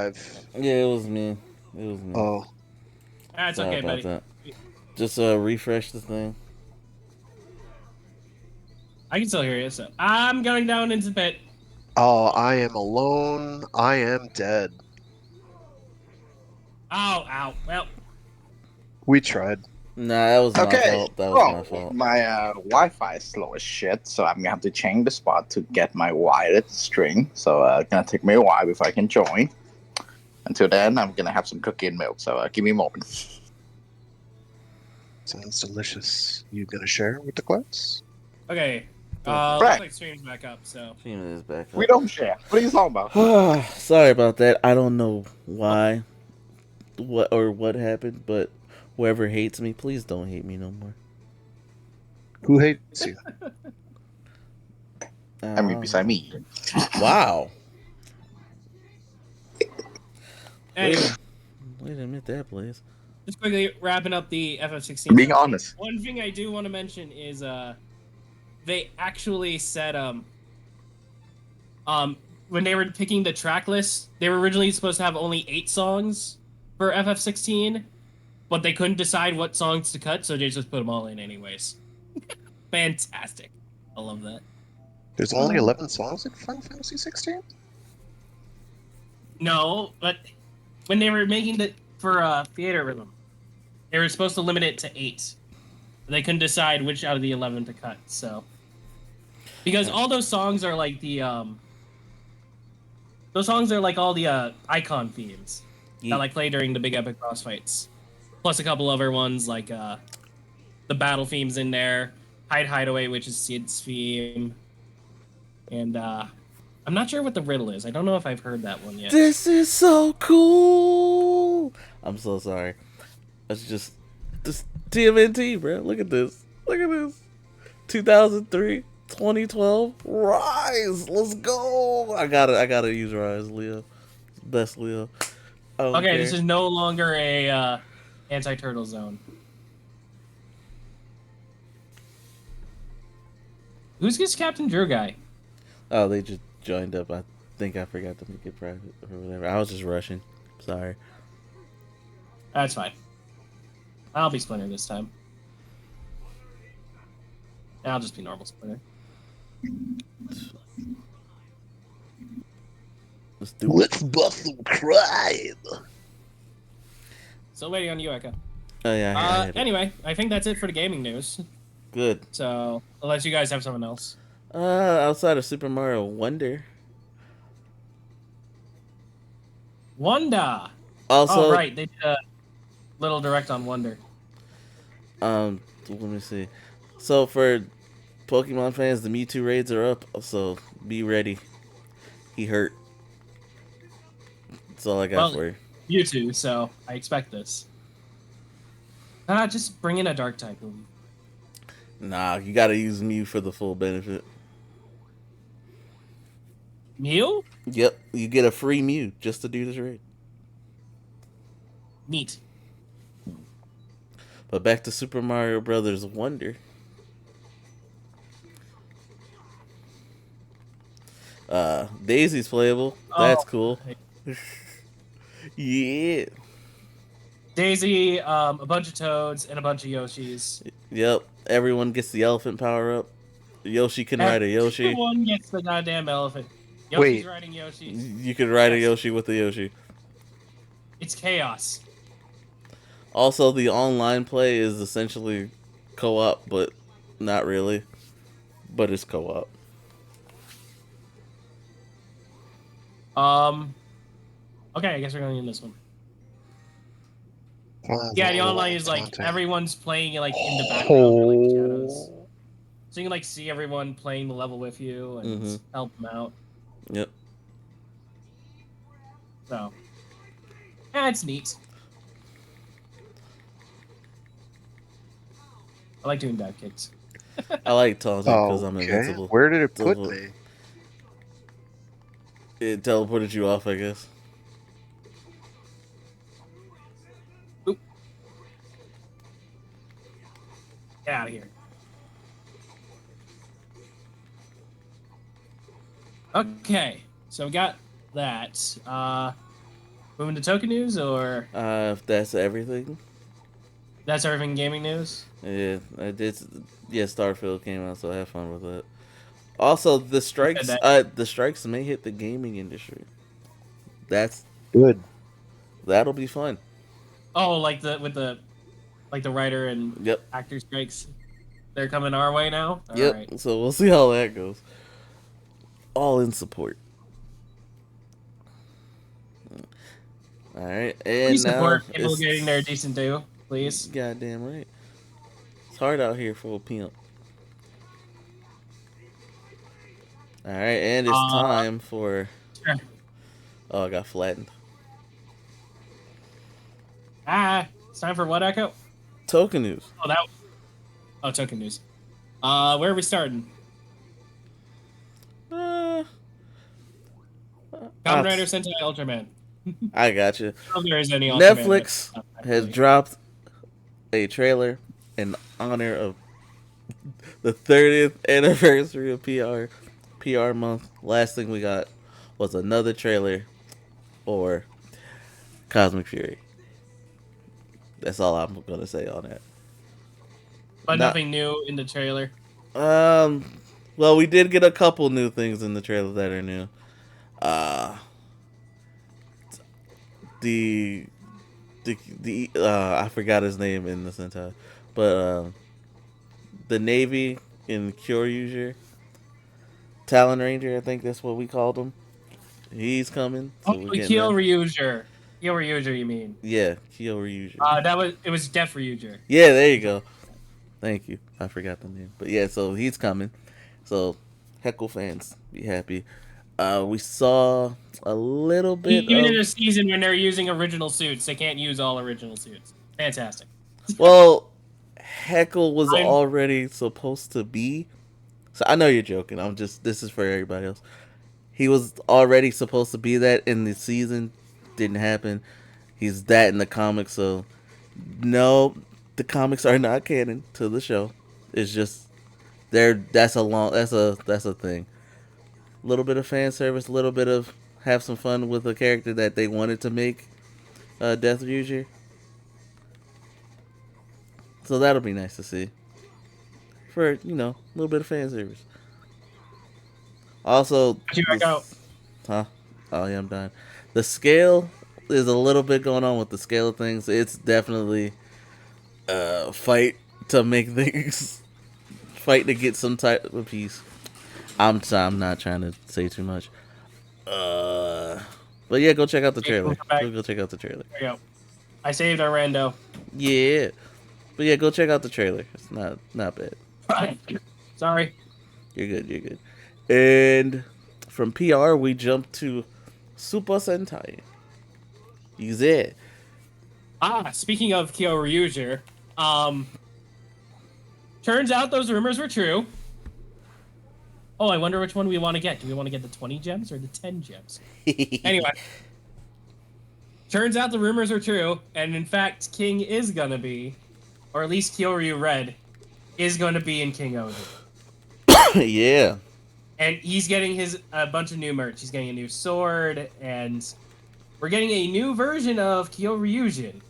live. Yeah, it was me. It was me. Oh, That's Sorry okay, about buddy. that. Just refresh the thing. I can still hear you, so I'm going down into the pit. oh, I am alone. I am dead. Oh, ow. Well, We tried. Nah, that was my Okay, fault. That was my well, fault. my Wi-Fi is slow as shit, so I'm gonna have to change the spot to get my wired string. So it's gonna take me a while before I can join. Until then, I'm gonna have some cookie and milk. So give me a moment. Sounds delicious. You gonna share with the class? okay. The Looks Right, like stream's back up, so. Female is back we up. don't share. What are you talking about? Sorry about that. I don't know why, what happened, but whoever hates me, please don't hate me no more. Who hates you? I mean, beside me. Wow. Anyway, Wait a minute, that please. just quickly wrapping up the FF16. Being update. honest. One thing I do want to mention is they actually said when they were picking the track list, they were originally supposed to have only 8 songs for FF16, but they couldn't decide what songs to cut, so they just put them all in anyways. Fantastic. I love that. There's only 11 songs in Final Fantasy 16? No, but when they were making the for Theater Rhythm, they were supposed to limit it to 8. They couldn't decide which out of the 11 to cut, so because all those songs are like the those songs are like all the icon themes that like play during the big epic boss fights, plus a couple other ones like the battle themes in there, Hideaway, which is Sid's theme, and I'm not sure what the riddle is. I don't know if I've heard that one yet. This is so cool. I'm so sorry. That's just TMNT, bro. Look at this. Look at this. 2003, 2012, Rise. Let's go. I gotta use Rise, Leo. Best Leo. Okay, this is no longer a anti-turtle zone. Who's this Captain Drew guy? Oh, they just joined up. I think I forgot to make it private or whatever. I was just rushing. Sorry. That's fine. I'll be Splinter this time. I'll just be normal Splinter. Let's do it. Let's bust some crime! Still waiting on you, Echo. Oh yeah. Anyway, I think that's it for the gaming news. Good. So, unless you guys have something else. Outside of Super Mario Wonder. Wonder! Also, oh, right. They did a little direct on Wonder. let me see. So for Pokemon fans, the Mewtwo raids are up, so be ready. He hurt. That's all I got for you. You too, so I expect this. Just bring in a dark type. Nah, you gotta use Mew for the full benefit. Mew? Yep, you get a free Mew just to do this raid. Neat. But back to Super Mario Brothers Wonder. Daisy's playable. That's cool. Yeah. Daisy, a bunch of Toads, and a bunch of Yoshis. Yep. Everyone gets the elephant power up. Yoshi can ride a Yoshi. Everyone gets the goddamn elephant. Yoshi's Wait. riding Yoshi. You can ride a Yoshi with a Yoshi. It's chaos. Also, the online play is essentially co-op, but not really. But it's co-op. Okay, I guess we're going in this one. Yeah, the online is like everyone's playing like in the background, or, like shadows. So you can like see everyone playing the level with you and help them out. Yep. So, yeah, it's neat. I like doing dive kicks. I like taunting because I'm invincible. Where did it put me? It teleported you off, I guess. Oop. Get out of here. Okay, so we got that. Moving to token news, or If that's everything. that's everything gaming news? Yeah, I did. Yeah, Starfield came out, so I had fun with it. Also, You said that. the strikes may hit the gaming industry. That's Good. that'll be fun. Oh, like the writer and Yep, actor strikes. They're coming our way now. All yep. right. So we'll see how that goes. All in support. All right, Please and now support people getting their it's decent due, please. goddamn right. It's hard out here for a pimp. All right, and it's Uh, time for. sure. Oh, I got flattened. It's time for what, Echo? Token news. Oh, that. Oh, token news. Where are we starting? Uh, Kamen I'll Rider Sentai Ultraman. I got you. I don't know if there is any Ultraman. Netflix has dropped a trailer in honor of the 30th anniversary of PR month. Last thing we got was another trailer for Cosmic Fury. That's all I'm gonna say on that. But Not nothing new in the trailer. um. Well, we did get a couple new things in the trailer that are new. Uh the I forgot his name in the Sentai, but the Navy in Kyoryuger, Talon Ranger, I think that's what we called him. He's coming, Oh, so we're getting Kyo that. Ryuger. Kyo Ryuger, you mean? Yeah, Kyoryuger. It was Def Ryuger. Yeah, there you go. Thank you. I forgot the name, but yeah, so he's coming. So Heckle fans, be happy. We saw a little bit Even in of. a season when they're using original suits, they can't use all original suits. Fantastic. Well, Heckle was I'm already supposed to be. So I know you're joking. I'm just. This is for everybody else. He was already supposed to be that in the season. Didn't happen. He's that in the comics. So no, the comics are not canon to the show. It's just there. That's a thing. A little bit of fan service. A little bit of have some fun with a character that they wanted to make Death User. So that'll be nice to see. For a little bit of fan service. Also, you back out. huh? Oh yeah, I'm done. The scale is a little bit going on with the scale of things. It's definitely fight to make things, fight to get some type of piece. I'm not trying to say too much. But yeah, go check out the Okay, we'll trailer. come back. Go check out the trailer. There you go. I saved our rando. Yeah, but yeah, go check out the trailer. It's not bad. Sorry. You're good. You're good. And from PR, we jump to Super Sentai. He's it. Speaking of Kyo Ryuger, turns out those rumors were true. Oh, I wonder which one we want to get. Do we want to get the 20 gems or the 10 gems? Anyway, turns out the rumors are true, and in fact, King is gonna be, or at least Kyoryu Red, is gonna be in King Oden. Yeah. And he's getting a bunch of new merch. He's getting a new sword, and we're getting a new version of Kyoryujin.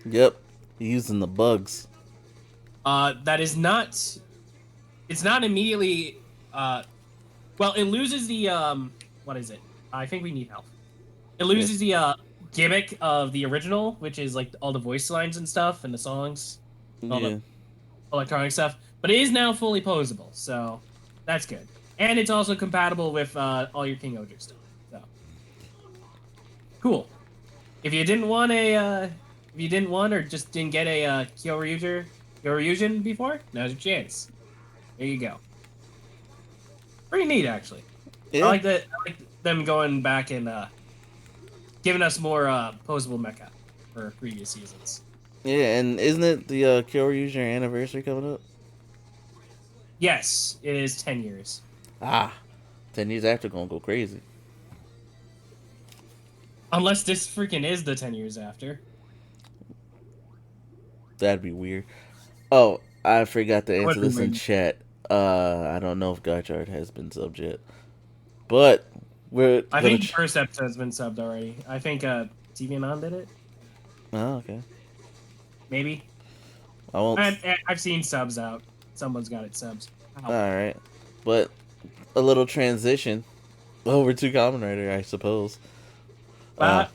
Yep. He's using the bugs. That is not. It's not immediately. Well, it loses the What is it? I think we need help. It loses the gimmick of the original, which is like all the voice lines and stuff, and the songs, all Yeah. the electronic stuff. But it is now fully posable, so that's good. And it's also compatible with all your King Oger stuff. So cool. If you didn't want or just didn't get a Kyoryujin before, now's your chance. There you go. Pretty neat, actually. Yeah. I like that. I like them going back and giving us more posable mecha for previous seasons. Yeah, and isn't it the Kyoryuger anniversary coming up? Yes, it is 10 years. 10 years after gonna go crazy. Unless this freaking is the 10 years after. That'd be weird. Oh, I forgot to answer Would be this in weird. chat. I don't know if Gotchard has been subbed yet. But We're I gonna think the first episode's been subbed already. I think TV Anon did it. Oh, okay. Maybe. I won't. I've seen subs out. Someone's got it subs. Ow. All right, but a little transition over to Kamen Rider, I suppose. But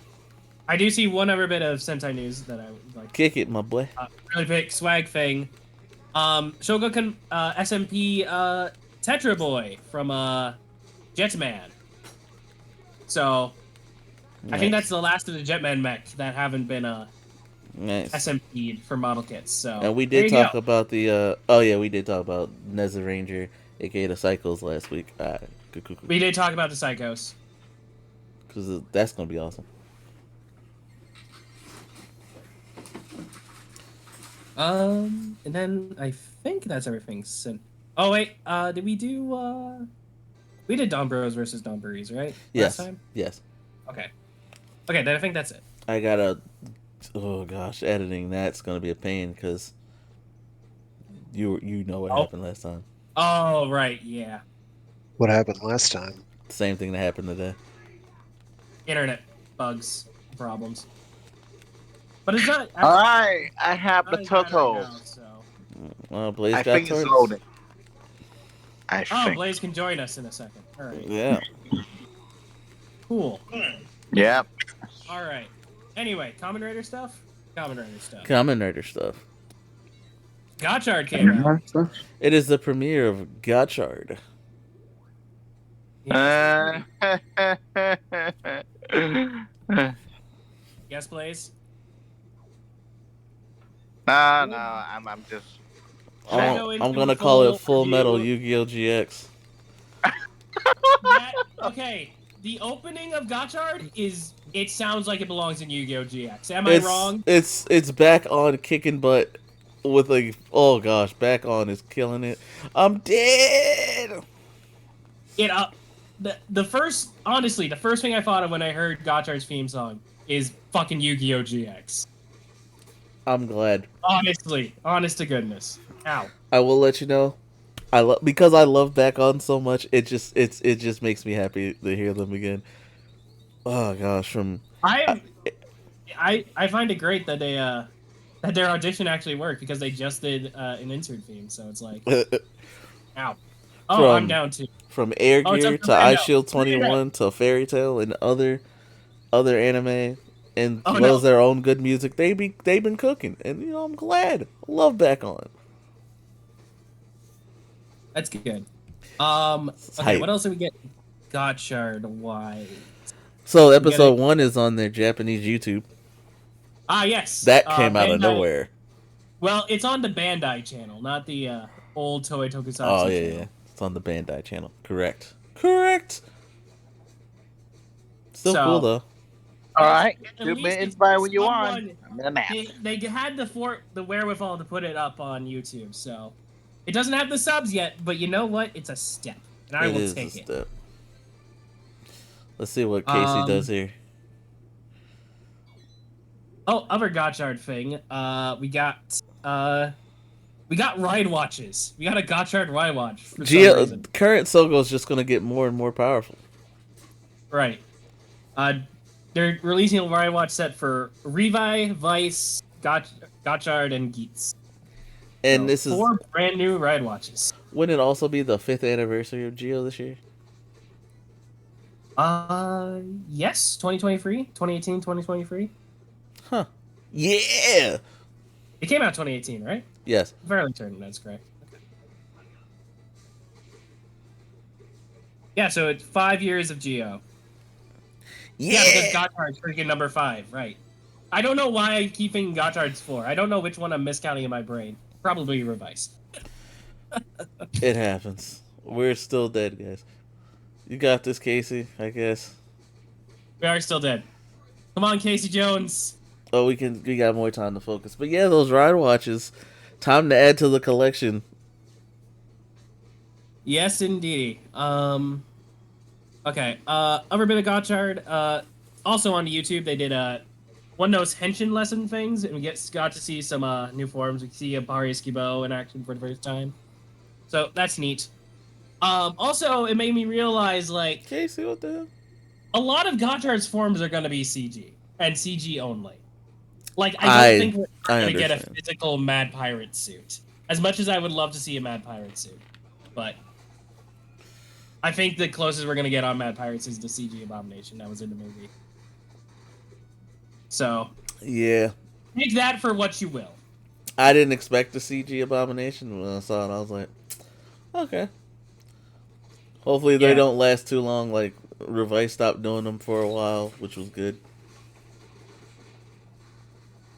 I do see one other bit of Sentai news that I would like. Kick it, my boy. Really big swag thing. Shogokan SMP Tetra Boy from Jetman. So I think that's the last of the Jetman mech that haven't been nice. SMP'd for model kits. So And we did talk about the we did talk about Neza Ranger, aka the Psychos, last week. Cool. We did talk about the Psychos. Because that's gonna be awesome. And then I think that's everything. Oh wait, did we do? We did Don Bros versus Don Burries, right? Yes. Last time. Yes. Okay. Okay, then I think that's it. I gotta. Oh gosh, editing that's gonna be a pain because you know what happened last time. Oh right, yeah. What happened last time? Same thing that happened today. Internet bugs, problems. But it's not. All right, I have the Toto. Right now, so. Blaze I got think it's torts. loading. I Oh, think. Blaze can join us in a second. All right. Yeah. Cool. Yep. All right. Anyway, Kamen Rider stuff. Kamen Rider stuff. Gotchard came out. It is the premiere of Gotchard. Yes, Blaze. No, I'm just. I'm gonna call it Full Metal Yu-Gi-Oh! GX. Okay, the opening of Gotchard it sounds like it belongs in Yu-Gi-Oh! GX. Am I wrong? It's back on kicking butt with a back on is killing it. I'm dead. The first thing I thought of when I heard Gotchard's theme song is fucking Yu-Gi-Oh! GX. I'm glad. Honestly, honest to goodness. Ow. I will let you know. Because I love back on so much. It just makes me happy to hear them again. Oh gosh, I find it great that they that their audition actually worked because they just did an insert theme, so it's like, ow. Oh, I'm down too. From Air Oh, Gear to Ice Shield 21 to Fairy Tail and other anime, and as well as their own good music, they've been cooking, and I'm glad. I love back on. That's good. Okay, what else did we get? Gotchard why? So episode 1 is on their Japanese YouTube. Ah, yes. That came out of nowhere. Well, it's on the Bandai channel, not the old Toei Tokusatsu Oh, yeah, channel. yeah. It's on the Bandai channel. Correct. Still cool, though. All right. 2 least minutes by when you want. I'm in a nap. They had the wherewithal to put it up on YouTube, so... It doesn't have the subs yet, but you know what? It's a step, and I will take it. Step. Let's see what Casey does here. Oh, other Gotchard thing. We got ride watches. We got a Gotchard ride watch. Current Sogo is just gonna get more and more powerful. Right. They're releasing a ride watch set for Revi, Vice, Gotchard, and Geats. And this is 4 brand new ride watches. Wouldn't it also be the 5th anniversary of Geo this year? Yes, 2023, 2018, 2023. Huh. Yeah. It came out 2018, right? Yes. Fairly certain that's correct. Okay. Yeah, so it's 5 years of Geo. Yeah, because Gotchard's freaking number 5, right? I don't know why I keep thinking Gotchard's 4. I don't know which one I'm miscounting in my brain. Probably Revise. It happens. We're still dead, guys. You got this, Casey, I guess. We are still dead. Come on, Casey Jones. Oh, we got more time to focus. But yeah, those ride watches. Time to add to the collection. Yes, indeed. Okay. Other bit of Gotchard. Also on YouTube, they did one of those Henshin lesson things, and we got to see some new forms. We see a Pariskibo in action for the first time, so that's neat. Also, it made me realize, like, Casey, what the hell? a lot of Gotchard's forms are going to be CG and CG only. Like, I don't think we're going to get a physical Mad Pirate suit. As much as I would love to see a Mad Pirate suit. But I think the closest we're going to get on Mad Pirates is the CG Abomination that was in the movie. So, yeah. take that for what you will. I didn't expect the CG Abomination when I saw it. I was like, okay. Hopefully they don't last too long. Like, Revice stopped doing them for a while, which was good.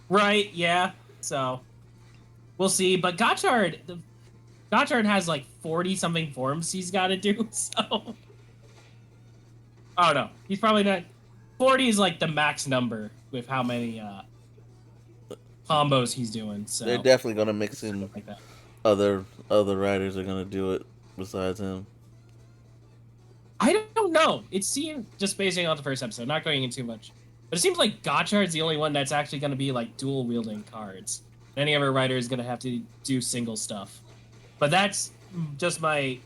Right, yeah. So, we'll see. But Gotchard has like 40-something forms he's got to do, so... Oh, no. He's probably not... 40 is like the max number with how many combos he's doing, so... They're definitely going to mix in like that. other writers are going to do it besides him. I don't know. It seemed, just basing on the first episode, not going into too much, but it seems like Gotchard's the only one that's actually going to be like dual wielding cards. Any other writer is going to have to do single stuff. But that's just my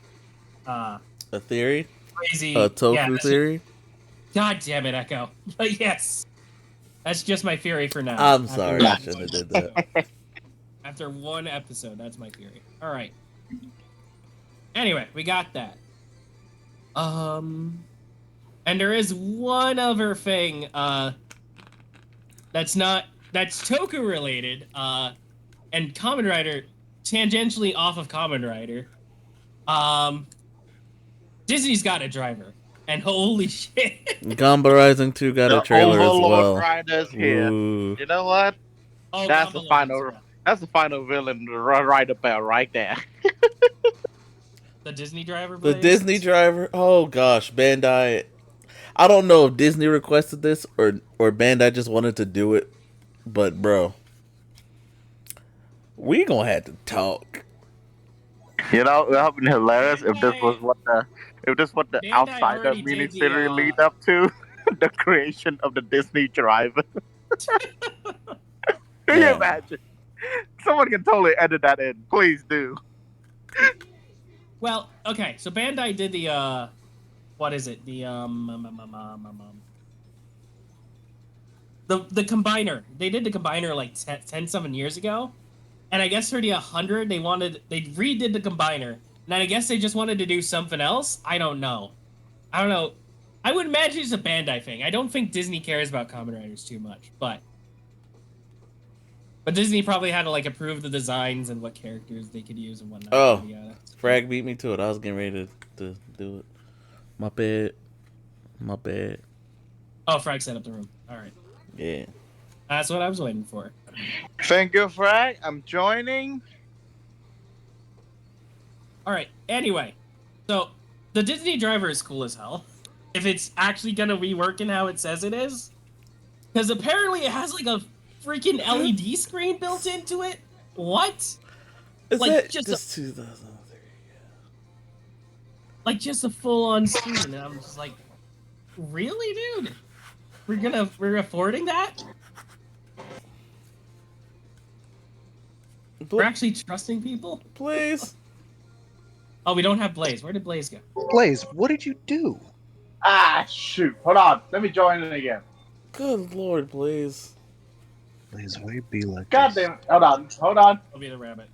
a theory, crazy a tofu theory. God damn it, Echo! But yes, that's just my theory for now. I'm sorry, I shouldn't have did that. After one episode, that's my theory. All right. Anyway, we got that. And there is one other thing, that's Toku related, and Kamen Rider, tangentially off of Kamen Rider. Disney's got a driver, and holy shit. Gamba Rising 2 got a trailer as well. Rider's here. Ooh. You know what? Oh, That's the final villain right about right there. The Disney driver? The Disney driver? Oh gosh, Bandai. I don't know if Disney requested this or Bandai just wanted to do it, but bro, we gonna have to talk. You know, it would have been hilarious if this was what the Outsider miniseries lead up to, the creation of the Disney driver. Can you imagine? Someone can totally edit that in. Please do. Well, okay, so Bandai did the, what is it? The Combiner. They did the Combiner like 10 years ago. And I guess for the 100, they redid the Combiner. And then I guess they just wanted to do something else? I don't know. I would imagine it's a Bandai thing. I don't think Disney cares about Kamen Riders too much, but Disney probably had to like approve the designs and what characters they could use and whatnot. Oh, Frag beat me to it. I was getting ready to do it. My bad. Oh, Frag set up the room. All right. Yeah. That's what I was waiting for. Thank you, Frag. I'm joining. All right. Anyway, so the Disney driver is cool as hell. If it's actually gonna be working how it says it is, because apparently it has like a freaking LED screen built into it. What? Is like that just 2003? Like just a full-on screen, and I'm just like, really, dude? We're affording that? We're actually trusting people? Please. Oh, we don't have Blaze. Where did Blaze go? Blaze, what did you do? Ah, shoot. Hold on. Let me join in again. Good lord, Blaze. Blaze, why you be like God this? damn it. Hold on. I'll be the rabbit.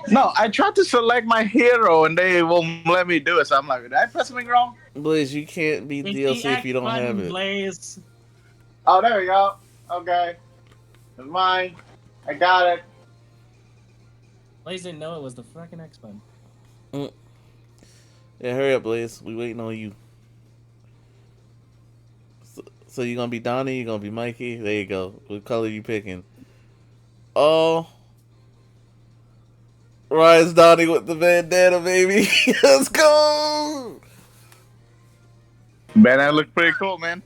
No, I tried to select my hero and they won't let me do it. So I'm like, did I press something wrong? Blaze, you can't be DLC if you don't have it. Blaze. Oh, there we go. Okay. It's mine. I got it. Blaze didn't know it was the fucking X button. Yeah, hurry up, Blaze. We waiting on you. So you gonna be Donnie? You gonna be Mikey? There you go. What color you picking? Oh, Ryan's Donnie with the bandana, baby. Let's go. Man, that looked pretty cool, man.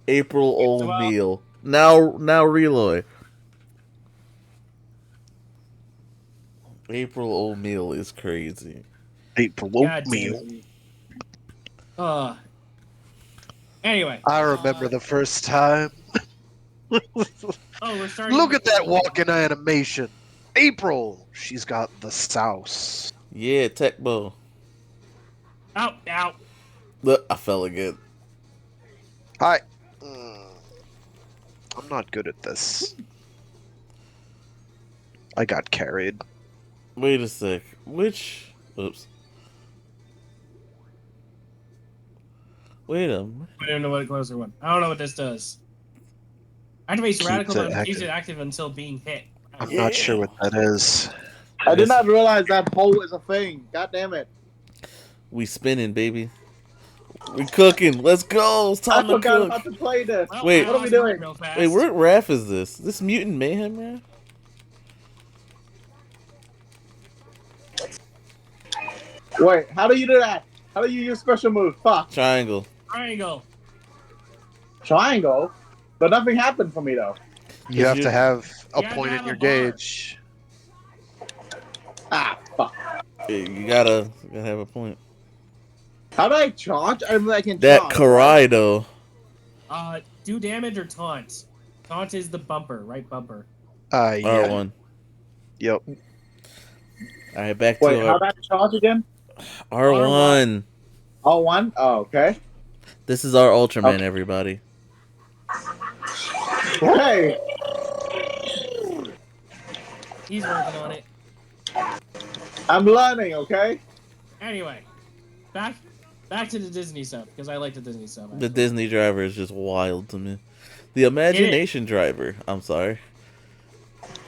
April O'Neil. Now Reloy. April O'Neil is crazy. April O'Neil. Anyway. I remember the first time. We're starting. Look at that walking animation. April, she's got the sauce. Yeah, Tech Bow. Ow. Look, I fell again. Hi. I'm not good at this. I got carried. Wait a sec. Which? Oops. Wait a minute. I don't know what a closer one. I don't know what this does. Activates Keeps radical, it but keeps active. it active until being hit. I'm not sure what that is. I did not realize that hole is a thing. God damn it. We spinning, baby. We cooking. Let's go. It's I time to forgot cook. how to play this. Well, Wait. I What are we lost mine doing? real fast. Wait, what Raph is this? This Mutant Mayhem, man? Wait, how do you do that? How do you use special move? Fuck. Triangle. Triangle. Triangle? But nothing happened for me, though. You have to have a You have to point in have your a bar. gauge. Ah, fuck. You gotta have a point. How do I charge? I mean, I can That charge. Karai, though. Do damage or taunt. Taunt is the bumper, right bumper. Yeah. R1. Yep. Alright, back Wait, to how do I charge again? R1. R1? Oh, okay. This is our Ultraman, Okay. everybody. Hey! He's working on it. I'm learning, okay? Anyway, back to the Disney stuff because I like the Disney stuff. The actually. Disney driver is just wild to me. The Imagination driver. I'm sorry.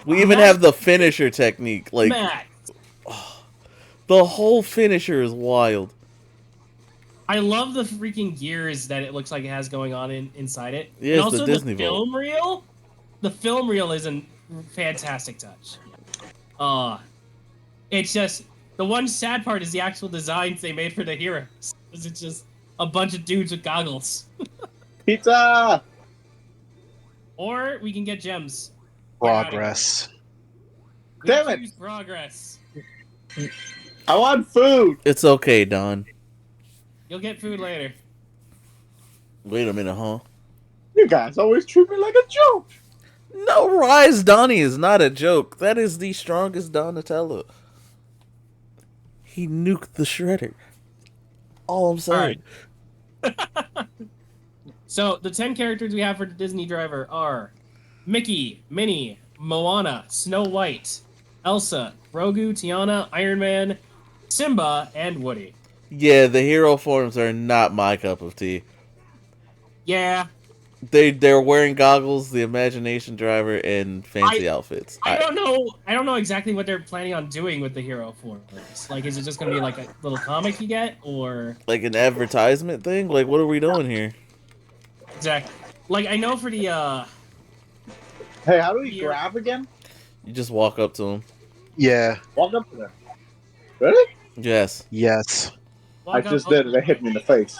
We even have the finisher technique. Like, Matt, the whole finisher is wild. I love the freaking gears that it looks like it has going on inside it. Yeah, and it's the also Disney film reel. The film reel is a fantastic touch. It's just the one sad part is the actual designs they made for the heroes. It's just a bunch of dudes with goggles. Pizza! Or we can get gems. Progress. We Damn it. choose progress. I want food! It's okay, Don. You'll get food later. Wait a minute, huh? You guys always treat me like a joke! No, Rise Donnie is not a joke. That is the strongest Donatello. He nuked the Shredder. All I'm saying. So the 10 characters we have for the Disney driver are Mickey, Minnie, Moana, Snow White, Elsa, Grogu, Tiana, Iron Man, Simba, and Woody. Yeah, the hero forms are not my cup of tea. Yeah, They're wearing goggles, the Imagination driver, and fancy outfits. I don't know. I don't know exactly what they're planning on doing with the hero forms. Like, is it just gonna be like a little comic you get, or Like an advertisement thing? Like, what are we doing here? exactly? Like, I know for the Hey, how do we Here. grab again? You just walk up to him. Yeah. Walk up to them. Really? Yes. Yes. I just did it. It hit me in the face.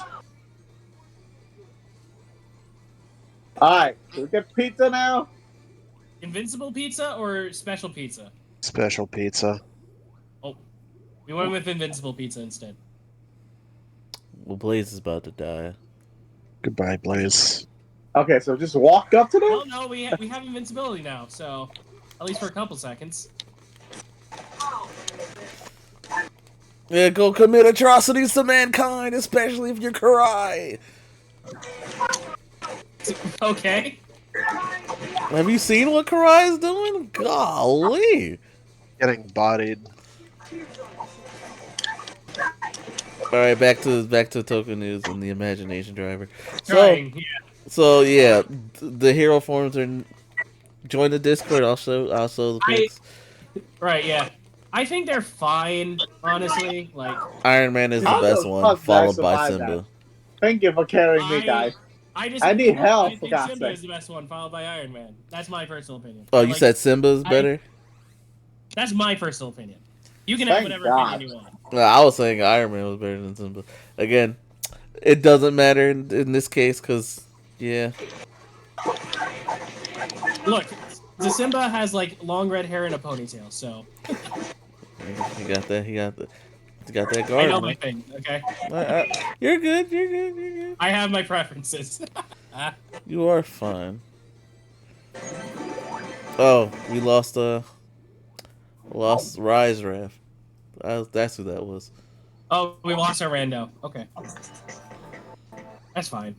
Alright, can we get pizza now? Invincible pizza or special pizza? Special pizza. Oh, we went with invincible pizza instead. Well, Blaze is about to die. Goodbye, Blaze. Okay, so just walk up to them? Well, no, we have invincibility now, so at least for a couple seconds. Yeah, go commit atrocities to mankind, especially if you're Karai. Okay. Have you seen what Karai is doing? Golly. Getting bodied. Alright, back to Token News and the Imagination driver. Trying. Yeah. So yeah, the hero forms are. Join the Discord. I'll show the pics. Right. Yeah. I think they're fine, honestly. Like, Iron Man is the How best the one, fuck did I followed by survive Simba. that? Thank you for carrying me, guys. I need help, I for think God's Simba sake. is the best one, followed by Iron Man. That's my personal opinion. Oh, I you like- said Simba's better? That's my personal opinion. You can have Thank whatever God. opinion you want. No, I was saying Iron Man was better than Simba. Again, it doesn't matter in this case because, yeah. Look, the Simba has like long red hair and a ponytail, so He got that. He got that I guard. know man. my thing. Okay, You're good. You're good. You're good. I have my preferences. You are fine. Oh, we lost Rise Raft. That's who that was. Oh, we lost our rando. Okay. That's fine.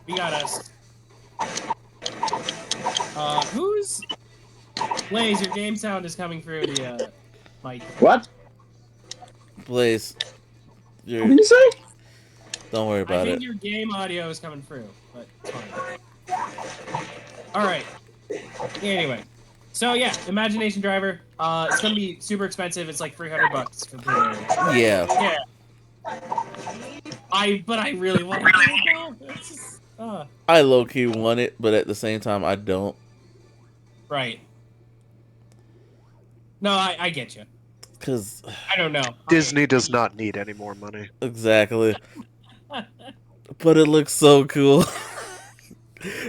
We got us. Who's... Blaze, your game sound is coming through the mic. What? Blaze, What did you say? don't worry I about think it. your game audio is coming through, but it's fine. Alright. Anyway. So yeah, Imagination Driver. It's gonna be super expensive. It's like $300 for pre-order. Yeah. Yeah. But I really want to play it though. It's just, I low-key want it, but at the same time, I don't. right. No, I get you. Because, I don't know. Disney does not need any more money. exactly. But it looks so cool.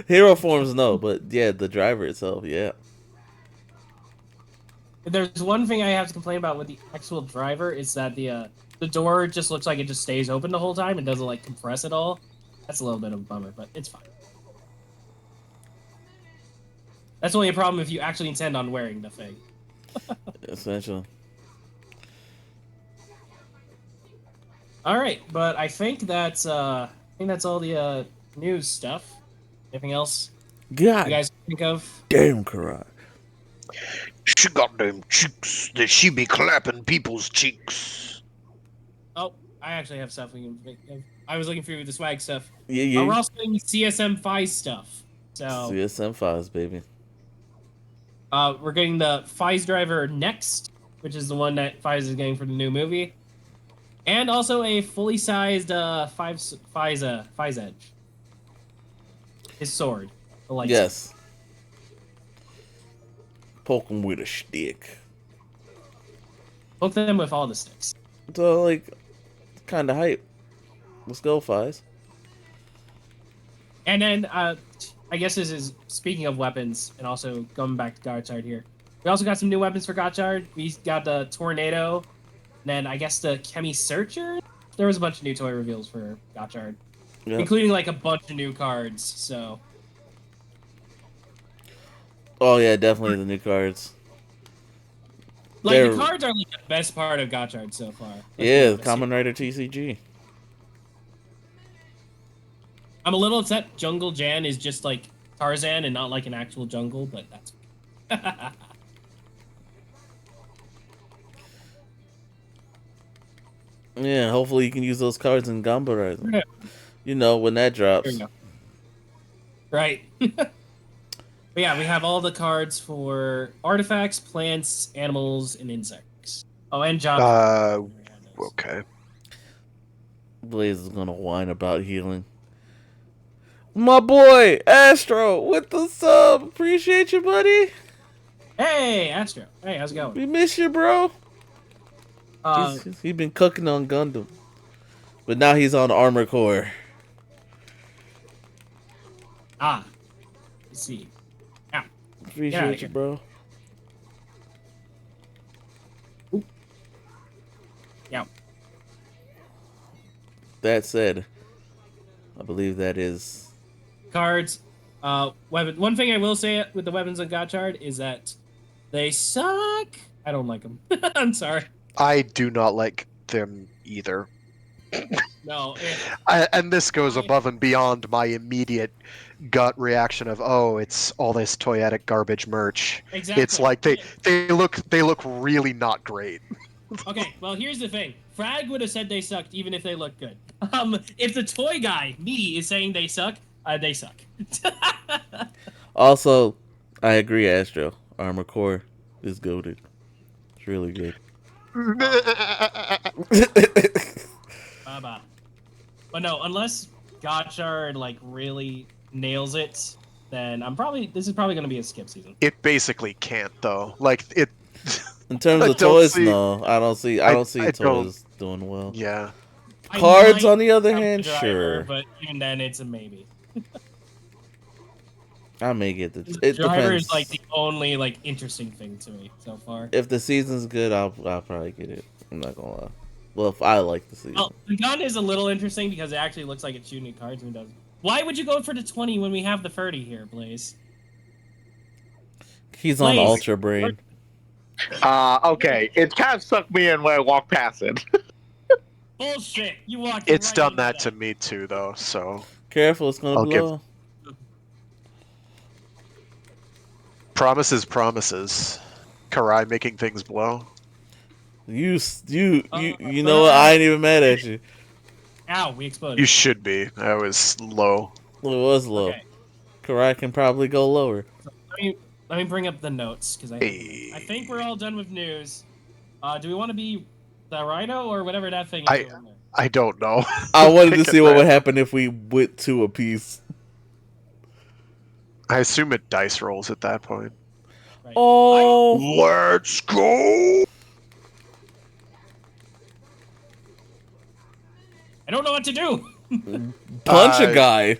Hero forms, no, but yeah, the driver itself, yeah. There's one thing I have to complain about with the actual driver is that the door just looks like it just stays open the whole time and doesn't like compress at all. That's a little bit of a bummer, but it's fine. That's only a problem if you actually intend on wearing the thing. Essentially. All right, but I think that's all the news stuff. Anything else God you guys think of? damn, Karai. She got them cheeks that she be clapping people's cheeks. Oh, I actually have stuff we can think of. I was looking through the swag stuff. Yeah. We're also doing CSM5 stuff. So CSM 5s, baby. we're getting the FiZ driver next, which is the one that FiZ is getting for the new movie. And also a fully sized FiZ Edge. His sword. The lightsaber. Yes. Poke him with a stick. Poke them with all the sticks. So, like, kind of hype. Let's go, Fies. And then, I guess this is, speaking of weapons, and also going back to Gotchard here. We also got some new weapons for Gotchard. We got the Tornado, and then I guess the Chemi Searcher. There was a bunch of new toy reveals for Gotchard. Yep. Including, like, a bunch of new cards, so... Oh, yeah, definitely the new cards. Like, They're- the cards are, like, the best part of Gotchard so far. Let's be Yeah, honest. Kamen Rider TCG. I'm a little upset Jungle Jan is just, like, Tarzan and not, like, an actual jungle, but that's... Yeah, hopefully you can use those cards in Gamba Rider. Yeah. You know, when that drops. There you go. Right. But yeah, we have all the cards for artifacts, plants, animals, and insects. Oh, and job. Okay. Blaze is gonna whine about healing. My boy, Astro, with the sub. Appreciate you, buddy. Hey, Astro. Hey, how's it going? We miss you, bro. He's been cooking on Gundam. But now he's on Armor Core. Let's see. Ow. Appreciate you, bro. Oop. Yeah. That said, I believe that is... Cards. Weapon. One thing I will say with the weapons on Gotchard is that they suck. I don't like them. I'm sorry. I do not like them either. No. And this goes above and beyond my immediate gut reaction of, oh, it's all this toyetic garbage merch. Exactly. It's like they look really not great. Okay, well, here's the thing. Frag would have said they sucked even if they looked good. If the toy guy, me, is saying they suck, they suck. Also, I agree, Astro. Armor Core is goated. It's really good. Bye-bye. But no, unless Gotchard, like, really nails it, then this is probably going to be a skip season. It basically can't though. Like it. In terms I of don't toys, see- no, I don't see I toys don't- doing well. Yeah. I Cards, might on the other have hand, the driver, sure. But even then, it's a maybe. I may get the. The It driver depends. is, like, the only, like, interesting thing to me so far. If the season's good, I'll probably get it. I'm not gonna lie. Well, if I like the season. Well, the gun is a little interesting because it actually looks like it's shooting cards and it doesn't. Why would you go for the 20 when we have the 30 here, Blaze? He's on Blaze. Ultra Brain. Okay. It kind of sucked me in when I walked past it. Bullshit! You walked It's right done into that to me too, though. So Careful, it's gonna I'll give blow. promises. Karai making things blow. You know what? I ain't even mad at you. Ow, we You exploded. should be. I was low. It was low. Okay. Karai can probably go lower. So let me bring up the notes because I think we're all done with news. Do we want to be the Rhino or whatever that thing is over there? I don't know. I wanted to Pick see it what would random. happen if we went two apiece. I assume it dice rolls at that point. Right. Oh, Let's go! I don't know what to do. punch a guy.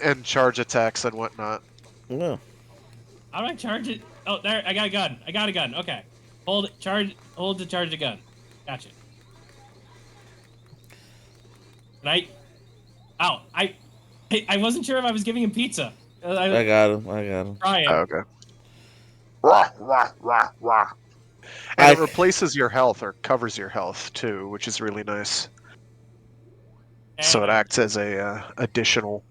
And charge attacks and whatnot. Yeah. How do I charge it? Oh, there! I got a gun. I got a gun. Okay, hold it. Hold to charge the gun. Gotcha. And ow! I wasn't sure if I was giving him pizza. I got him. Trying. Oh, okay. And it replaces your health or covers your health too, which is really nice. So it acts as a additional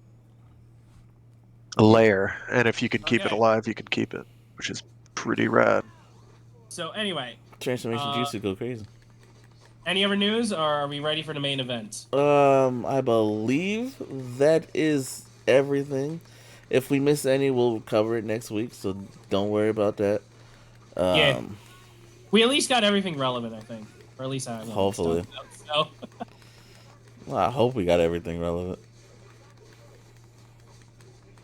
layer, and if you can keep it Okay. alive, you can keep it, which is pretty rad. So anyway, Transformation juice would go crazy. any other news, or are we ready for the main event? I believe that is everything. If we miss any, we'll cover it next week, so don't worry about that. Yeah. We at least got everything relevant, I think, or at least I. Hopefully. So. Well, I hope we got everything relevant.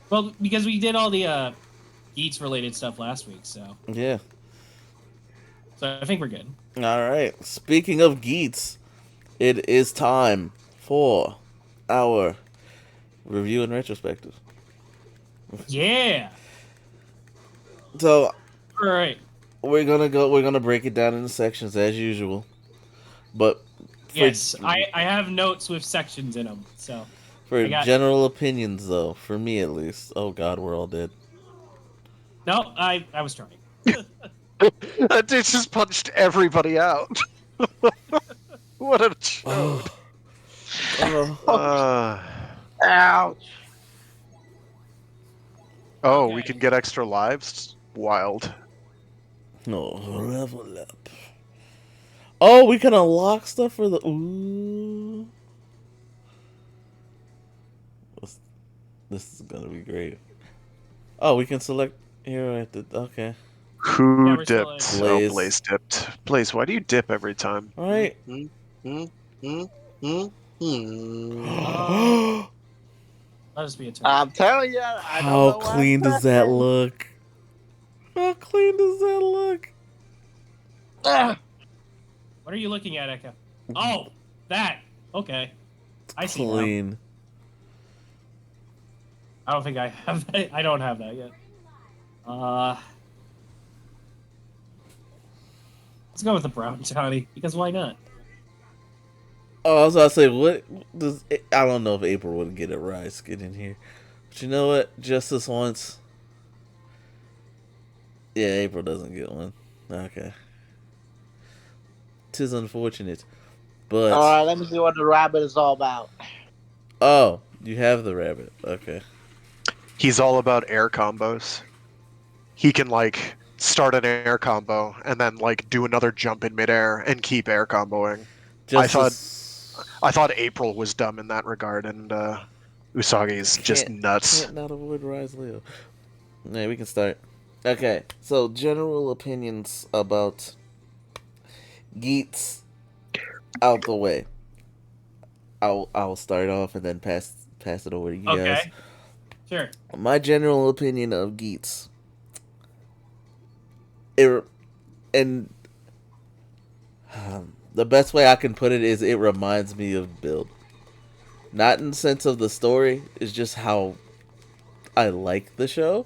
Well, because we did all the Geats related stuff last week, so Yeah. I think we're good. All right. Speaking of Geats, it is time for our review and retrospective. Yeah. So, All right. we're gonna break it down into sections as usual. But Yes, I have notes with sections in them, so. For general opinions, though, for me at least. Oh God, we're all dead. No, I was trying. That dude just punched everybody out. What a chode. Ouch. Oh, Okay. we can get extra lives? Wild. No, level up. Oh, we can unlock stuff for the. Ooh. This is gonna be great. Oh, we can select here at the. Okay. Who we're still dipped? in. Blaze. Oh, Blaze dipped. Blaze, why do you dip every time? Alright. Let us be a turn. I'm telling you, I don't How know clean what does that look? How clean does that look? What are you looking at, Eka? Oh, that. Okay. I see now. Clean. I don't think I have that. I don't have that yet. Let's go with the brown Johnny, because why not? Oh, I was about to say, what does I don't know if April would get a Rise skin in here, but you know what? Just this once. Yeah, April doesn't get one. Okay. 'Tis unfortunate, but All right, let me see what the rabbit is all about. oh, you have the rabbit. Okay. He's all about air combos. He can, like, start an air combo and then, like, do another jump in midair and keep air comboing. I thought April was dumb in that regard, and Usagi's just nuts. Can't not avoid Rise Leo. Yeah, we can start. Okay, so general opinions about Geats out the way. I'll start off and then pass it over to you guys. Okay. Sure. My general opinion of Geats. The best way I can put it is it reminds me of Build. Not in the sense of the story, it's just how I like the show.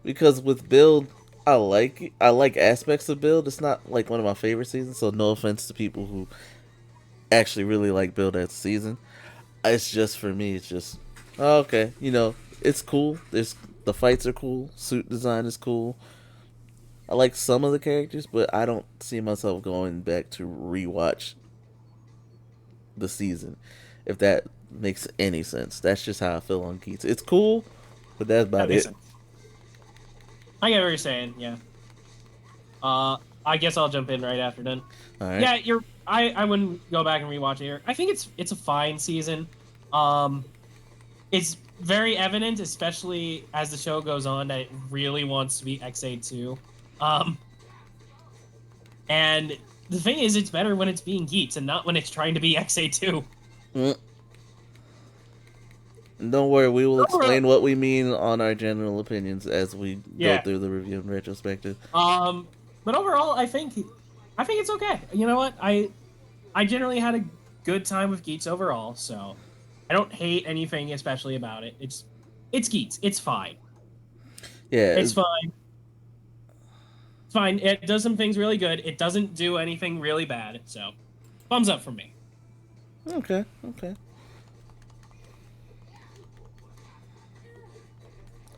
Because with Build, I like aspects of Build. It's not like one of my favorite seasons, so no offense to people who actually really like Build as a season. It's just for me, it's just okay, it's cool. The fights are cool, suit design is cool. I like some of the characters, but I don't see myself going back to rewatch the season. If that makes any sense. That's just how I feel on Geats. It's cool, but that's That about makes it. sense. I get what you're saying. Yeah. I guess I'll jump in right after then. All right. Yeah, you're. I wouldn't go back and rewatch it here. I think it's a fine season. It's very evident, especially as the show goes on, that it really wants to be XA2. And the thing is, it's better when it's being Geats and not when it's trying to be XA2. Don't worry, we will explain what we mean on our general opinions as we go through the review and retrospective. But overall, I think it's okay. You know what? I generally had a good time with Geats overall, so I don't hate anything especially about it. It's Geats. It's fine. Yeah, it's fine. It's fine. It does some things really good. It doesn't do anything really bad. So, thumbs up from me. Okay.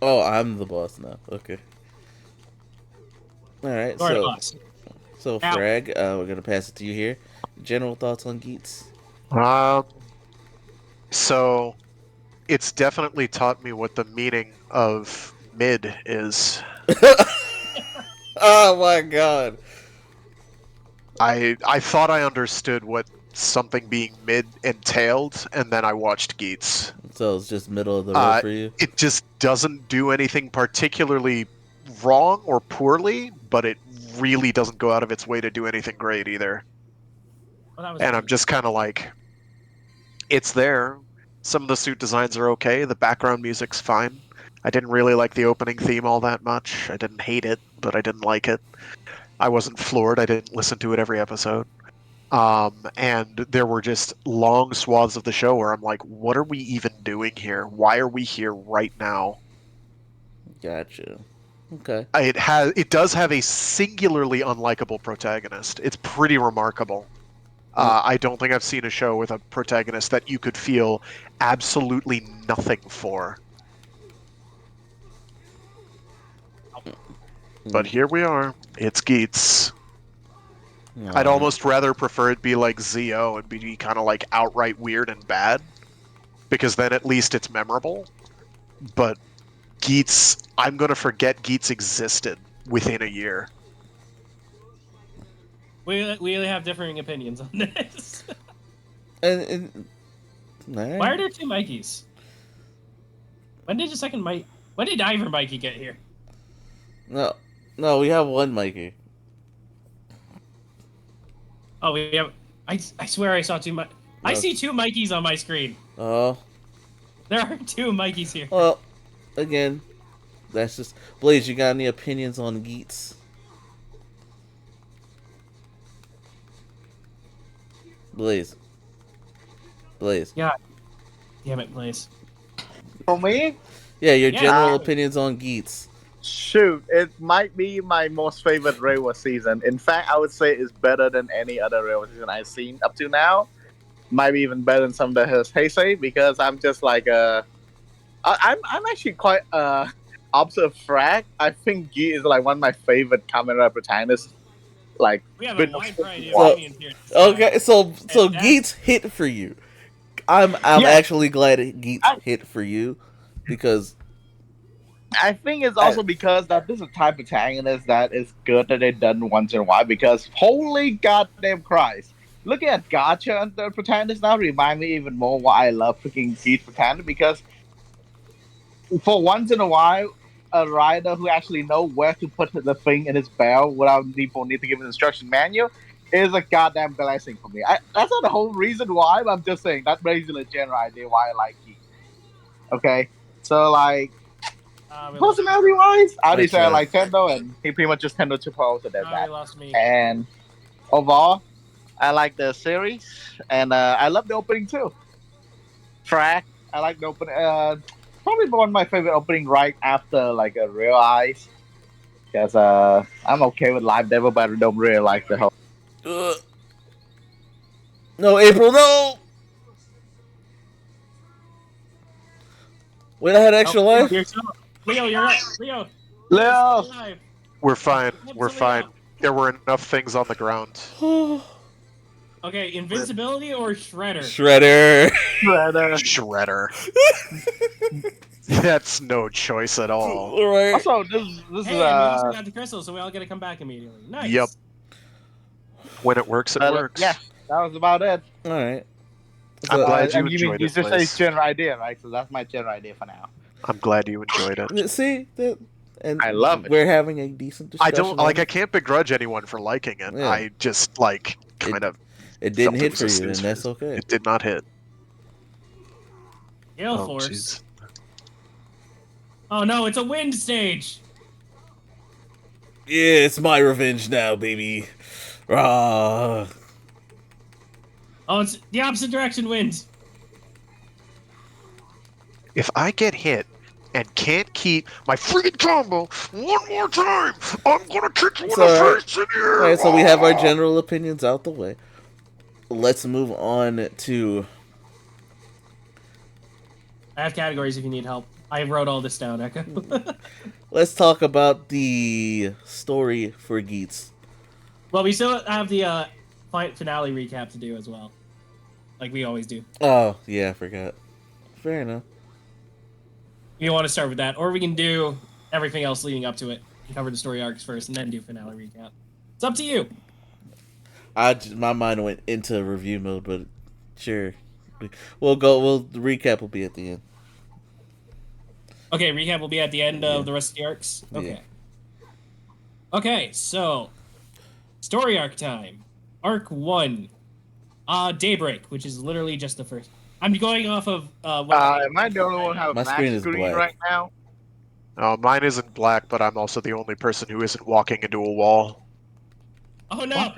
Oh, I'm the boss now. Okay. All right. So Frag, we're gonna pass it to you here. General thoughts on Geats? So it's definitely taught me what the meaning of mid is. Oh my god. I thought I understood what something being mid entailed, and then I watched Geats. So it's just middle of the road for you? It just doesn't do anything particularly wrong or poorly, but it really doesn't go out of its way to do anything great either. And I'm just kind of like, it's there. Some of the suit designs are okay. The background music's fine. I didn't really like the opening theme all that much. I didn't hate it, but I didn't like it. I wasn't floored. I didn't listen to it every episode. And there were just long swaths of the show where I'm like, what are we even doing here? Why are we here right now? Gotcha. Okay. It does have a singularly unlikable protagonist. It's pretty remarkable. I don't think I've seen a show with a protagonist that you could feel absolutely nothing for. But here we are. It's Geats. I'd almost rather prefer it be like ZO and be kind of like outright weird and bad, because then at least it's memorable. But Geats, I'm going to forget Geats existed within a year. We really have differing opinions on this. And Why are there two Mikeys? When did the second Mike? When did Diver Mikey get here? No, we have one Mikey. Oh, we have. I swear I saw two. I see two Mikeys on my screen. Oh. There are two Mikeys here. Well, again, that's just Blaze. You got any opinions on Geats? Blaze. Yeah. Damn it, Blaze. For me? Yeah, your general opinions on Geats. Shoot, it might be my most favorite Reiwa season. In fact, I would say it's better than any other Reiwa season I've seen up to now. Might be even better than some of the Heisei, because I'm just like I'm actually quite opposite of Frag. I think Geats is like one of my favorite Kamen Rider protagonists. Like, we have a wide variety of opinions here. Okay, so Geats hit for you. I'm actually glad Geats hit for you, because I think it's also because that this is a type of protagonist that is good that they've done once in a while, because holy goddamn Christ. Looking at Gacha and the protagonist now remind me even more why I love freaking Geats protagonist, because for once in a while, a rider who actually know where to put the thing in his belt without need to give an instruction manual is a goddamn blessing for me. That's not the whole reason why, but I'm just saying that basically a general idea why I like Geats. Okay? So, like, personality wise, I would say I like Tendo, and he pretty much just Tendo 2.0 to that. Lost me. And overall, I like the series, and I love the opening too. Track, I like the opening. Probably one of my favorite opening right after like a Real Eyes, because I'm okay with Live Devil, but I don't really like the whole. No, April, no. Wait, I had extra life. Leo, you're up. Leo. We're fine. We're fine. There were enough things on the ground. Okay, invincibility or Shredder? Shredder. Shredder. That's no choice at all. Right. Also, this is Hey, and we also got the crystal, so we all get to come back immediately. Nice. Yep. When it works, it works. yeah, that was about it. All right. I'm So, glad you mean, enjoyed you it, just say Blaze. general idea, right? So that's my general idea for now. I'm glad you enjoyed it. see that, and I love it. We're having a decent I discussion. don't like. I can't begrudge anyone for liking it. Yeah. I just like kind of. It didn't felt hit was for a you, snooze and that's fest. okay. It did not hit. Gale Oh, Force. jeez. Oh no, it's a wind stage. Yeah, it's my revenge now, baby. Rah. Oh, it's the opposite direction wind. If I get hit and can't keep my freaking combo one more time, I'm gonna kick you in the face in here. All right, so we have our general opinions out the way. Let's move on to. I have categories if you need help. I wrote all this down, Echo. Let's talk about the story for Geats. Well, we still have the finale recap to do as well, like we always do. Oh yeah, I forgot. Fair enough. You want to start with that, or we can do everything else leading up to it and cover the story arcs first, and then do finale recap. It's up to you. My mind went into review mode, but sure, we'll go. The recap will be at the end. Okay, recap will be at the end of the rest of the arcs. Okay. Yeah. Okay, so story arc time. Arc 1. Daybreak, which is literally just the first. I'm going off of Am I the only one who have My a match screen is screen black. right now? Mine isn't black, but I'm also the only person who isn't walking into a wall. Oh no!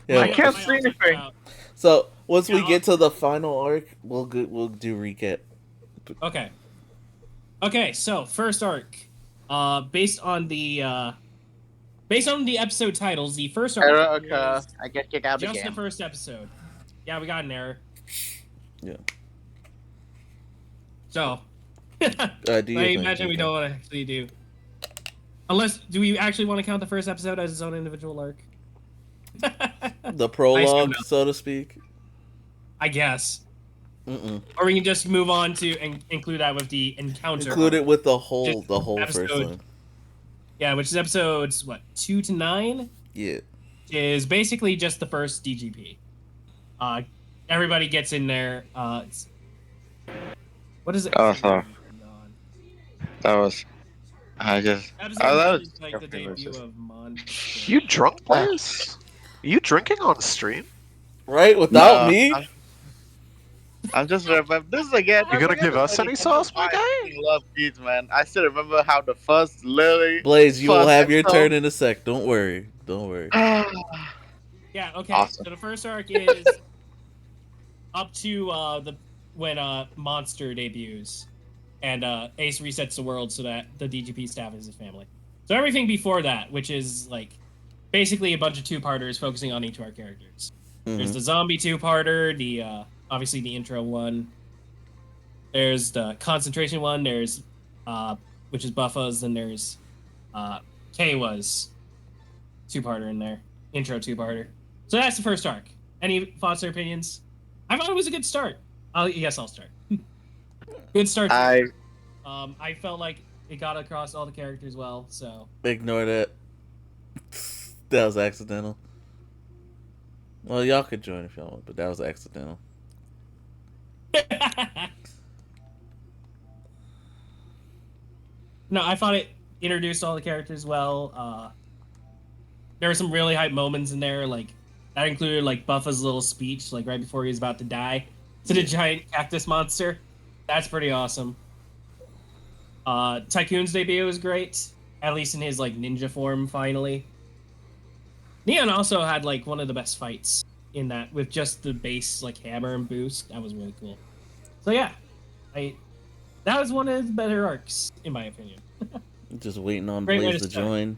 Yeah. I can't see anything. So once we Yeah, get to the final arc, we'll do recap. Okay. Okay, so first arc. Based on the episode titles, the first arc Error, is I get kicked out just again. the first episode. Yeah, we got an error. Yeah. So, Do you I think, imagine we okay. don't want to actually do. Unless, do we actually want to count the first episode as its own individual arc? The prologue, not. so to speak. I guess. Mm-mm. Or we can just move on to and include that with the encounter. Include it arc. with the whole Just first episode- one. Yeah, which is episodes, 2 to 9? Yeah. Is basically just the first DGP. Everybody gets in there. What is it? Oh, sorry. That was. I just. Episode Oh, that 1 was is like the definitely debut racist. of Monster. You drunk, Blaze? Are you drinking on stream? Right? Without No, me? I'm just remember this is again. You gonna give us any sauce, my guy? I love Geats, man. I still remember how the first literally. Blaze, you will first have your episode- turn in a sec. Don't worry. Don't worry. Yeah, okay. Awesome. So the first arc is up to when Monster debuts and Ace resets the world so that the DGP staff is his family. So everything before that, which is like basically a bunch of two-parters focusing on each of our characters. There's Mhm. the zombie two-parter, the obviously the intro one. There's the concentration one. There's which is Buffa's, and there's Kaywa's two-parter in there, intro two-parter. So that's the first arc. Any thoughts or opinions? I thought it was a good start. Yes, I'll start. Good start. I I felt like it got across all the characters well. So Ignore that. That was accidental. Well, y'all could join if y'all want, but that was accidental. no, I thought it introduced all the characters well. There were some really hype moments in there, like that included like Buffa's little speech, like right before he was about to die to the giant cactus monster. That's pretty awesome. Tycoon's debut was great, at least in his like ninja form. Finally, Neon also had like one of the best fights in that with just the base like hammer and boost. That was really cool. So yeah, that was one of the better arcs in my opinion. Just waiting on Great way Blaze to to start. join.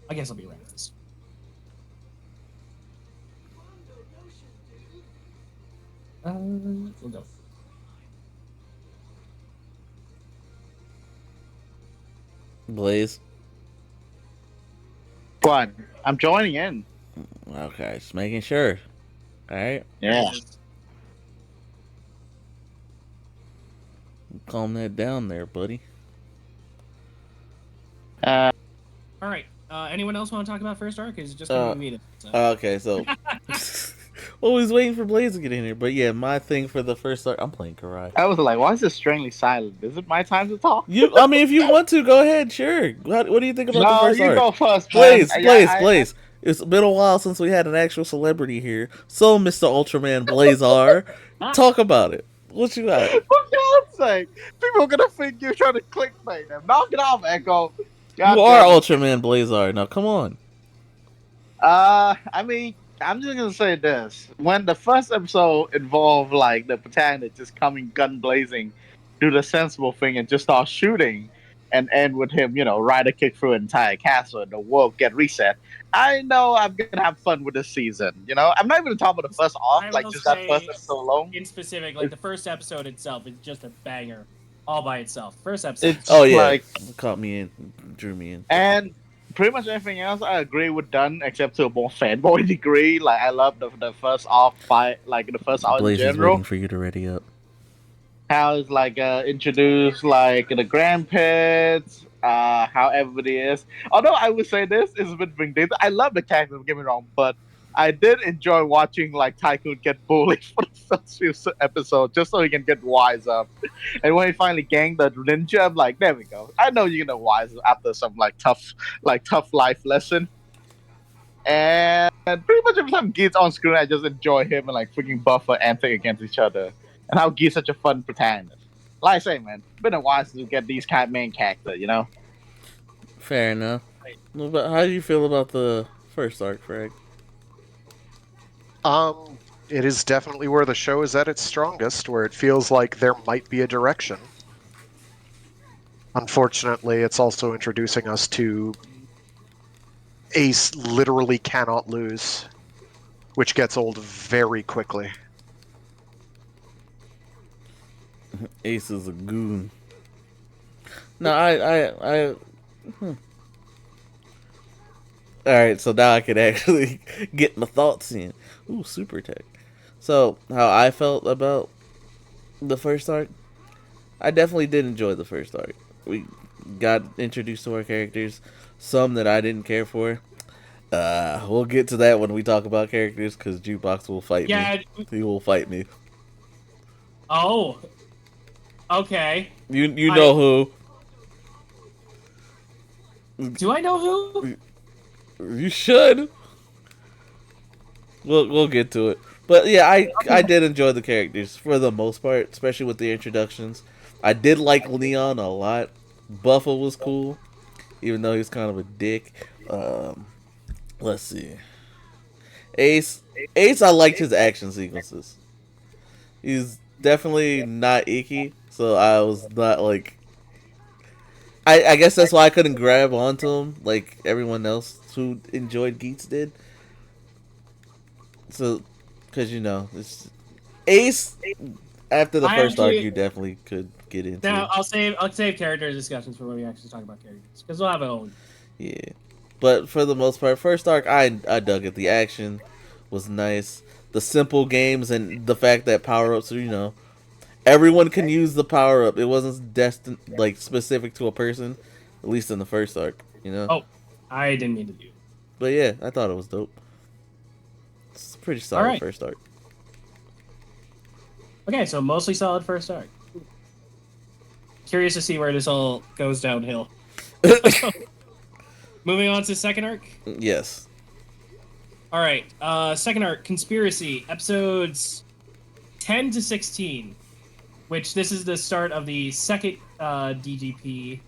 I guess I'll be right with this. We'll go. Blaze. One. I'm joining in. Okay, just making sure. All right, Yeah. calm that down there, buddy. Uh, All right. Anyone else want to talk about first arc? Is it just gonna be me? Okay, so always waiting for Blaze to get in here, but yeah, my thing for the first arc, I'm playing Karai. I was like, why is this strangely silent? Is it my time to talk? I mean, if you want to, go ahead. Sure. What do you think about the No, first you arc? go first, man. Blaze. It's been a while since we had an actual celebrity here. So, Mr. Ultraman Blazar, talk about it. What you got? For God's sake, people are gonna think you're trying to clickbait them. Knock it off, Echo. God You are damn it. Ultraman Blazar. Now, come on. I mean, I'm just gonna say this: when the first episode involved like the protagonist just coming gun blazing, do the sensible thing and just start shooting, and end with him, ride a kick through an entire castle and the world get reset. I know I'm gonna have fun with this season. I'm not even talking about the first off, I like will just that say first episode alone. In specific, like the first episode itself is just a banger, all by itself. First episode. It's Oh yeah, like, caught me in, drew me in. and pretty much everything else I agree with done except to a more fanboy degree. Like I love the first off fight, like the first off in Blaze is general. waiting for you to ready up. How it's like introduced like the grandparents, how everybody is. Although I would say this is a bit vindictive. I love the characters, don't get me wrong, but I did enjoy watching like Tycoon get bullied for the first few episodes just so he can get wise up. And when he finally ganked the ninja, I'm like, there we go. I know you're gonna wise up after some tough life lesson. And pretty much every time Geats on screen, I just enjoy him and like freaking Buffer antic against each other. And how Geats such a fun protagonist. Like I say, man, been a while since we get these kind of main characters, Fair enough. But how do you feel about the first arc, Frank? It is definitely where the show is at its strongest, where it feels like there might be a direction. Unfortunately, it's also introducing us to Ace literally cannot lose, which gets old very quickly. Ace is a goon. No, I Alright, so now I can actually get my thoughts in. Ooh, super tech. So, how I felt about the first arc, I definitely did enjoy the first arc. We got introduced to our characters, some that I didn't care for. We'll get to that when we talk about characters, because Jukebox will fight me. He will fight me. Oh. Okay. You know who. Do I know who? You should. We'll get to it. But yeah, I did enjoy the characters for the most part, especially with the introductions. I did like Leon a lot. Buffa was cool, even though he was kind of a dick. Let's see. Ace, I liked his action sequences. He's definitely not icky, so I was not like. I guess that's why I couldn't grab onto him like everyone else who enjoyed Geats did. So, because it's Ace. After the first arc, you definitely could get into. Now I'll save character discussions for when we actually talk about characters, because we'll have our own. Yeah, but for the most part, first arc I dug it. The action was nice. The simple games and the fact that power ups are everyone can use the power up. It wasn't destined specific to a person, at least in the first arc. Oh, I didn't mean to do. But yeah, I thought it was dope. It's a pretty solid first arc. Okay, so mostly solid first arc. Curious to see where this all goes downhill. Moving on to second arc. Yes. All right. Second arc, Conspiracy, episodes 10 to 16. Which this is the start of the second DGP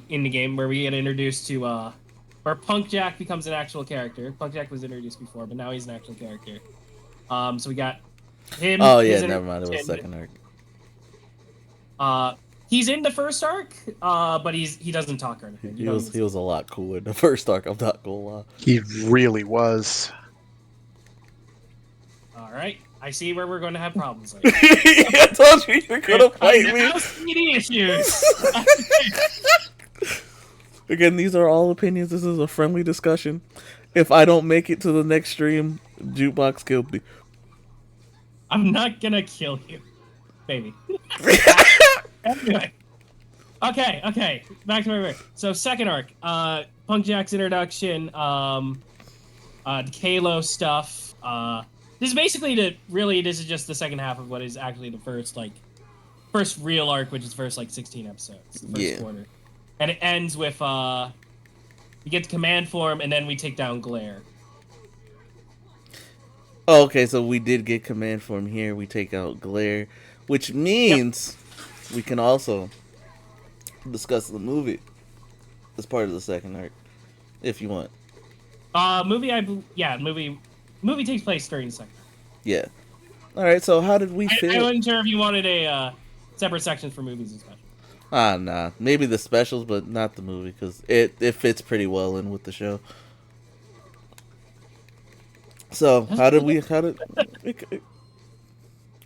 in the game, where we get introduced to where Punk Jack becomes an actual character. Punk Jack was introduced before, but now he's an actual character. So we got him. Oh yeah, never mind. It was second arc. He's in the first arc, but he doesn't talk or anything. He was a lot cooler in the first arc. I'm not gonna lie. He really was. All right. I see where we're going to have problems later. I told you you're gonna fight me. Issues. Again, these are all opinions. This is a friendly discussion. If I don't make it to the next stream, Jukebox killed me. I'm not gonna kill you, baby. Anyway. Okay. Back to my work. So second arc, Punk Jack's introduction, the Kalo stuff. This is basically this is just the second half of what is actually the first real arc, which is the first 16 episodes, the first quarter, and it ends with you get the command form, and then we take down Glare. Oh, okay, so we did get command form here. We take out Glare, which means we can also discuss the movie as part of the second arc, if you want. Movie takes place during the second arc. Yeah. All right. So how did we feel? I wasn't sure if you wanted a separate section for movies and specials. Nah. Maybe the specials, but not the movie because it fits pretty well in with the show. So how did we?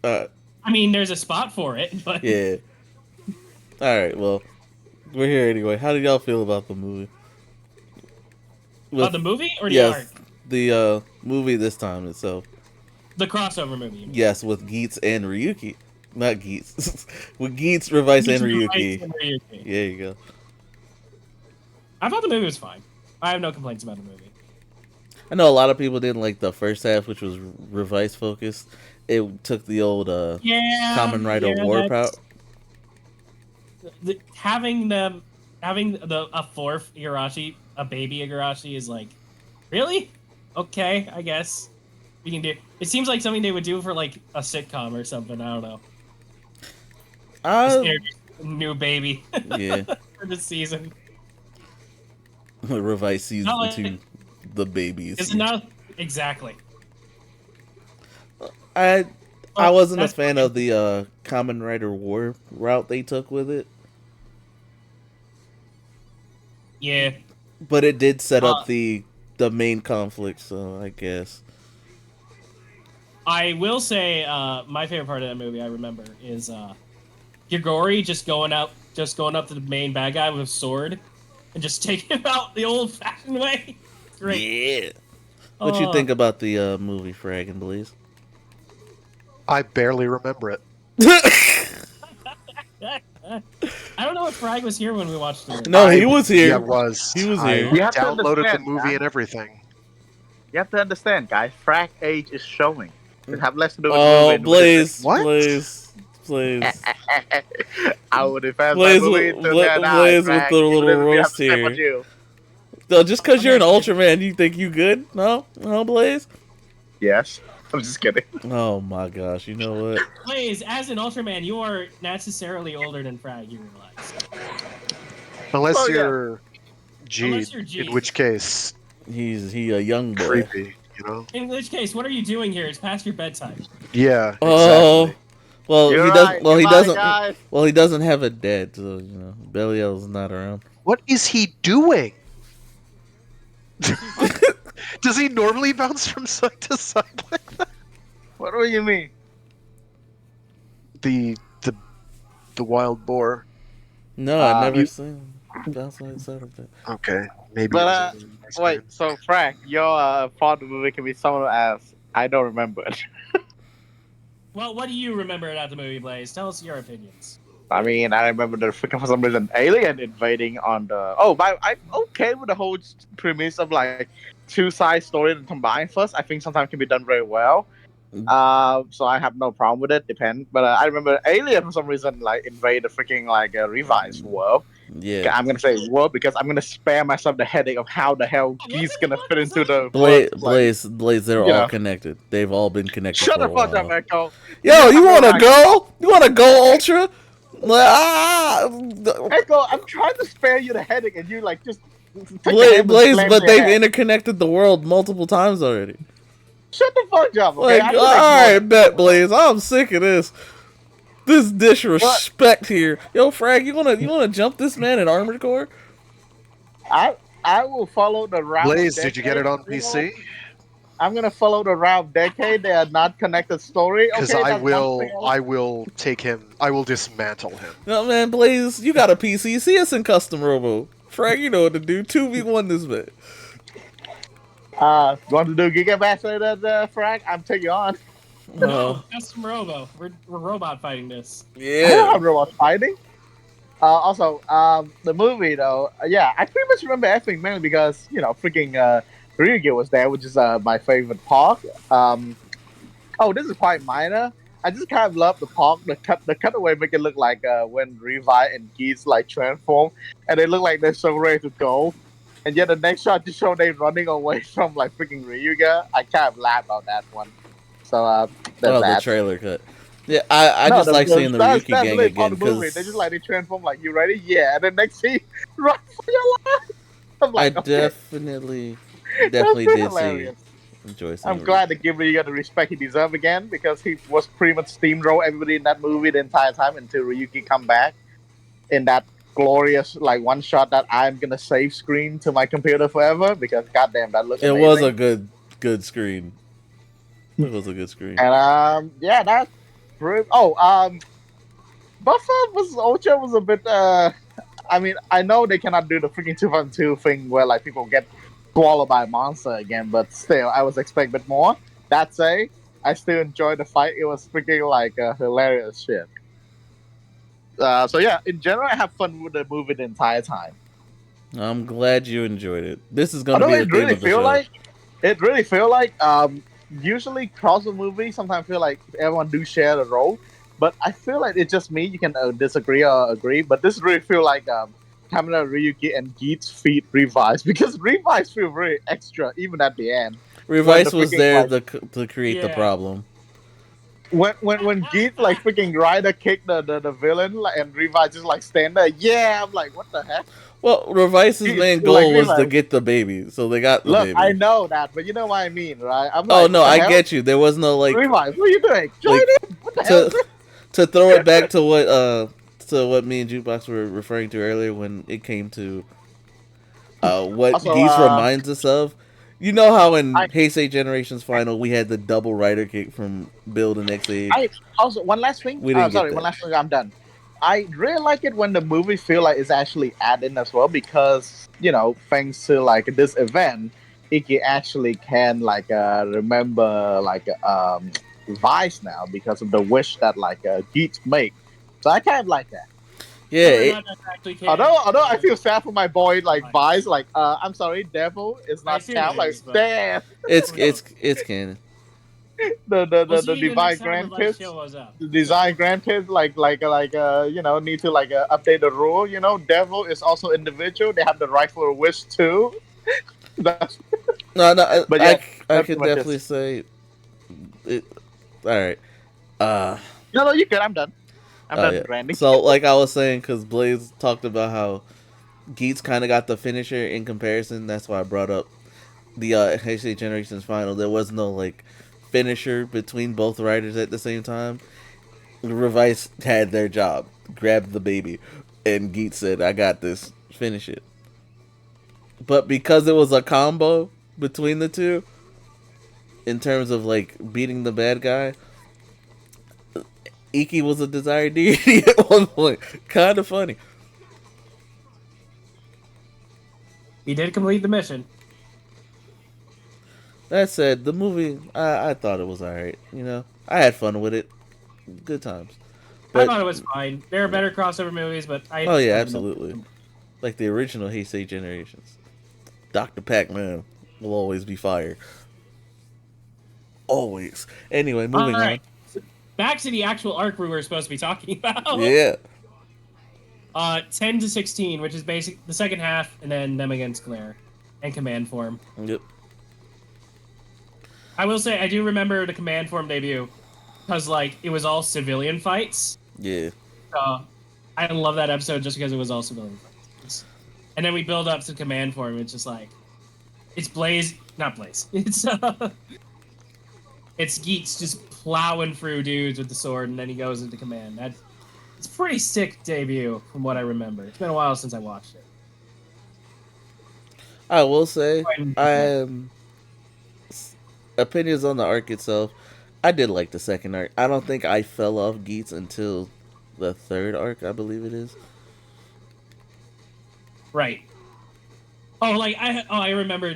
I mean, there's a spot for it, but yeah. All right. Well, we're here anyway. How did y'all feel about the movie? The movie or the arc? The movie this time itself. The crossover movie. Yes, with Geats and Ryuki. Not Geats. With Geats, Revice, and Ryuki. There you go. I thought the movie was fine. I have no complaints about the movie. I know a lot of people didn't like the first half, which was Revice focused. It took the old Kamen Rider War route. Having a fourth Igarashi, a baby Igarashi, is like, really? Okay, I guess we can do. It seems like something they would do for a sitcom or something. I don't know. New baby. Yeah. For this season. Revice season 2, the babies. It's not exactly. I wasn't a fan of the Kamen Rider War route they took with it. Yeah. But it did set up the main conflict, so I guess. I will say my favorite part of that movie I remember is Yagori just going up to the main bad guy with a sword and just taking him out the old-fashioned way. Great. Yeah. What you think about the movie, Frag and Blaze? I barely remember it. I don't know if Frag was here when we watched the movie. No, he was here. Yeah, was. He was I here. You have to downloaded the understand, movie man. and everything. You have to understand, guys. Frack age is showing. It have less to do with Oh, movie. Blaze. What? Blaze. I would defend Blaze my movie with- to Bla- that Blaze with Frack, the little even if we have roast to step here. on you. No, just because you're an Ultraman, you think you good? No, Blaze. Yes. I'm just kidding. Oh my gosh! You know what? Blaze, as an Ultraman, you are necessarily older than Frag, you realize. Unless Oh, yeah. you're G, Unless you're G. in which case, He a young boy. creepy, you know? In which case, what are you doing here? It's past your bedtime. Yeah, Oh, exactly. well You're he right. doesn't. Well he Goodbye, doesn't. guys. Well he doesn't have a dad, so Belial's not around. What is he doing? Does he normally bounce from side to side like that? What do you mean? The wild boar. No, I've never you- seen him bounce outside of that. Okay, maybe. But, it was in his Wait, game. so Frank, your part of the movie can be summed as I don't remember it. Well, what do you remember about the movie, Blaze? Tell us your opinions. I mean, I remember the freaking for some reason alien invading on the. Oh, but I'm okay with the whole premise of two side story and combine first. I think sometimes can be done very well. So I have no problem with it. Depend, but I remember alien for some reason invade the freaking revised world. Yeah. I'm gonna say world because I'm gonna spare myself the headache of how the hell he's gonna fit into the Blaze, they're you all know. connected. They've all been connected. Shut for the a fuck while. up, Echo. Yo, you wanna Right. go? You wanna go Ultra? Echo, I'm trying to spare you the headache, and you just take the Blaze, hand and slam but your they've head. interconnected the world multiple times already. Shut the fuck up, okay? I Like, know all they right, bet Blaze. I'm sick of this. This disrespect here. Yo, Frag, you wanna jump this man in Armored Core? I will follow the route. Blaze, of did you get it on PC? I'm gonna follow the route of decade. They are not connected story. Because Okay, I that's one will, thing. I will take him. I will dismantle him. No man, Blaze, you got a PC. See us in Custom Robo. Frag, you know what to do. 2v1 this man. You want to do Giga Bash later, Frank? I'm taking you on. No, custom robo. We're robot fighting this. I don't Yeah. have robot fighting. Also, the movie though, yeah, I pretty much remember everything mainly because freaking Ryugi was there, which is my favorite part. Oh, this is quite minor. I just kind of love the part, the cutaway make it look like when Revi and Geats like transform, and they look like they're so ready to go, and yet the next shot just show they running away from like freaking Ryuga. I kind of laugh about that one. So that's Oh, the that. trailer cut. Yeah, I No, just like seeing the that's Ryuki gang literally part again of the movie. They just because like they transform like you ready? Yeah, and then next scene, run for your life. I'm I like, okay, definitely that's pretty did see hilarious. enjoy I'm seeing glad to Ryuki. give Ryuga the respect he deserved again because he was pretty much steamroll everybody in that movie the entire time until Ryuki come back in that glorious like one shot that I'm gonna save screen to my computer forever because goddamn that looked It was a amazing. good screen. It was a good screen. And yeah, that's pretty. Oh, Buffer versus Ocha was a bit. I mean, I know they cannot do the freaking 2v2 thing where like people get swallowed by a monster again, but still, I was expecting a bit more. That say, I still enjoyed the fight. It was freaking like hilarious shit. So yeah, in general, I have fun with the movie the entire time. I'm glad you enjoyed it. This is going to Although be the theme of the show. it really feel like usually crossover movies sometimes feel like everyone do share the role, but I feel like it's just me. You can disagree or agree, but this really feel like Kamina, Ryuki, and Geats feet Revice because Revice feel very extra even at the end when the Revice was freaking there like to create the Yeah. problem. when Geats like freaking Ryder kick the villain like, and Revice just like stand there. Yeah, I'm like, what the heck? Well, Revice's main Like goal was to Revice. get the baby, so they got the Look, I baby. know that, but you know what I mean, right? I'm Oh like, no, what the I hell? get you. There was no Revive, what are you doing? Join like in! What the hell is to this? to throw it back to what me and Jukebox were referring to earlier when it came to what Also, Geese reminds us of. You know how in I, Heisei Generations Final we had the double rider kick from Build and X8? I also one last thing. We didn't get Sorry, one that. last thing. I'm done. I really like it when the movie feel like it's actually added in as well because thanks to like this event, Iki actually can like remember like Vice now because of the wish that like Geats make. So I kind of like that. Yeah, Whether or not that's actually canon. Although I feel sad for my boy like Vice, like I'm sorry, Devil is I not assume count. it Like is, but damn, it's canon. we'll the see the divine next time the light grandkids, shows up. the design grandkids need to like update the rule. Devil is also individual. They have the right for a wish too. That's, No, but yeah, I that's could pretty much definitely it. say it. All right. No, you good. I'm done. I'm Oh done yeah. ranting. So like I was saying, because Blaze talked about how Geets kind of got the finisher in comparison. That's why I brought up the Heisei Generations Final. There was no like finisher between both riders at the same time. Revice had their job, grabbed the baby, and Geets said, "I got this, finish it." But because it was a combo between the two, in terms of like beating the bad guy, Iki was a desired deity at one point. Kind of funny. He did complete the mission. That said, the movie, I thought it was alright. I had fun with it. Good times. I But, thought it was fine. There are better crossover movies, but I. oh yeah, absolutely. Like the original Heisei Generations. Dr. Pac-Man will always be fire. Always. Anyway, moving Alright. Back to the actual arc we were supposed to be talking about. on. Yeah. 10 to 16, which is basic the second half, and then them against Claire and command form. Yep. I will say I do remember the command form debut because like it was all civilian fights. Yeah. I love that episode just because it was all civilian fights. And then we build up to command form. It's just like it's Blaze, not Blaze. It's Geats just plowing through dudes with the sword, and then he goes into command. It's a pretty sick debut from what I remember. It's been a while since I watched it. I will say, opinions on the arc itself. I did like the second arc. I don't think I fell off Geats until the third arc, I believe it is. Right. Oh, like I remember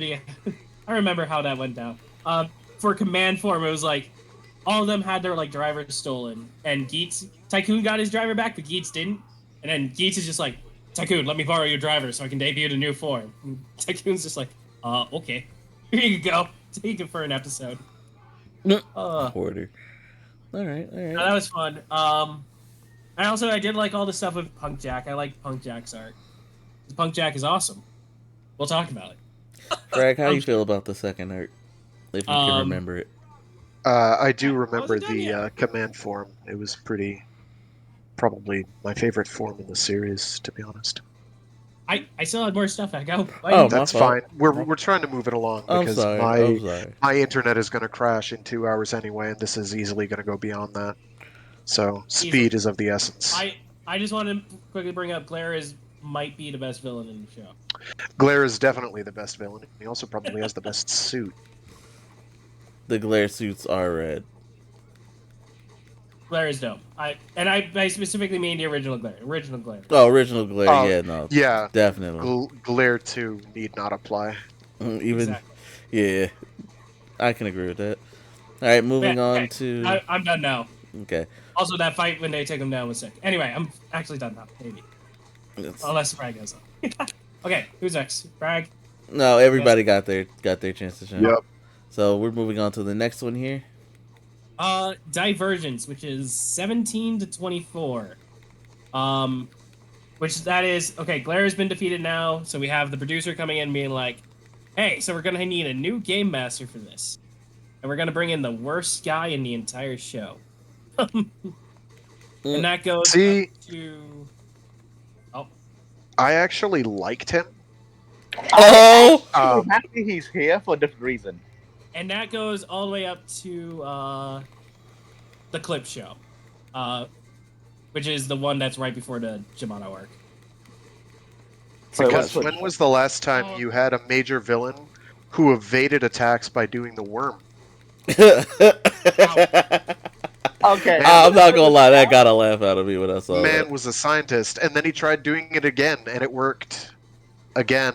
I remember how that went down. For command form, it was like all of them had their like drivers stolen, and Geats Tycoon got his driver back, but Geats didn't. And then Geats is just like, Tycoon, let me borrow your driver so I can debut the new form. And Tycoon's just like, okay, here you go, take it for an episode. Hoarder. All right. That was fun. I did like all the stuff with Punk Jack. I like Punk Jack's art. Punk Jack is awesome. We'll talk about it. Greg, how do you feel about the second art? If you can remember it. I do remember the command form. It was probably my favorite form in the series, to be honest. I still had more stuff. Go. That's fine. We're trying to move it along because my internet is going to crash in 2 hours anyway, and this is easily going to go beyond that. So speed is of the essence. I just want to quickly bring up Glare might be the best villain in the show. Glare is definitely the best villain. He also probably has the best suit. The Glare suits are red. Glare is dope. I specifically mean the original Glare. Original Glare. Oh, original Glare. Yeah, definitely. Glare 2 need not apply. Yeah, I can agree with that. All right, moving on to. I'm done now. Okay. Also, that fight when they take him down was sick. Anyway, I'm actually done now. Maybe. Unless Bragg goes on. Okay, who's next? Bragg? No, everybody got their chance to shine. Yep. So we're moving on to the next one here. Divergence, which is 17 to 24. Which that is okay. Glare has been defeated now, so we have the producer coming in being like, "Hey, so we're gonna need a new game master for this, and we're gonna bring in the worst guy in the entire show." And that goes to. I actually liked him. I'm happy he's here for a different reason. And that goes all the way up to the clip show, which is the one that's right before the Jamato arc. Because when was the last time you had a major villain who evaded attacks by doing the worm? Okay. I'm not gonna lie, that got a laugh out of me when I saw that. Man was a scientist, and then he tried doing it again, and it worked again,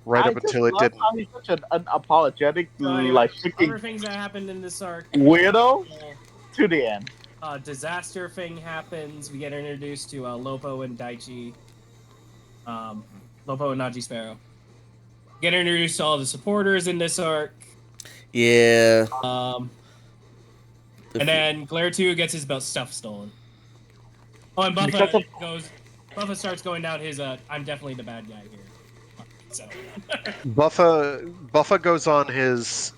right up until it didn't. How he's such an unapologetic, Other things that happened in this arc. Weirdo to the end. Disaster thing happens. We get introduced to Lopo and Daichi. Lopo and Naji Sparrow. Get introduced to all the supporters in this arc. Yeah. And then Glare 2 gets his stuff stolen. Oh, and Buffa starts going down his I'm definitely the bad guy here. So. Buffa goes on his.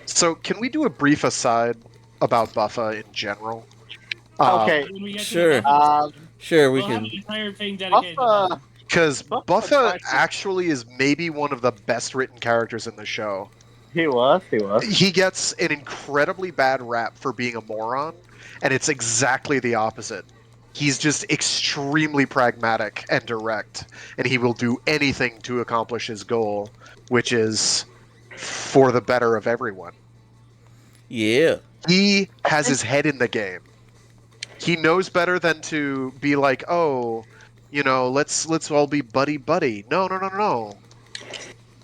So can we do a brief aside about Buffa in general? Okay. Sure. Sure, we can. Have an entire thing dedicated to Buffa. Because Buffa actually is maybe one of the best written characters in the show. He was. He gets an incredibly bad rap for being a moron, and it's exactly the opposite. He's just extremely pragmatic and direct, and he will do anything to accomplish his goal, which is for the better of everyone. Yeah. He has his head in the game. He knows better than to be like, oh, let's all be buddy. No.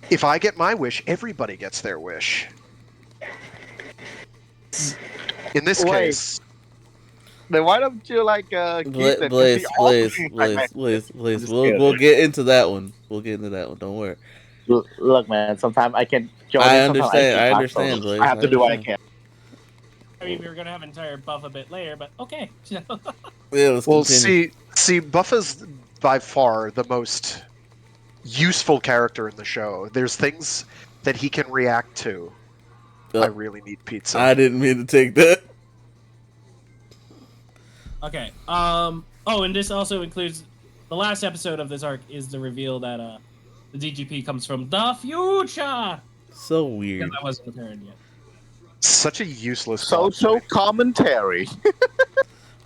If I get my wish, everybody gets their wish. In this case... Then why don't you Blaze. We'll get into that one. Don't worry. Look, man. Sometimes I can join. I understand, Blaze. I have to do what I can. I mean, we were gonna have an entire Buffa bit later, but okay. Yeah, let's continue. see, Buffa's by far the most useful character in the show. There's things that he can react to. I really need pizza. I didn't mean to take that. Okay. And this also includes the last episode of this arc is the reveal that the DGP comes from the future. So weird. That wasn't apparent yet. Such a useless social commentary.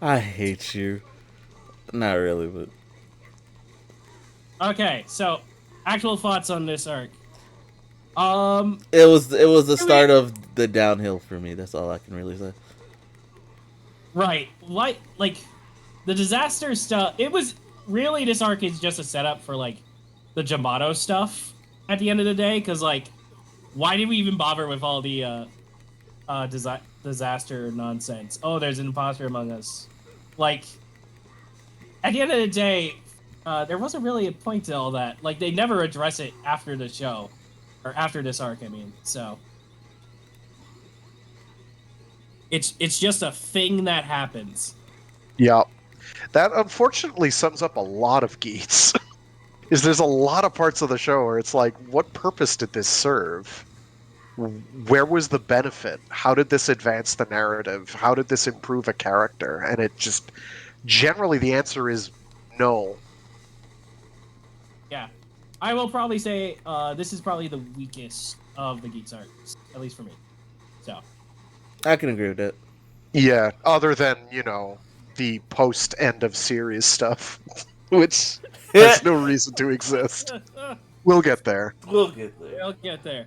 I hate you. Not really, but okay. So, actual thoughts on this arc. It was the start of the downhill for me. That's all I can really say. Right. Like the disaster stuff. It was really, this arc is just a setup for like the Jamato stuff at the end of the day, because like why did we even bother with all the disaster nonsense? Oh, there's an imposter among us. Like, at the end of the day, there wasn't really a point to all that. Like, they never address it after the show, or after this arc. I mean, so it's just a thing that happens. Yeah. That unfortunately sums up a lot of Geats. Is there's a lot of parts of the show where it's like, what purpose did this serve? Where was the benefit? How did this advance the narrative? How did this improve a character? And it just generally the answer is no. Yeah, I will probably say this is probably the weakest of the Geats arcs, at least for me. So I can agree with that. Yeah, other than, the post end of series stuff, which has no reason to exist. We'll get there. We'll get there. I'll get there.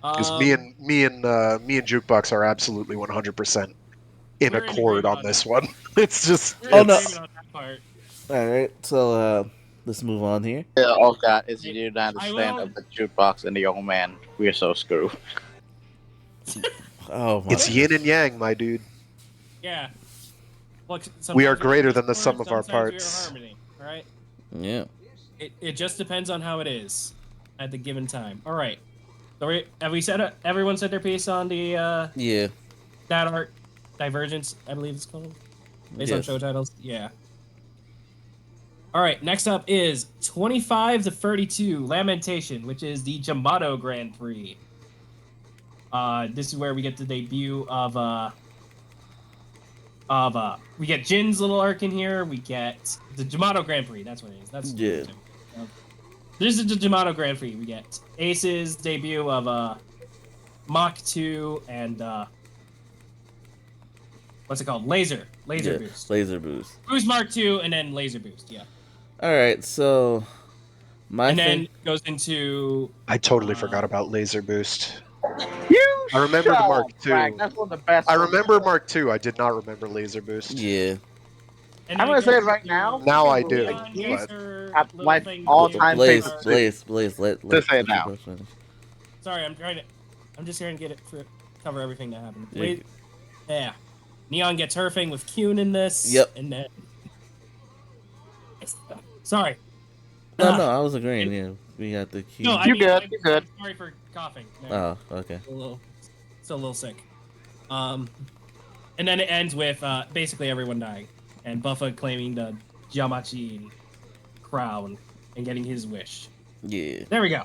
Because me and Jukebox are absolutely 100% in We're in accord agreement on on this that. one. It's just We're Oh, in no. agreement on that part. All right, so let's move on here. Yeah, all that is you I need to understand will- of the jukebox and the old man. We are so screwed. Oh my! it's yin and yang, my dude. Yeah. Look, We are sometimes greater have than the discord, sum of our sometimes we are parts. harmony. All right. Yeah. It just depends on how it is at the given time. All right. So have we said everyone said their piece on the Yeah. that art Divergence? I believe it's called based on Yes. show titles. Yeah. All right. Next up is 25 to 32 Lamentation, which is the Jamato Grand Prix. This is where we get the debut of we get Jin's little arc in here. We get the Jamato Grand Prix. That's what it is. That's Yeah. This is the Jamato Grand Prix. We get Ace's debut of Mach 2 and what's it called? Laser Yeah. Boost. Laser boost. Boost Mark 2 and then Laser Boost. Yeah. All right, so my And thing. then it goes into I totally forgot about Laser Boost. You I remember the shut Mark up, II. Frank. That's one of the best. I ones. remember Mark II. I did not remember Laser Boost. Yeah. and I'm then gonna say goes it right into now. Now I do, Neon gets but her At little my thing all-time with favorite Blaze. Blaze, let Just say it your now. question finish. Sorry, I'm just trying to get it cover everything that happened. Yeah. Wait, yeah. Neon gets her thing with Kyun in this. Yep. And then sorry. No, I was agreeing. Yeah, we got the key. No, I You mean, good, I'm, you good. I'm sorry for coughing. No, Oh, okay. still a little sick. And then it ends with basically everyone dying and Buffa claiming the Yamachi crown and getting his wish. Yeah. There we go.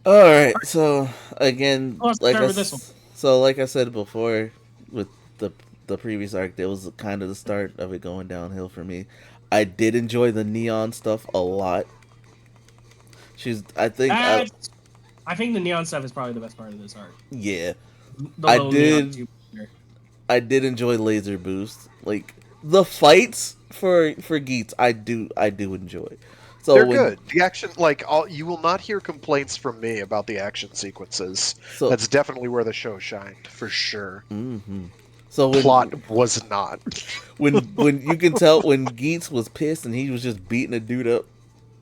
All right. So again, Let's like start with this one. like I said before, with the previous arc, that was kind of the start of it going downhill for me. I did enjoy the Neon stuff a lot. I think, I think the neon stuff is probably the best part of this arc. yeah, The I little did- neon tube. I did enjoy Laser Boost. Like the fights for Geats, I do enjoy. So they're when, good. The action, you will not hear complaints from me about the action sequences. So That's definitely where the show shined, for sure. mm-hmm. So when Plot was not. when you can tell when Geats was pissed and he was just beating a dude up,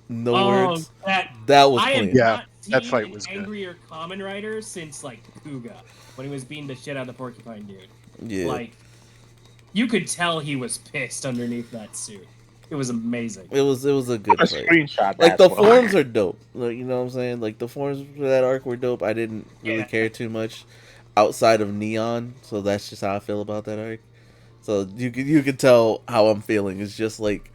no words. That was I have clean. Yeah, not seen that fight an was good. angrier common rider since like Kuga when he was beating the shit out of the porcupine dude. Yeah. Like you could tell he was pissed underneath that suit. It was amazing. It was a good A fight. screenshot. Like the that's what- forms are dope. Like, you know what I'm saying? Like the forms for that arc were dope. I didn't really Yeah. care too much outside of Neon, so that's just how I feel about that arc. So you can tell how I'm feeling. It's just like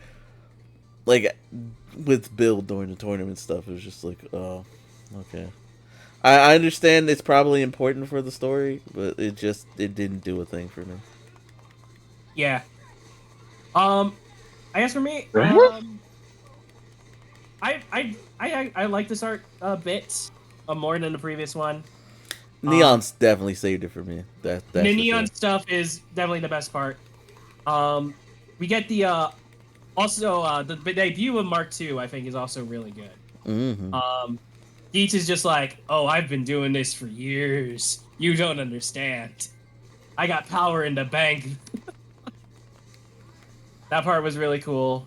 with Bill during the tournament stuff. It was just like, oh, okay. I understand it's probably important for the story, but it didn't do a thing for me. Yeah. I guess for me, I like this art a bit more than the previous one. Neon's definitely saved it for me. That's The for neon sure. stuff is definitely the best part. We get the the debut of Mark II. I think is also really good. Mm-hmm. Geats is just like, oh, I've been doing this for years. You don't understand. I got power in the bank. That part was really cool.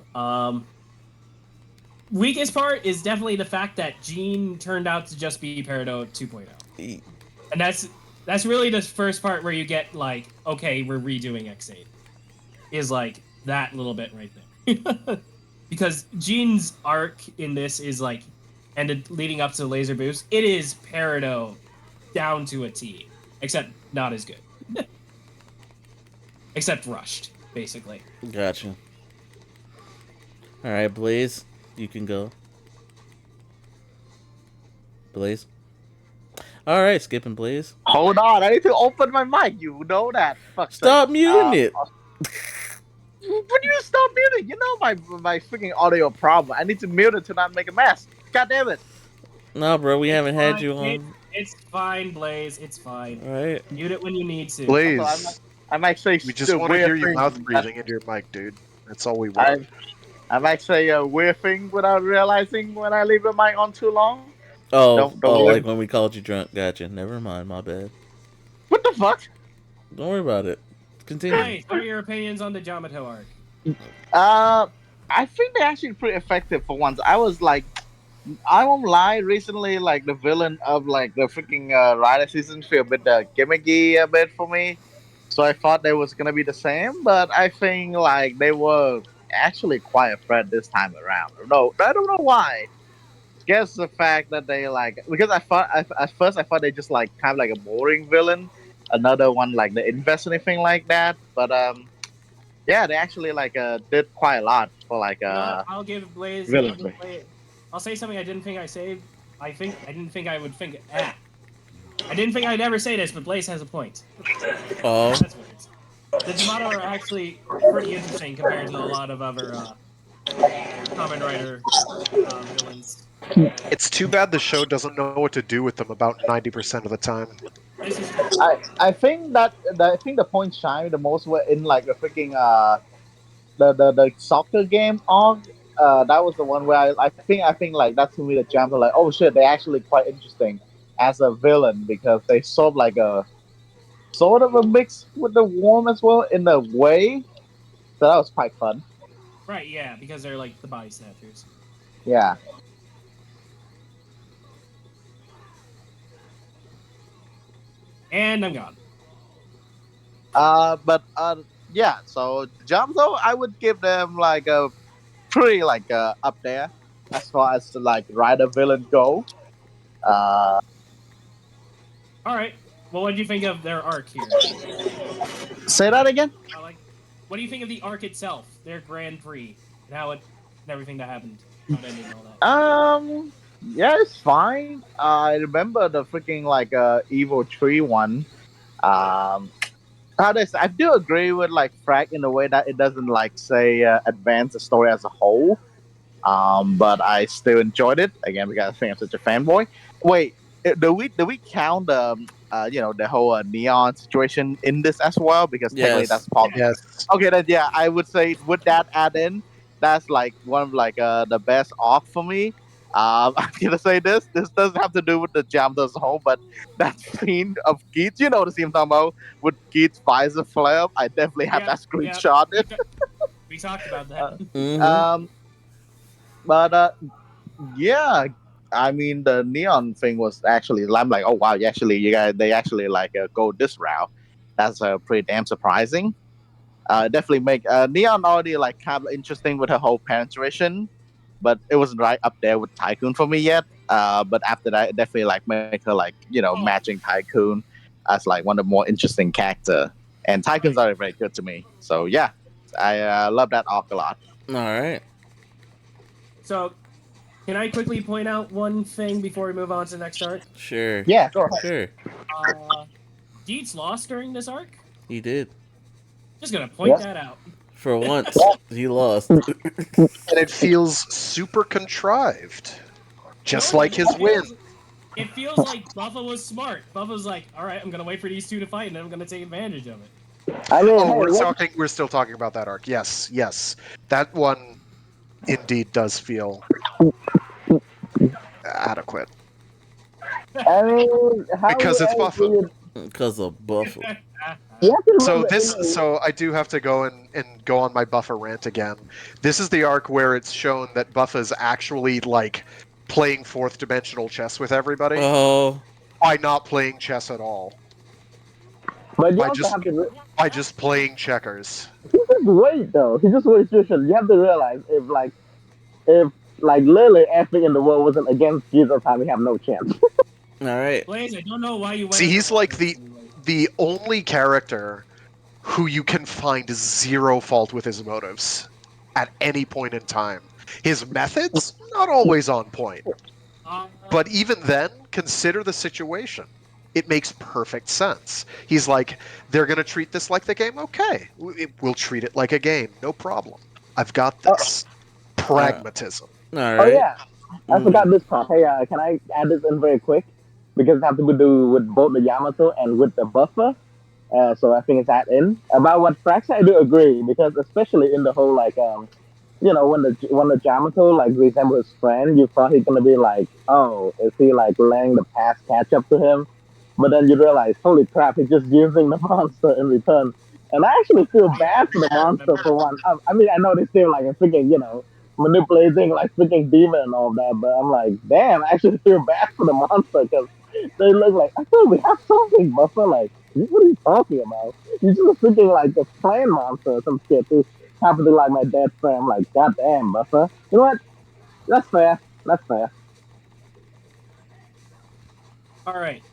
weakest part is definitely the fact that Gene turned out to just be Peridot 2.0. And that's really the first part where you get like, okay, we're redoing X8. Is like that little bit right there. Because Gene's arc in this is like ended leading up to Laser Boost. It is Peridot down to a T, except not as good. Except rushed, basically. Gotcha. All right, Blaze, you can go. Blaze. All right, skipping Blaze. Hold on, I need to open my mic. You know that. Fuck Stop sake. muting it. When you stop muting, you know my freaking audio problem. I need to mute it to not make a mess. God damn it. No, bro, we haven't had you Fine. on. It's fine, Blaze. It's fine. All right. Mute it when you need to. Blaze, Also, I might say we just want to weird hear you things. mouth breathing into your mic, dude. That's all we want. I might say a weird thing without realizing when I leave the mic on too long. Oh, Don't like live. when we called you drunk. Gotcha. Never mind. My bad. What the fuck? Don't worry about it. Continue. Blaze, what are your opinions on the Jamato arc? I think they're actually pretty effective for once. I was like, I won't lie. Recently, like the villain of like the freaking Rider season feel a bit gimmicky a bit for me. So I thought they was gonna be the same, but I think like they were actually quite a threat this time around. No, I don't know why. Guess the fact that they like because at first I thought they just like kind of like a boring villain, another one like the invest anything like that. But yeah, they actually like did quite a lot for like I'll give Blaze. villain. I'll say something I didn't think I saved. I didn't think I would think. I didn't think I'd ever say this, but Blaze has a point. Oh. That's weird. The Jamato are actually pretty interesting compared to a lot of other Kamen Rider villains. It's too bad the show doesn't know what to do with them about 90% of the time. This is true. I think the point shine the most were in like the freaking the soccer game arc. That was the one where I think like that's to me the jump like oh shit they're actually quite interesting as a villain because they sort of a mix with the Worm as well in a way. So that was quite fun. Right, yeah, because they're like the body snatchers. Yeah. And I'm gone. But yeah. So jump though, I would give them like a pretty like up there as far as like rider villain go. All right. Well, what do you think of their arc here? Say that again. What do you think of the arc itself, their Grand Prix, and how it, and everything that happened, how it ended and all that? Yeah, it's fine. I remember the freaking like Evo 3 one. How this I do agree with like Frag in a way that it doesn't like say advance the story as a whole. But I still enjoyed it again because I think I'm such a fanboy. Wait, do we count the whole neon situation in this as well? Because technically Yes. that's part. Yes. Okay, then yeah, I would say with that add in, that's like one of like the best arc for me. I'm gonna say this. This doesn't have to do with the jam as a whole, but that scene of Geats, you know the scene I'm talking about with Geats fires a flare. I definitely have that screenshot. We talked about that. Mm-hmm. But yeah, I mean the neon thing was actually I'm like, oh wow, they actually like go this route. That's pretty damn surprising. Definitely make neon already like kind of interesting with her whole penetration, but it wasn't right up there with Tycoon for me yet. But after that, it definitely like make her like matching Tycoon as like one of the more interesting character. And Tycoon's already very good to me. So yeah, I love that arc a lot. All right. So, can I quickly point out one thing before we move on to the next arc? Sure. Yeah, go ahead. Sure. Geats lost during this arc. He did. Just gonna point that out. For once, he lost. And it feels super contrived. Just like his win. It feels like Buffa was smart. Buffa was like, all right, I'm going to wait for these two to fight, and then I'm going to take advantage of it. I mean, we're still talking about that arc. Yes. That one indeed does feel adequate. I mean, because it's Buffa. Because of Buffalo. You have to So remember. so I do have to go and go on my Buffer rant again. This is the arc where it's shown that Buffa's actually like playing fourth dimensional chess with everybody Oh, by not playing chess at all. But you By also just have to. by just playing checkers. He just wait though. He just waits situation. You have to realize if literally everything in the world wasn't against Jesus, how we have no chance. all right. Blaze, I don't know why you went See, he's like underwater. the only character who you can find zero fault with his motives at any point in time. His methods not always on point. But even then, consider the situation. It makes perfect sense. He's like, they're going to treat this like the game? Okay. We'll treat it like a game. No problem. I've got this. Pragmatism. All Oh right. yeah, I forgot this part. Hey, can I add this in very quick? Because it has to do with both the Yamato and with the buffer. So I think it's that in. About what Frax, I do agree because especially in the whole when the Yamato like resembles his friend, you thought he's gonna be like, oh, is he like letting the past catch up to him? But then you realize, holy crap, he's just using the monster in return. And I actually feel bad for the monster for one. I mean, I know they still like a freaking, manipulating like freaking demon and all that, but I'm like, damn, I actually feel bad for the monster because they look like, I thought we have something, Buffer. Like, what are you talking about? You're just freaking like a plane monster or some shit who happen to like my dead friend. I'm like, god damn, Buffer. You know what? That's fair. That's fair. All right.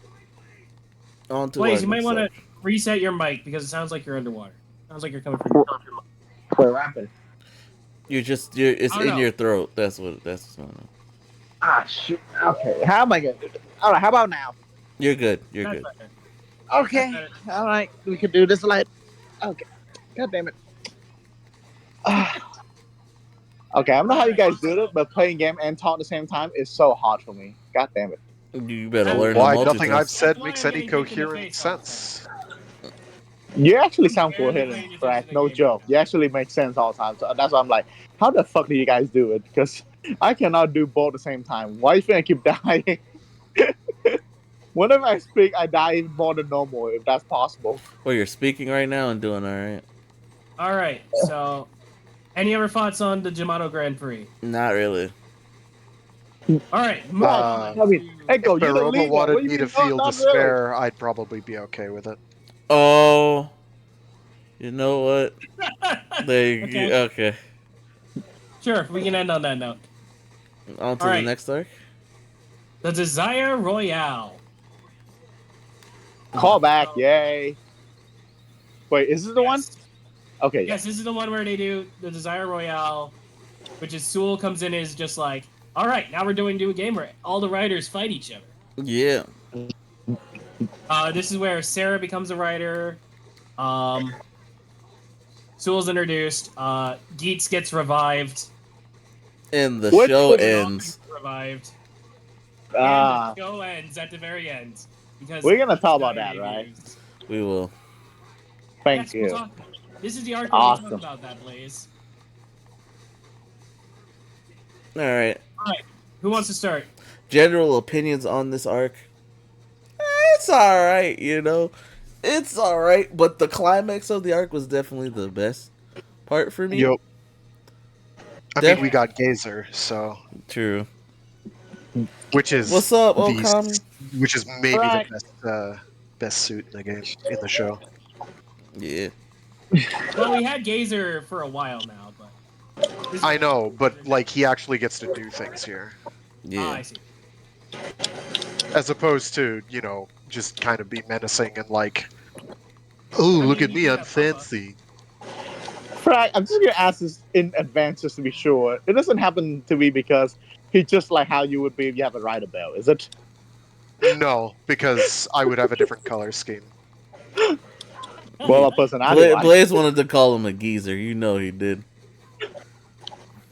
On to Blaze, our you might next want to arc. reset your mic because it sounds like you're underwater. Sounds like you're coming from. What happened? It's Oh, in no. your throat. That's what's going on. Ah, shoot. Okay, how am I gonna do this? All right, how about now? You're good. You're That's good. better. Okay, That's all right, we can do this like. Okay, god damn it. Okay, I don't know how you guys do it, but playing game and talk at the same time is so hard for me. God damn it. You better That's learn to Why? Nothing I've multitask. said why makes I'm any getting kicked in the coherent face all the time. sense. You actually I'm sound barely coherent, paying attention right? to the No game joke. right You actually make sense all the time. So that's why I'm like, how the fuck do you guys do it? Because I cannot do both at the same time. Why do you think I keep dying? Whenever I speak, I die even more than normal, if that's possible. Well, you're speaking right now and doing all right. All right. So, any other thoughts on the Yamato Grand Prix? Not really. All right. Moving on. I mean, to- Echo, If you're the Baroba leader. What wanted do you me to mean? feel Not really. despair, I'd probably be okay with it. Oh, you know what? Okay. Okay. Sure, we can end on that note. On to All the right. next arc. The Desire Royale. Call back, yay. Wait, is this the one? Yes. Okay, Yes, this is the one where they do the Desire Royale, which is Sewell comes in and is just like, all right, now we're doing a game where all the writers fight each other. Yeah. This is where Sarah becomes a writer. Sewell's introduced. Geats gets revived. And the Which show would- ends. Revived. Ah, And the show ends at the very end. Because we're gonna talk about Diary that, right? debuts. We will. Thank Yes, you. we'll talk. This is the arc where we'll Awesome. talk about that, Blaze. All right. Who wants to start? General opinions on this arc. It's all right, It's all right, but the climax of the arc was definitely the best part for me. Yup. I Def- mean, we got Gazer, so True. which is What's up, the- Okami? which is maybe Right. the best suit in the game in the show. Yeah. Well, we had Gazer for a while now, but this I is- know, but like he actually gets to do things here, Yeah. I see. as opposed to just kind of be menacing and like, oh I look mean, at you me, do I'm have Papa. fancy. Frank, I'm just gonna ask this in advance just to be sure. It doesn't happen to me because he's just like how you would be if you have a rider belt, is it? No, because I would have a different color scheme. Well, a personality. Blaze wanted to call him a geezer. You know he did.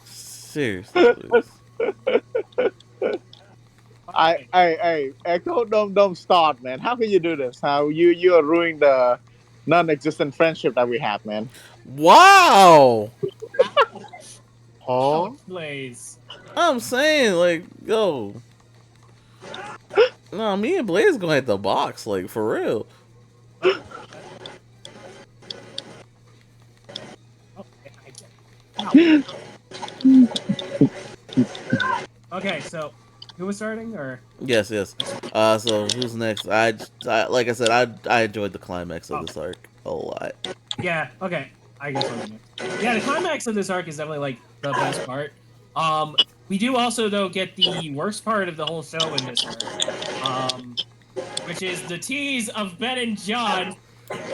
Seriously, Blaze. I Echo, don't start, man. How can you do this? How you are ruining the non-existent friendship that we have, man. Wow. Huh? Ouch, Blaze. I'm saying, like, yo. No, me and Blaze gonna hit the box, like, for real. Okay, so who was starting or? Yes. So who's next? Like I said, I enjoyed the climax of this arc a lot. Yeah. Okay. I guess I'll go next. Yeah, the climax of this arc is definitely like the best part. We do also though get the worst part of the whole show in this arc, which is the tease of Ben and John.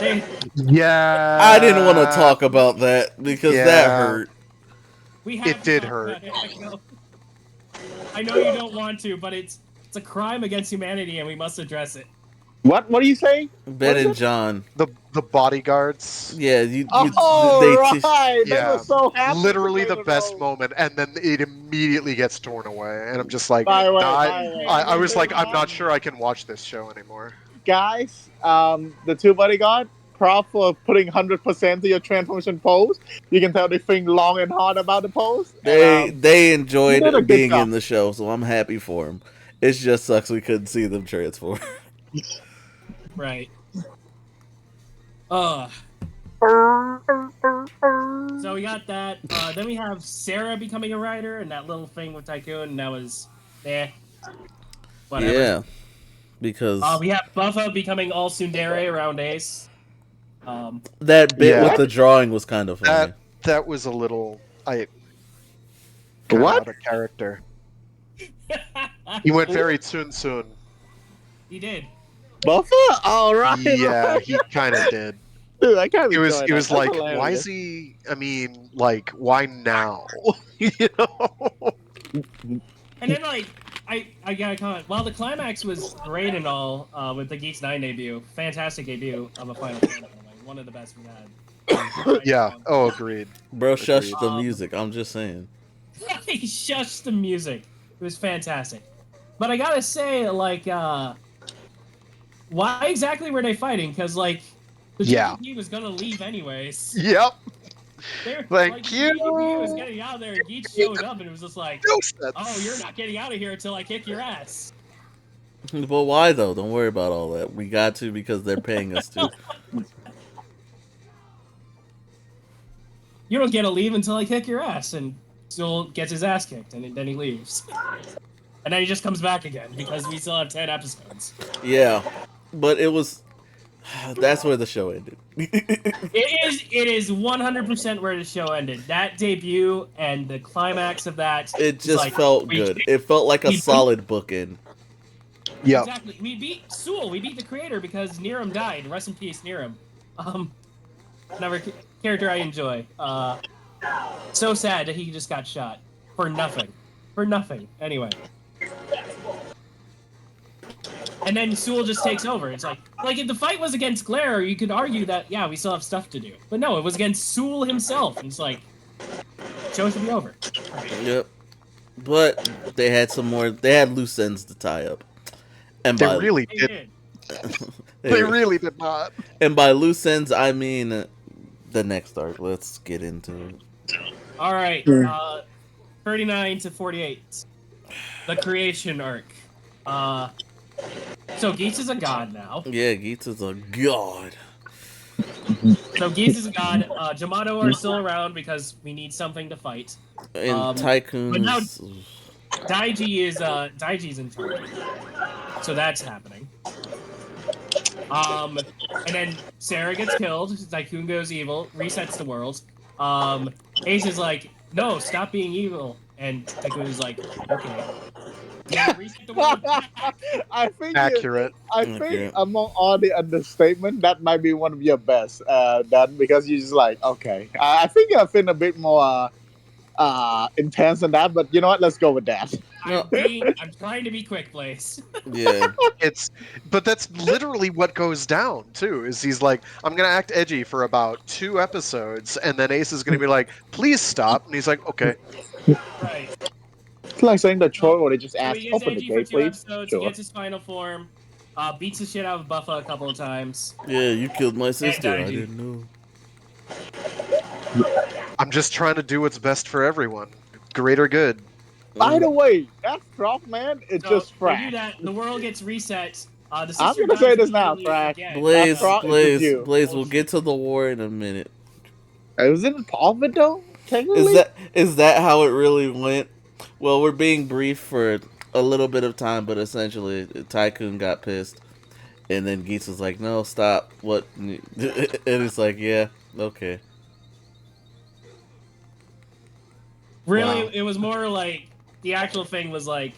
They Yeah. I didn't want to talk about that because that Yeah. hurt. we have It to did talk hurt. about it. I know you don't want to, but it's a crime against humanity, and we must address it. What are you saying? Ben and John. The bodyguards. Yeah, Oh, they right. They Yeah. were so happy. Literally to play the best role. moment, and then it immediately gets torn away, and I'm just like, By the way, nah, by the way. I was like, I'm not sure I can watch this show anymore. Guys, the two bodyguard, props for putting 100% to your transformation pose. You can tell they think long and hard about the pose. they And, they you did a enjoyed good being job. in the show, so I'm happy for them. It just sucks we couldn't see them transform. Right. So we got that. Then we have Sarah becoming a writer, and that little thing with Tycoon, and that was, whatever. Yeah, because We have Buffa becoming all tsundere around Ace. that bit Yeah. with the drawing was kind of funny. That was a little kind of What? out of character. He went very soon. He did. Buffer? All right. Yeah, he kind of did. Dude, I kind of It was like, why is he? I mean, like, why now? You know? And then like I gotta comment. While the climax was great and all, with the Geats 9 debut, fantastic debut of a Final Fantasy, like one of the best we had. Yeah. Oh, agreed. Bro, shush Agreed. the music. I'm just saying. He shushed the music. It was fantastic. But I gotta say, like, why exactly were they fighting? Because like, the Yeah. GDP was gonna leave anyways. Yep. Thank Thank the you. GDP was getting out there, and Geats showed up, and it was just like, No sense. oh, you're not getting out of here until I kick your ass. But why though? Don't worry about all that. We got to because they're paying us to. You don't get to leave until I kick your ass, and still gets his ass kicked, and then he leaves. And then he just comes back again, because we still have 10 episodes. Yeah, but it was. That's where the show ended. It is 100% where the show ended. That debut and the climax of that. It is just like, felt good. It felt like a solid bookend. Yep. Exactly. We beat Sewell. We beat the creator because Niram died. Rest in peace, Niram. Another character I enjoy. So sad that he just got shot for nothing. For nothing. Anyway. And then Sewell just takes over. It's like if the fight was against Glare, you could argue that, yeah, we still have stuff to do. But no, it was against Sewell himself. And it's like, show should be over. Yep. But they had some more. They had loose ends to tie up. And They by, really They did. did. They really did not. And by loose ends, I mean the next arc. Let's get into it. All right. 39 to 48. The creation arc. So Geats is a god now. Yeah, Geats is a god. So Geats is a god. Jamato are still around because we need something to fight. And but now- Tycoon's. Daiji's in charge. So that's happening. And then Sarah gets killed. Tycoon goes evil, resets the world. Ace is like, no, stop being evil. And Tycoon is like, okay. Yeah, reset the world. I think Accurate. I think among all the understatement, that might be one of your best done because you're just like, okay. I think I've been a bit more intense than that, but you know what? Let's go with that. I'm trying to be quick, Blaze. Yeah. But that's literally what goes down too. Is he's like, I'm gonna act edgy for about 2 episodes, and then Ace is gonna be like, please stop, and he's like, okay. Right. It's like saying the troll where they just So ask, he gets open the edgy for gate, 2 please. episodes. Sure. He gets his final form. Beats the shit out of Buffa a couple of times. Yeah, you killed my sister. I Daiji. didn't know. I'm just trying to do what's best for everyone. Greater good. By the way, that drop, man, it's So just they do fresh. that. The world gets reset. The I'm sister gonna say dies this now, immediately Frack. again. Blaze, That's all- it's Blaze, you. Blaze, we'll get to the war in a minute. Was it Paul though? Technically, Is that how it really went? Well, we're being brief for a little bit of time, but essentially, Tycoon got pissed, and then Geats was like, "No, stop! What?" And it's like, "Yeah, okay." Really, Wow. it was more like the actual thing was like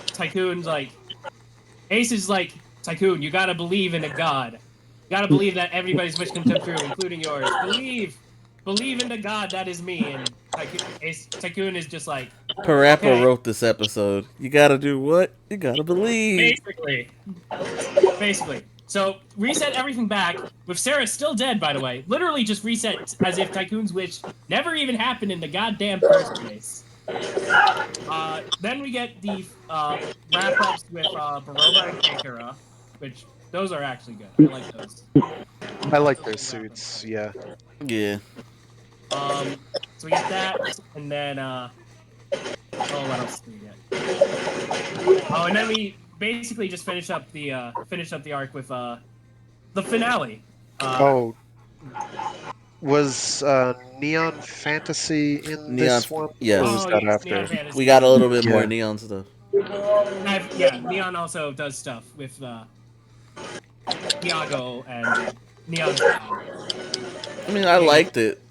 Tycoon's like Ace is like Tycoon. You gotta believe in a god. You gotta believe that everybody's wish can come true, including yours. Believe in the god that is me. And Tycoon is just like, Parappa okay, wrote this episode. You gotta do what? You gotta believe. basically. Basically. So reset everything back with Sarah still dead, by the way. Literally just reset as if Tycoon's wish never even happened in the goddamn first place. Then we get the wrap ups with Baroba and Kankara, which those are actually good. I like those. I like their Those wrap ups. suits. Yeah. Yeah. So we get that, and then oh, what else do we get? Oh, and then we basically just finish up the arc with the finale. Oh, was Neon Fantasy in Neon. this one, or Yes. was Oh that yes, Neon after? Fantasy. We got a little bit more Yeah. neon stuff. Yeah, Neon also does stuff with Iago and Neon. I mean, I liked it.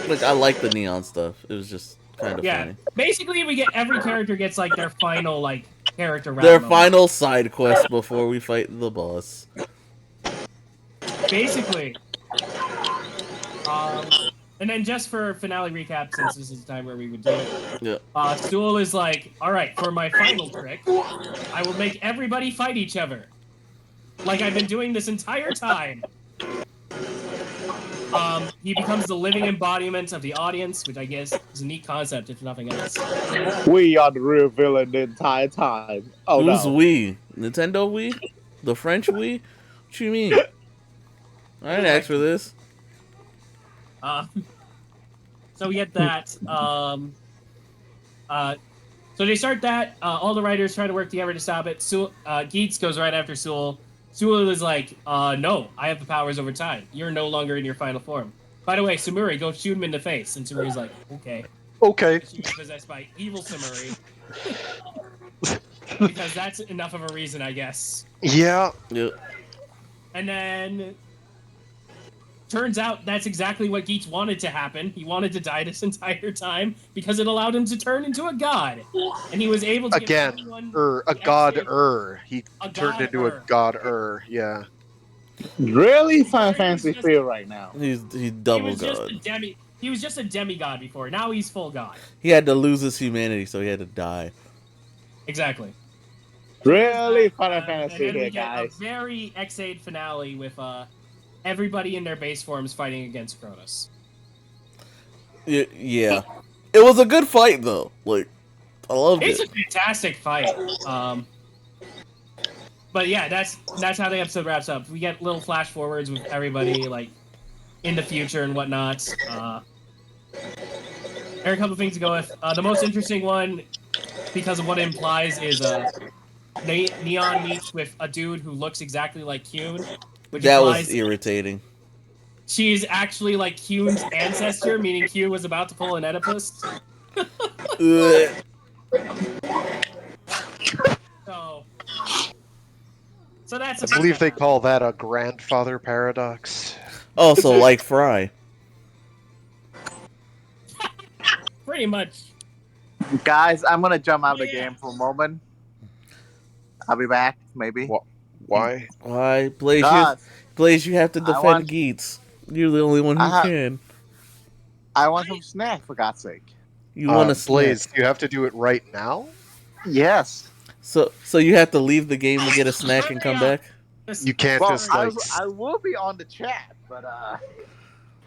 Like, I like the neon stuff. It was just kind of Yeah, funny. basically we get every character gets like their final like character wrap Their moment. final side quest before we fight the boss. Basically. And then just for finale recap, since this is the time where we would do it, Yeah. Stool is like, all right, for my final trick, I will make everybody fight each other. Like I've been doing this entire time. He becomes the living embodiment of the audience, which I guess is a neat concept, if nothing else. we are the real villain the entire time. Oh Who's no. we? Nintendo Wii? The French Wii? What you mean? I didn't ask for this. So we get that. So they start that. All the writers try to work together to stop it. Geats goes right after Sewell. Sewell is like, no, I have the powers over time. You're no longer in your final form. By the way, Sumuri, go shoot him in the face. And Sumuri's like, okay. Okay. She's possessed by evil Sumuri. Because that's enough of a reason, I guess. Yeah. Yeah. And then turns out that's exactly what Geats wanted to happen. He wanted to die this entire time because it allowed him to turn into a god. And he was able to Again, a god-er. He turned into a god-er. Yeah. Really Final Fantasy feel right now. He's double god. He was just a demigod before. Now he's full god. He had to lose his humanity, so he had to die. Exactly. Really Final Fantasy and then here, we get guys. a very X8 finale with everybody in their base forms fighting against Kronos. Yeah. It was a good fight, though. Like, I loved It's it. a fantastic fight. But yeah, that's how the episode wraps up. We get little flash forwards with everybody like in the future and whatnot. There are a couple things to go with. The most interesting one, because of what it implies, is Neon meets with a dude who looks exactly like Kyun, which That implies was irritating. she's actually like Kyun's ancestor, meaning Kyun was about to pull an Oedipus. So that's. I believe they call that a grandfather paradox. Also, like Fry. Pretty much. Guys, I'm gonna jump out of the game for a moment. I'll be back, maybe. Why? Why? Blaze, you have to defend Geats. You're the only one who can. I want some snack, for God's sake. You want to Blaze, you have to do it right now? Yes. So you have to leave the game to get a snack and come back? You can't just like... I will be on the chat, but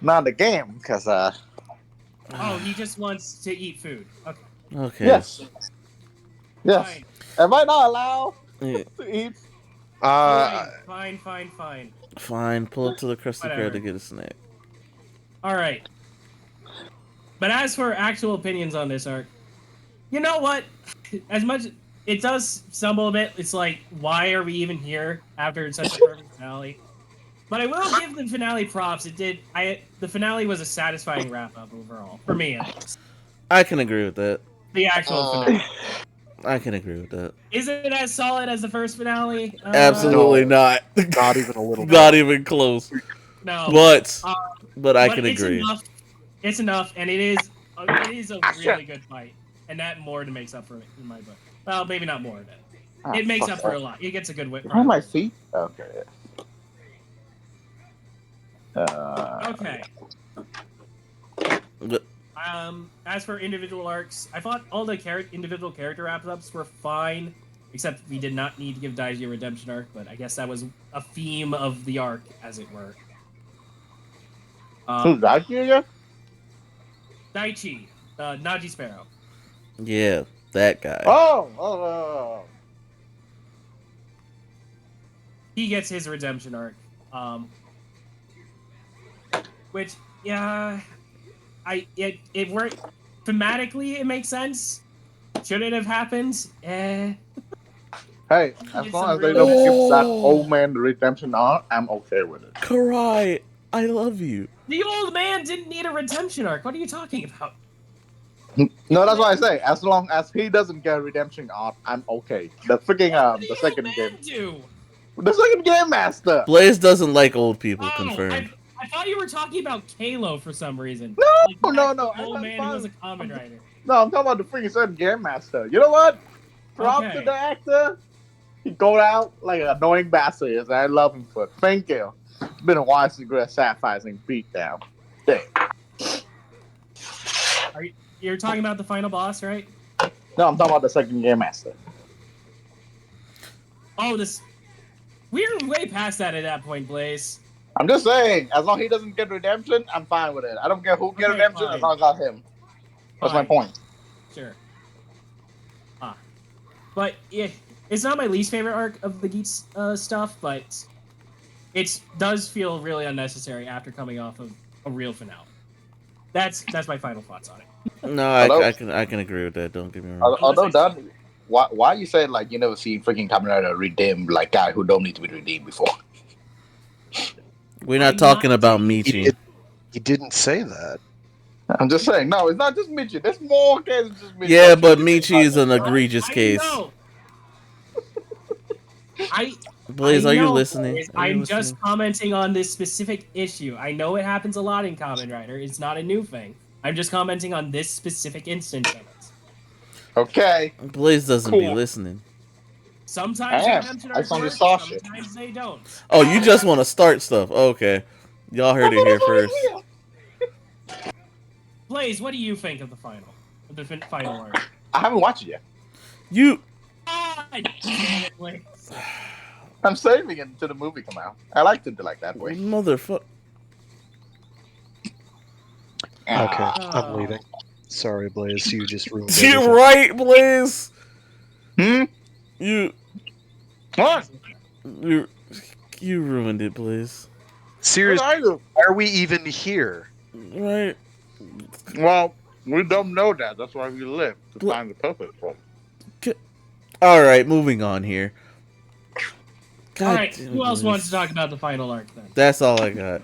not the game, because Oh, he just wants to eat food. Okay. Okay. Yes. Yes. Fine. Am I not allowed Yeah. to eat? Fine. Fine. Pull up to the Krusty Whatever. Krab to get a snack. All right. But as for actual opinions on this arc, you know what? As much it does stumble a bit. It's like, why are we even here after such a perfect finale? But I will give the finale props. The finale was a satisfying wrap up overall for me. At least. I can agree with that. The actual finale. I can agree with that. Is it as solid as the first finale? Absolutely not. Not even a little. Not even close. No. But I can agree. Enough. It's enough, and it is a really good fight, and that more than makes up for it in my book. Well, maybe not more than. It makes up for a lot. It gets a good win. Where are my feet? Okay. Okay. But, As for individual arcs, I thought all the individual character wrap-ups were fine, except we did not need to give Daiji a redemption arc, but I guess that was a theme of the arc, as it were. Who's Daiji again? Daichi, Naji Sparrow. yeah, that guy. Oh. He gets his redemption arc. Which, yeah, it worked. Thematically, it makes sense. Should it have happened? Hey, as long as they don't give that old man the redemption arc, I'm okay with it. Karai, I love you. The old man didn't need a redemption arc. What are you talking about? No, that's what I say. As long as he doesn't get a redemption arc, I'm okay. The freaking the second game. The second game master. Blaze doesn't like old people. Confirmed. I thought you were talking about Kalo for some reason. No, no. The old man who was a common writer. No, I'm talking about the freaking second game master. You know what? Props to the actor. He go out like an annoying bastard. And I love him for it. Thank you. It's been a while since Greg Sapphire's in beatdown. Dang. You're talking about the final boss, right? No, I'm talking about the second game master. Oh, we're way past that at that point, Blaze. I'm just saying, as long as he doesn't get redemption, I'm fine with it. I don't care who gets redemption, fine. as long as I got him. That's my point. Sure. But yeah, it's not my least favorite arc of the Geats stuff, but it does feel really unnecessary after coming off of a real finale. That's my final thoughts on it. No, I can agree with that. Don't get me wrong. Although that, why you said like you never seen freaking Kamen Rider redeem like guy who don't need to be redeemed before? We're not talking about Michi. He didn't say that. I'm just saying, no, it's not just Michi. There's more cases than just Michi. Yeah, but Michi is an egregious case. Blaze, are you listening? I'm just commenting on this specific issue. I know it happens a lot in Kamen Rider. It's not a new thing. I'm just commenting on this specific instance of it. Okay. Blaze doesn't be listening. Sometimes sometimes they don't. Oh, you just want to start stuff. Okay. Y'all heard it here first. Blaze, what do you think of the final arc? I haven't watched it yet. God damn it, Blaze. I'm saving it until the movie come out. I liked it like that way. Motherfucker. Okay, I'm leaving. Sorry, Blaze. You just ruined it. You're right, Blaze. What? You ruined it, Blaze. Seriously, why are we even here? Right. Well, we don't know that. That's why we live to find the purpose for it. All right, moving on here. God all right, damn, who else Blaze. wants to talk about the final arc then? That's all I got.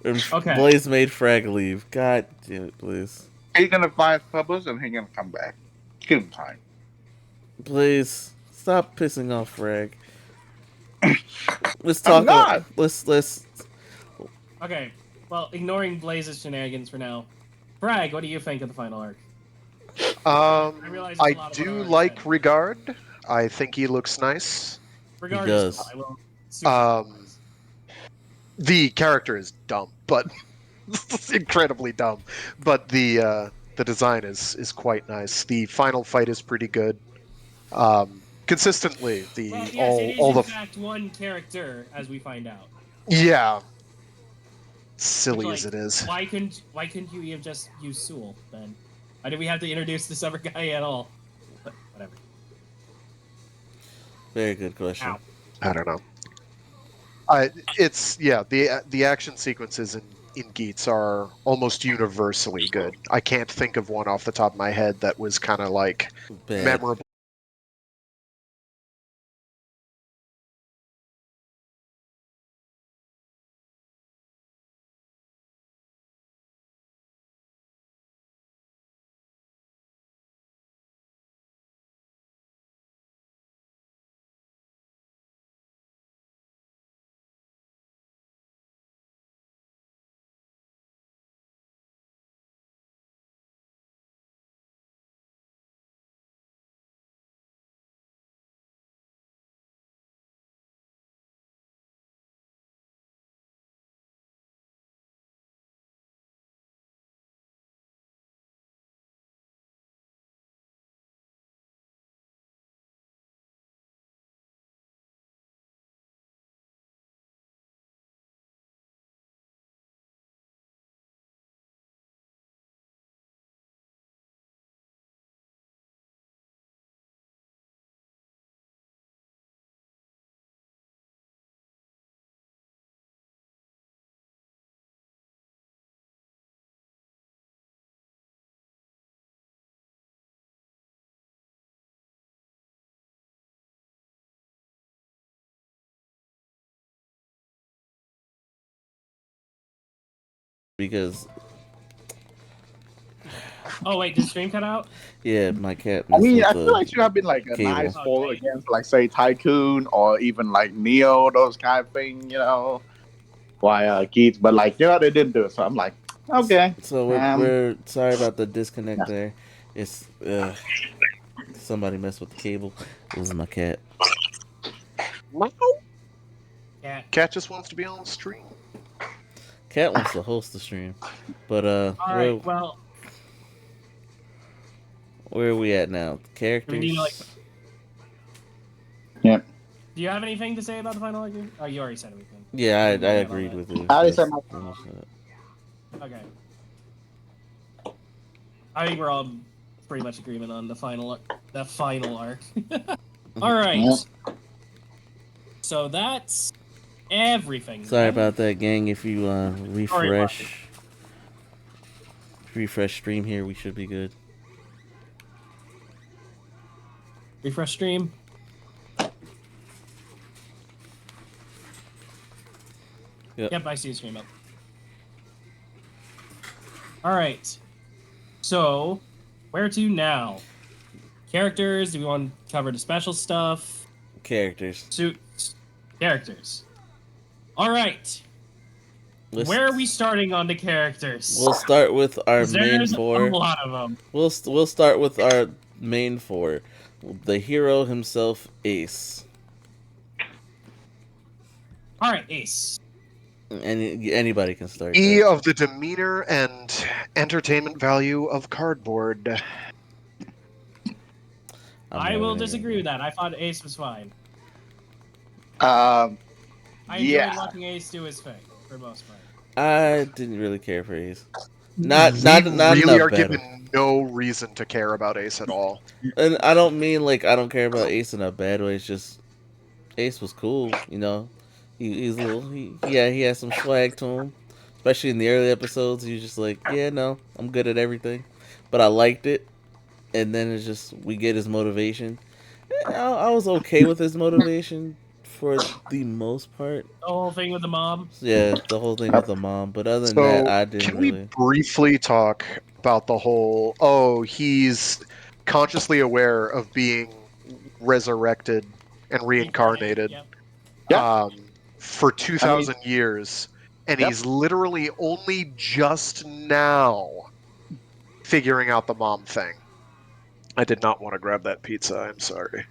Okay. Blaze made Frag leave. God damn it, Blaze. He's gonna find purpose and he's gonna come back. Give him time. Blaze, stop pissing off Frag. Let's talk about let's Okay. Well, ignoring Blaze's shenanigans for now. Frag, what do you think of the final arc? I do like Regard. I think he looks nice. Regard he does. I will the character is dumb, but incredibly dumb. But the design is quite nice. The final fight is pretty good. Consistently, it is in fact one character, as we find out. Yeah. Silly Which, as it is. Why couldn't you have just used Sewell then? Why did we have to introduce this other guy at all? But whatever. Very good question. Ow. I don't know. The action sequences in Geats are almost universally good. I can't think of one off the top of my head that was kind of like memorable. because Oh wait, did stream cut out? yeah, my cat I messed mean, with I feel the like should have been like a cable. nice fall Okay. against, like, say, Tycoon or even like Neo, those kind of thing, why Geats, but like, they didn't do it, so I'm like, okay. So we're sorry about the disconnect there. It's somebody messed with the cable. It was my cat. Yeah. Cat just wants to be on the stream. Cat wants to host the stream, but All right. Well, where are we at now? do we need to, Characters. Yeah. do you have anything to say about the final argument? Oh, you already said everything. Yeah, I We can move on agreed that. with you. I already That's said my pretty much it. Okay. I think we're all pretty much agreement on the final arc. All right. Yeah. So that's everything. Sorry then. about that, gang. If you Sorry about refresh stream here, we should be good. Refresh stream. Yep, I see the stream up. All right. So, where to now? Characters? Do we want to cover the special stuff? Characters. Suits. Characters. All right. Let's- Where are we starting on the characters? We'll start with our 'Cause main there's four. a lot of them. We'll start with our main four. The hero himself, Ace. All right, Ace. Anybody can start. E that. of the demeanor and entertainment value of cardboard. I will disagree with that. I thought Ace was fine. Um, I enjoyed Yeah. watching Ace do his thing for the most part. I didn't really care for Ace. Not We not really enough are battle. given no reason to care about Ace at all. And I don't mean like I don't care about Ace in a bad way. It's just Ace was cool, you know. He's a little. He has some swag to him, especially in the early episodes. He was just like, yeah, no, I'm good at everything, but I liked it. And then it's just we get his motivation. I was okay with his motivation for the most part. The whole thing with the mom. Yeah, the whole thing with the mom. But other than that, I didn't can we really. briefly talk about the whole, he's consciously aware of being resurrected and reincarnated Yep. Yeah. for 2,000 years, and Yep. he's literally only just now figuring out the mom thing. I did not want to grab that pizza, I'm sorry.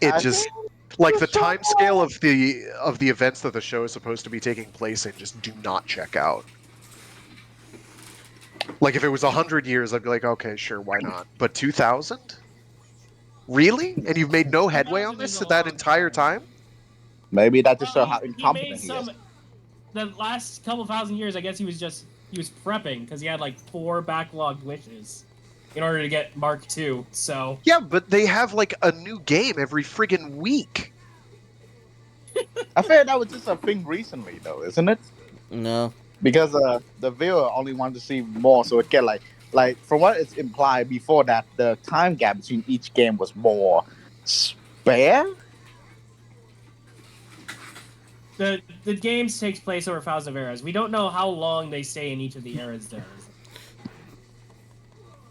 It I just... think Like the time scale of the events that the show is supposed to be taking place in just do not check out. Like if it was 100 years, I'd be like, okay, sure, why not? But 2,000? Really? And you've made no headway on 2,000 this is a that long entire time. time? maybe that just show Well, how he made incompetent he is. The last couple thousand years, I guess he was prepping because he had like 4 backlogged wishes in order to get Mark II. So Yeah, but they have like a new game every friggin' week. I feel that was just a thing recently, though, isn't it? No, Because the viewer only wanted to see more, so it get like from what it's implied before that, the time gap between each game was more spare. the games takes place over thousands of eras. We don't know how long they stay in each of the eras. There,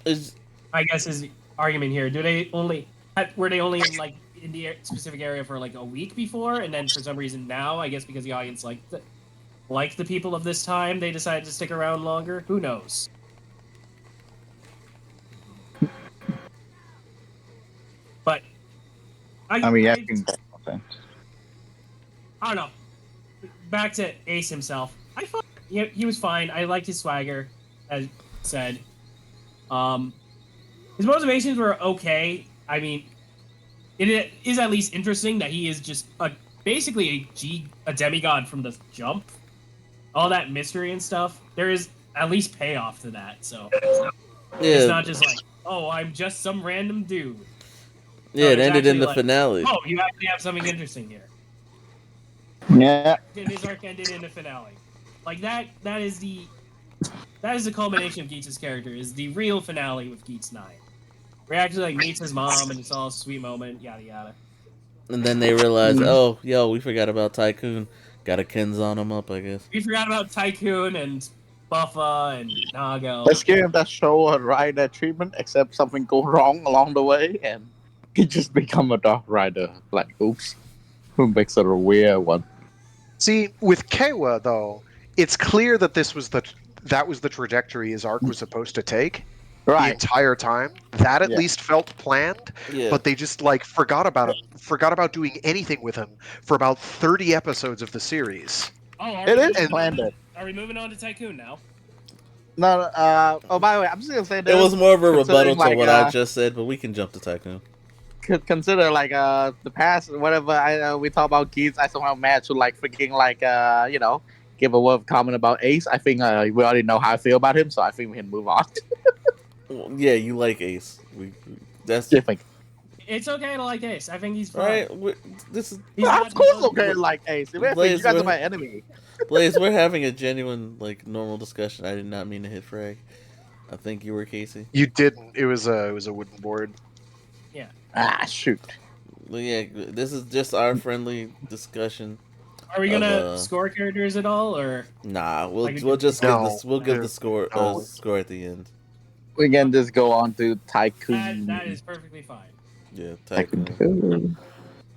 it's I guess is the argument here. Were they only in, like in the specific area for like a week before, and then for some reason now, I guess because the audience liked the people of this time, they decided to stick around longer. Who knows? But I mean, yeah, I think that's okay. I don't know. Back to Ace himself. I thought he was fine. I liked his swagger, as said. His motivations were okay. I mean, it is at least interesting that he is just basically a demigod from the jump. All that mystery and stuff. There is at least payoff to that. So it's not just like, oh, I'm just some random dude. Yeah, it it's ended in actually the like, finale. Oh, you actually have something interesting here. Yeah, His arc ended in the finale. Like that is the culmination of Geats' character, is the real finale with Geats 9. Where he actually like meets his mom and it's all a sweet moment, yada yada. And then they realized, oh, yo, we forgot about Tycoon. Gotta Kenzan him up, I guess. We forgot about Tycoon and Buffa and Nago. Let's give that show a rider treatment, except something go wrong along the way, and he just become a Dark Rider. Like, oops, who makes it a weird one? See, with Kawa though, it's clear that that was the trajectory his arc was supposed to take the Right. entire time. That at Yeah. least felt planned, Yeah. but they just like forgot about doing anything with him for about 30 episodes of the series. Oh, It is planned. Are we moving on to Tycoon now? No, oh, by the way, I'm just gonna say this. It was more of a rebuttal to like, what I just said, but we can jump to Tycoon. Consider like the past, whatever we talk about Geats, I somehow managed to like freaking like give a word of comment about Ace. I think we already know how I feel about him, so I think we can move on. Well, yeah, you like Ace. That's Different. It's okay to like Ace. I think he's fine. right. This is He's Of not course, the- okay, like Ace. If anything, Blaze, you guys are what- my enemy. Blaze. We're having a genuine, like, normal discussion. I did not mean to hit frag. I think you were Casey. You didn't. It was a wooden board. Ah, shoot. Well, yeah, this is just our friendly discussion. Are we gonna of, score characters at all, or Nah, we'll Like, just no, give this. We'll give no, the score no. score at the end. We can just go on to Tycoon. that is perfectly fine. Yeah, Tycoon Tycoon. 2.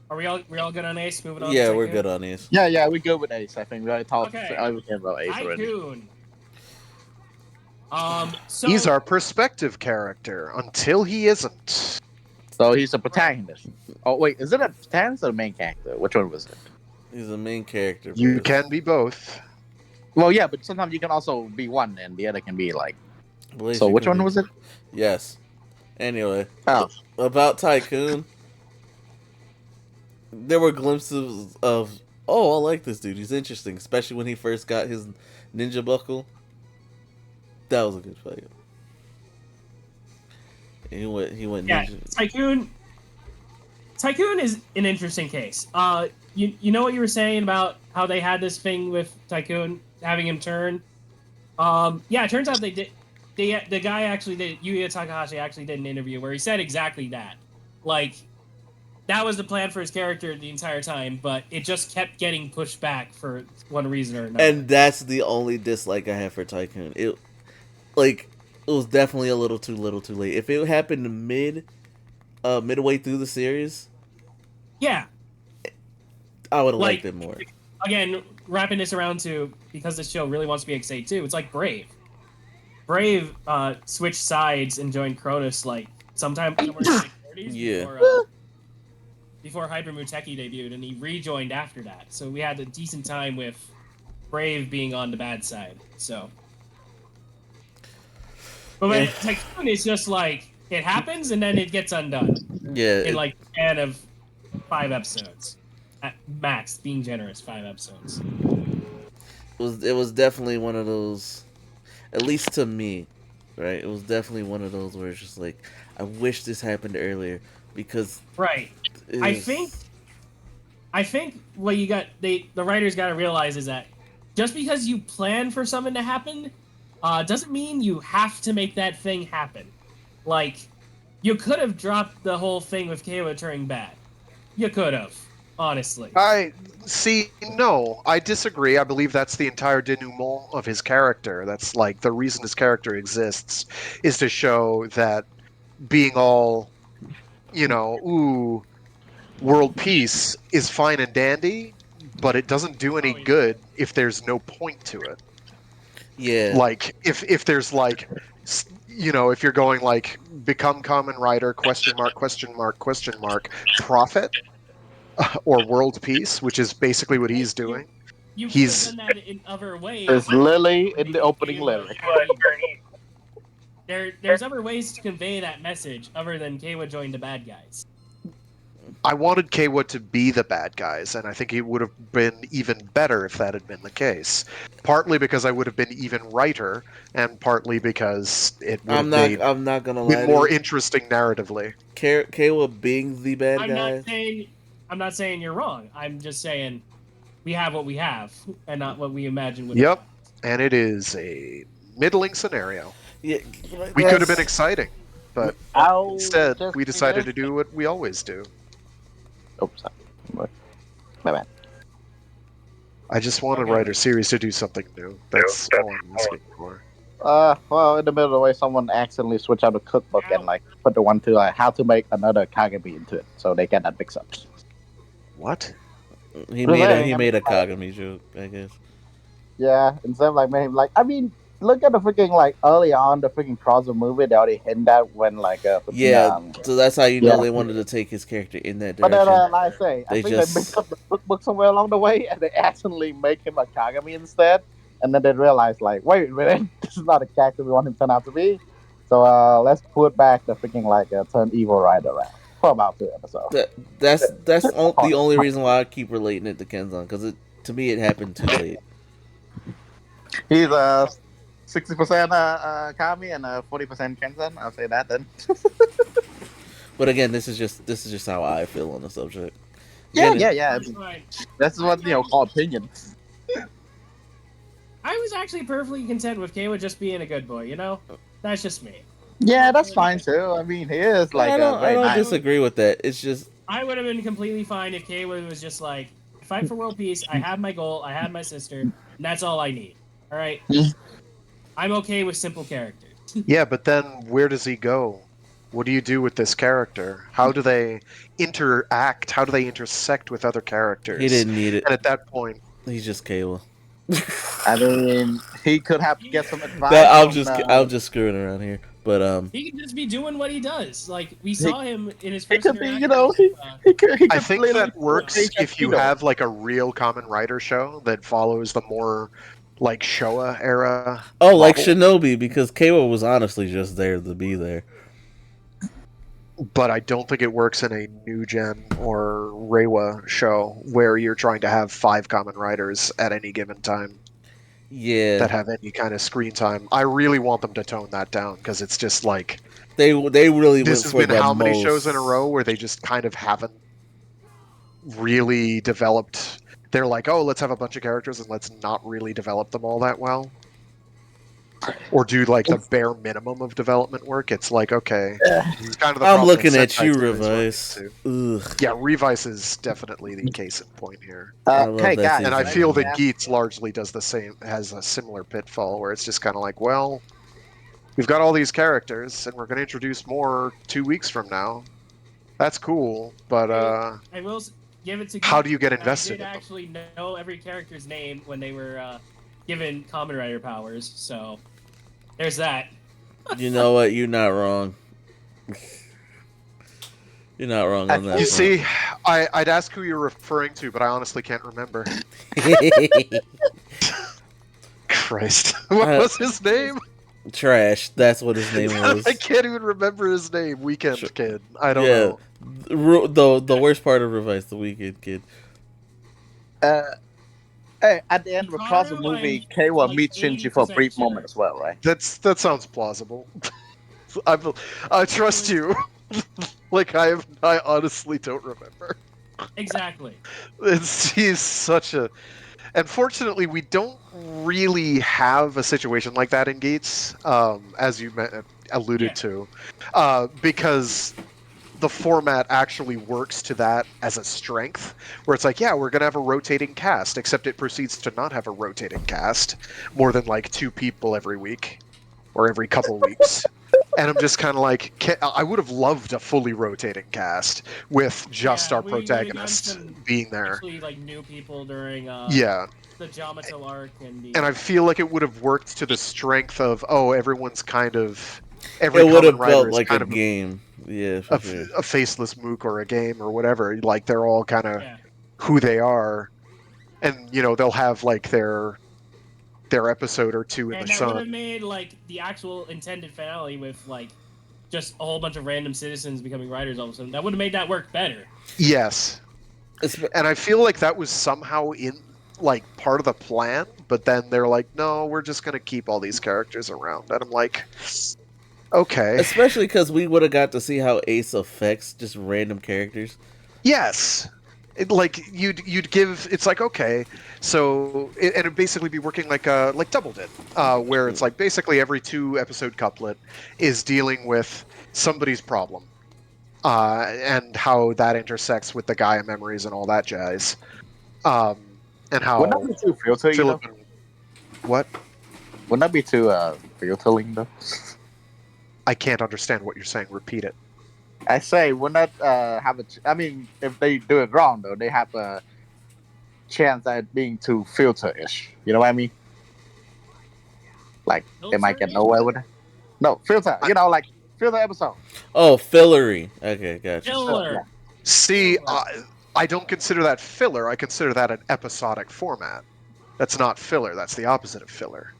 Are we all good on Ace? Moving on. Yeah, to we're Tycoon? good on Ace. Yeah, we go with Ace. I think we already talked Okay. everything about Ace already. Tycoon. So He's our perspective character until he isn't. So he's a protagonist. Oh wait, is it a protagonist or a main character? Which one was it? He's a main character. You but- can be both. Well, yeah, but sometimes you can also be one, and the other can be like. Blaze, So you which can one be- was it? Yes. Anyway, Oh, about Tycoon, there were glimpses of, oh, I like this dude. He's interesting, especially when he first got his ninja buckle. That was a good fight. He went yeah, ninja. Tycoon is an interesting case. You know what you were saying about how they had this thing with Tycoon having him turn. Yeah, it turns out they did. The guy actually did. Yuya Takahashi actually did an interview where he said exactly that. Like, that was the plan for his character the entire time, but it just kept getting pushed back for one reason or another. And that's the only dislike I have for Tycoon. It was definitely a little too late. If it happened midway through the series, yeah, I would have Like- liked it more. again, wrapping this around to, because this show really wants to be X8 too, it's like Brave. Brave switched sides and joined Cronus like sometime somewhere in the 30s Yeah. before Hyper Muteki debuted, and he rejoined after that. So we had a decent time with Brave being on the bad side. So, but when Tycoon is just like it happens and then it gets undone Yeah, in like a span of 5 episodes at max, being generous, 5 episodes. it was definitely one of those, at least to me, right? It was definitely one of those where it's just like, I wish this happened earlier because Right. it I was- think what the writers got to realize is that just because you plan for something to happen, doesn't mean you have to make that thing happen. Like, you could have dropped the whole thing with Kayla turning bad. You could have, honestly. I see. No, I disagree. I believe that's the entire denouement of his character. That's like the reason his character exists is to show that being all, world peace is fine and dandy, but it doesn't do any good if there's no point to it. yeah, Like if there's like, if you're going like become common writer ? Profit or world peace, which is basically what he's doing. You could he's- have done that in other ways. there's Lily in the opening Kayla lyric. There's other ways to convey that message other than Kayla joined the bad guys. I wanted Kawa to be the bad guys, and I think it would have been even better if that had been the case. Partly because I would have been even righter, and partly because it would I'm have not gonna been lie. more to you. interesting narratively. Kayla being the bad guy. I'm not saying you're wrong. I'm just saying we have what we have and not what we imagine would Yep. have. And it is a middling scenario. Yeah, We could have been exciting, but I'll instead just we decided to suggest- do what we always do. Oops, sorry. My bad. I just want to write a series to do something new. That's all I'm asking for. Well, in the middle of the way, someone accidentally switched out the cookbook and like put the one to like how to make another Kagami into it, so they get that mixed up. What? He Just made a saying, he I mean, made a Kagami joke, I guess. yeah, instead of like making like, I mean, look at the freaking like early on the freaking crossover movie. They already hint that when like freaking, Yeah, so that's how you know yeah. they wanted to take his character in that But then, direction. like I say, I They think they just mixed up the cookbook somewhere along the way, and they accidentally make him a Kagami instead. And then they realize, like, wait a minute, this is not a character we want him to turn out to be. So let's put back the freaking like turn evil right around for about 2 episodes. that's the only reason why I keep relating it to Kenzan, because to me it happened too late. He's 60% Kami and 40% Kenzan. I'll say that then. But again, this is just how I feel on the subject. Yeah, Again, yeah. I mean, that's what called opinion. I was actually perfectly content with Kawa just being a good boy. You know, that's just me. Yeah, that's fine too. I mean, he is like I don't very nice. disagree with that. It's just I would have been completely fine if Kawa was just like, fight for world peace. I have my goal. I have my sister. And that's all I need. All right. I'm okay with simple characters. Yeah, but then where does he go? What do you do with this character? How do they interact? How do they intersect with other characters? he didn't need it. And at that point, He's just Kayla. I mean, he could have to get some advice. I'm just screwing around here, but He can just be doing what he does. Like we saw him in his he first could be, interaction. he could I think literally that works if you have like a real Common Rider show that follows the more like Showa era. like level. Shinobi, because Kayla was honestly just there to be there. But I don't think it works in a new gen or Reiwa show where you're trying to have 5 Common Riders at any given time. Yeah, That have any kind of screen time. I really want them to tone that down because it's just like they really this went has for been the how many most... shows in a row where they just kind of haven't really developed. They're like, oh, let's have a bunch of characters and let's not really develop them all that well. Or do like the bare minimum of development work. It's like, okay, this is kind of the I'm problem looking that at you, Sentai series Revice. runs into. Ugh, Yeah, Revice is definitely the case in point here. I love hey that guys, season. And I feel that Yeah. Geats largely does the same, has a similar pitfall where it's just kind of like, well, we've got all these characters and we're going to introduce more 2 weeks from now. That's cool, but I will give it to. how do you get invested I did in them? actually know every character's name when they were given Kamen Rider powers. So there's that. you know what? You're not wrong. You're not wrong on that. You see, I'd ask who you're referring to, but I honestly can't remember. Christ. What was his name? Trash. That's what his name was. I can't even remember his name. Weekend Kid. I don't Yeah. know. The worst part of Revice, the Weekend Kid. Hey, at the end of across the Hikaru, movie, I'm Keiwa like meets Shinji for a 80% brief sure. moment as well, right? That sounds plausible. I trust you. Like I honestly don't remember. Exactly. He's such a. Unfortunately, we don't really have a situation like that in Geats, as you alluded to, because the format actually works to that as a strength, where it's like, yeah, we're gonna have a rotating cast, except it proceeds to not have a rotating cast more than like 2 people every week or every couple weeks. And I'm just kind of like, I would have loved a fully rotating cast with just our protagonist being there. Actually, like new people during Yeah. the Yamato arc and I feel like it would have worked to the strength of, oh, everyone's kind of It would have felt like kind a of game. Yeah, for sure. a faceless mook or a game or whatever. Like they're all kind of who they are, and you know they'll have like their episode or 2 in and the that would have sun. made like the actual intended finale with like just a whole bunch of random citizens becoming writers all of a sudden. That would have made that work better. Yes, and I feel like that was somehow in like part of the plan, but then they're like, no, we're just gonna keep all these characters around, and I'm like, okay. Especially because we would have got to see how Ace affects just random characters. Yes. Like you'd give, it's like, okay, so and it'd basically be working like Double did, where it's like basically every 2 episode couplet is dealing with somebody's problem, and how that intersects with the Gaia memories and all that jazz. and Wouldn't how that be too filtering, though? Philip and what? Wouldn't that be too filtering, though? I can't understand what you're saying. Repeat it. I say, wouldn't that have a? I mean, if they do it wrong, though, they have a chance at being too filter-ish. You know what I mean? Like they might get nowhere with it. No filter. You know, like filter episode. Oh, fillery. Okay, gotcha. Filler. See, Filler. I don't consider that filler. I consider that an episodic format. That's not filler. That's the opposite of filler.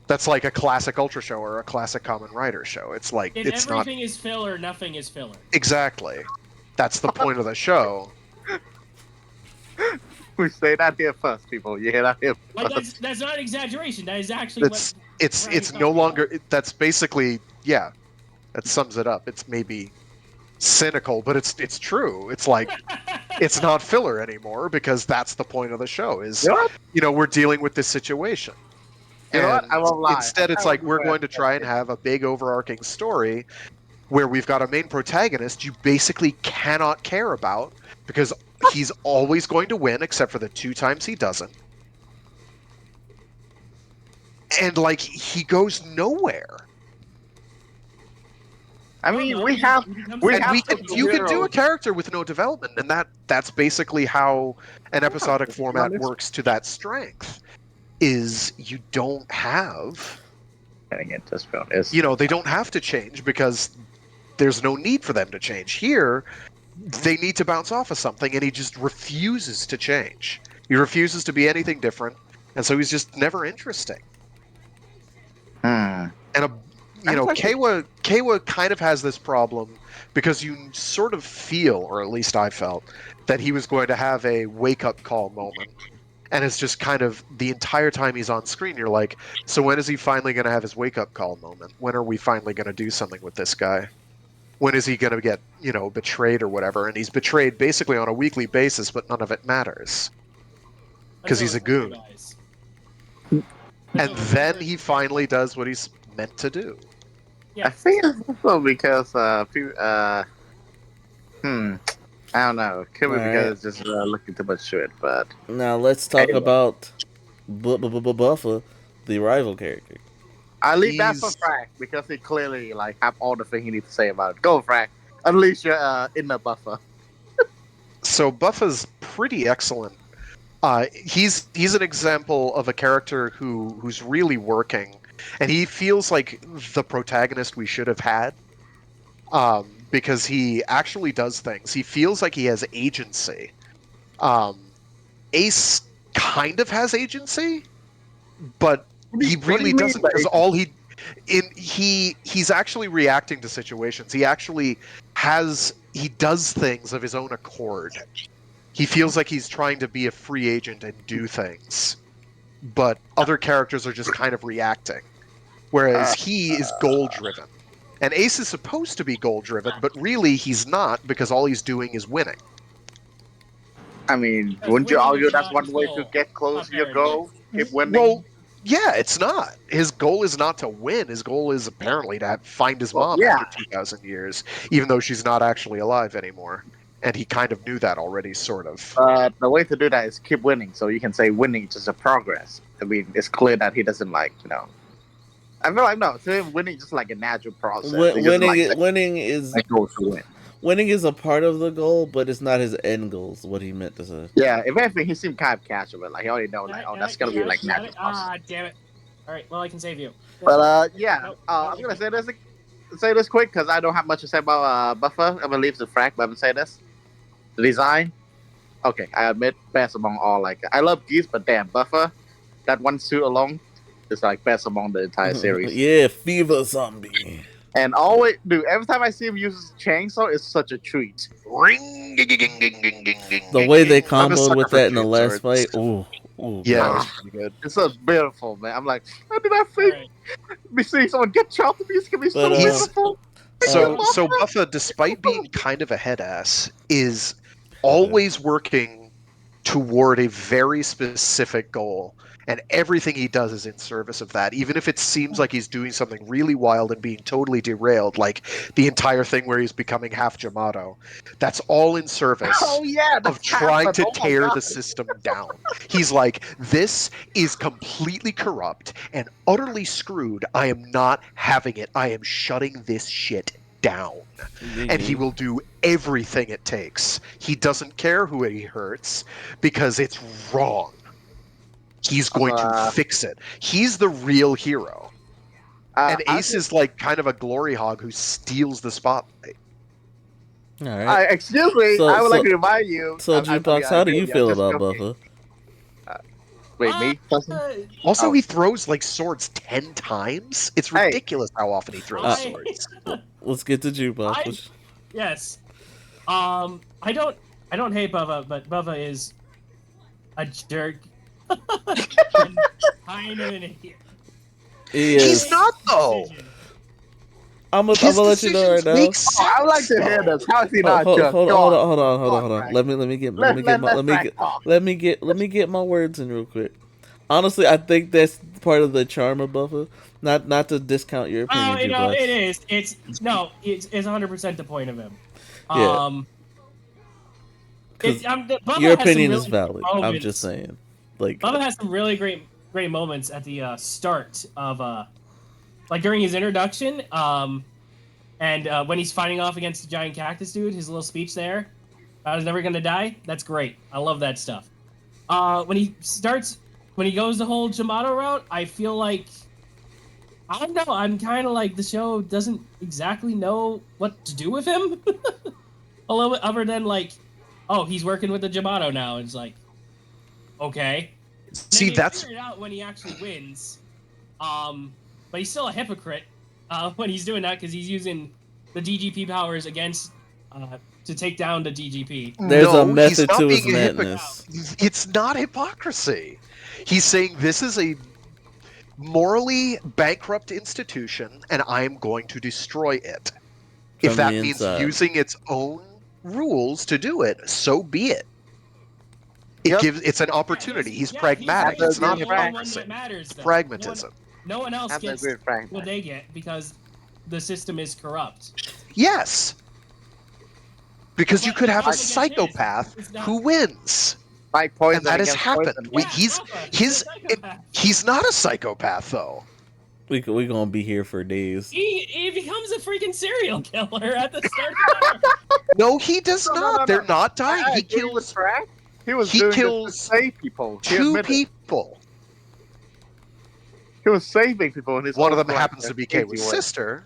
That's like a classic Ultra show or a classic Kamen Rider show. It's like If it's not everything is filler, nothing is filler. exactly. That's the point of the show. We say that here first, people. You hear that here Like first. that's not an exaggeration. That is actually what. It's no longer. That's basically yeah. That sums it up. It's maybe cynical, but it's true. It's like it's not filler anymore because that's the point of the show. Is You know what? we're dealing with this situation. You know what? And I won't lie. instead, it's like we're going to try and have a big overarching story where we've got a main protagonist you basically cannot care about because he's always going to win except for the 2 times he doesn't. And like he goes nowhere. I mean, No, we he- have. he becomes we a- And have you can do a superheroes. character with no development, and that's basically how an episodic format works to that strength. Is you don't have, Getting it just film is. you know, they don't have to change because there's no need for them to change. Here, they need to bounce off of something, and he just refuses to change. He refuses to be anything different, and so he's just never interesting. Hmm. And Kawa kind of has this problem because you sort of feel, or at least I felt, that he was going to have a wake-up call moment. And it's just kind of the entire time he's on screen, you're like, so when is he finally going to have his wake-up call moment? When are we finally going to do something with this guy? When is he going to get, betrayed or whatever? And he's betrayed basically on a weekly basis, but none of it matters. Because he's a goon. And then he finally does what he's meant to do. I think it's also because I don't know. Could be Alright. because it's just looking too much to it, but Now let's talk Anyway. about Buffa, the rival character. I leave that for He's- Frank because he clearly have all the thing he needs to say about it. Go, Frank. Unleash your inner buffer. So Buffa's pretty excellent. He's an example of a character who's really working, and he feels like the protagonist we should have had, because he actually does things. He feels like he has agency. Ace kind of has agency, but he really doesn't, because he's actually reacting to situations. He does things of his own accord. He feels like he's trying to be a free agent and do things, but other characters are just kind of reacting, whereas he is goal driven. And Ace is supposed to be goal driven, but really he's not, because all he's doing is winning. I mean, Because wouldn't you winning argue is that's not one his way goal. to get close to your Apparently. goal? Keep winning. Well, yeah, it's not. His goal is not to win. His goal is apparently to find his mom yeah. after 2,000 years, even though she's not actually alive anymore. And he kind of knew that already, sort of. The way to do that is keep winning, so you can say winning is just a progress. I mean, it's clear that he doesn't I feel like no, to him winning is just like a natural process. He doesn't Winning is a part of the goal, but it's not his end goal. Is what he meant to say. Yeah, if anything, he seemed kind of casual. Like he already know, that's gonna be like natural process. Ah, damn it! All right, well I can save you. But Nope. I'm gonna say this quick because I don't have much to say about Buffer. I'm gonna leave it to Frank, but I'm gonna say this: the design. Okay, I admit, best among all. Like I love Geats, but damn, Buffer, that one suit alone is like best among the entire series. Yeah, Fever Zombie. And always, dude, every time I see him use his chainsaw, it's such a treat. The way they comboed with that in the last fight. Ooh, Yeah, that man. was pretty good. It's so beautiful, man. I'm like, how did I think? Alright. Me seeing someone get chopped to pieces can be so But, beautiful. So Buffa, despite being kind of a head ass, is always working toward a very specific goal. And everything he does is in service of that. Even if it seems like he's doing something really wild and being totally derailed, like the entire thing where he's becoming half Jamato, that's all in service Oh yeah, of that's trying happened. to Oh my tear God. the system down. He's like, this is completely corrupt and utterly screwed. I am not having it. I am shutting this shit down. And he will do everything it takes. He doesn't care who he hurts because it's wrong. He's going to fix it. He's the real hero. And Ace is like kind of a glory hog who steals the spotlight. All right. Excuse me, I would like to remind you. So, Jukebox, how do you feel about Buffer? Wait, me? Also, he throws like swords 10 times. It's ridiculous how often he throws swords. Let's get to Jukebox. Yes. I don't hate Bubba, but Bubba is a jerk. Kind of an idiot. He's not though. I'm gonna let you know right now. I would like to hear this. How is he not a jerk? Hold on. Let me get my words in real quick. Honestly, I think that's part of the charm of Buffer. Not to discount your opinion. Oh, you know, it is. It's 100% the point of him. Yeah. Your opinion is valid. I'm just saying. Like, Bubba has some really great moments at the start of like during his introduction, and when he's fighting off against the giant cactus dude, his little speech there, I was never gonna die. That's great. I love that stuff. When he goes the whole Jamato route, I feel like, I don't know, I'm kind of like the show doesn't exactly know what to do with him. A little bit other than like, oh, he's working with the Jamato now. It's like, okay. See, that's figured out when he actually wins. But he's still a hypocrite when he's doing that because he's using the DGP powers against to take down the DGP. There's a method to his madness. It's not hypocrisy. He's saying this is a morally bankrupt institution, and I am going to destroy it. If that means using its own rules to do it, so be it. It's an opportunity. He's pragmatic. It's not hypocrisy. Pragmatism. No one else gets what they get because the system is corrupt. Yes. Because you could have a psychopath who wins. And that has happened. He's not a psychopath, though. We gonna be here for days. He becomes a freaking serial killer at the start. No, he does not. They're not dying. He kills. He kills to save people. Two people. He was saving people, and one of them happens to be Keiwa's sister,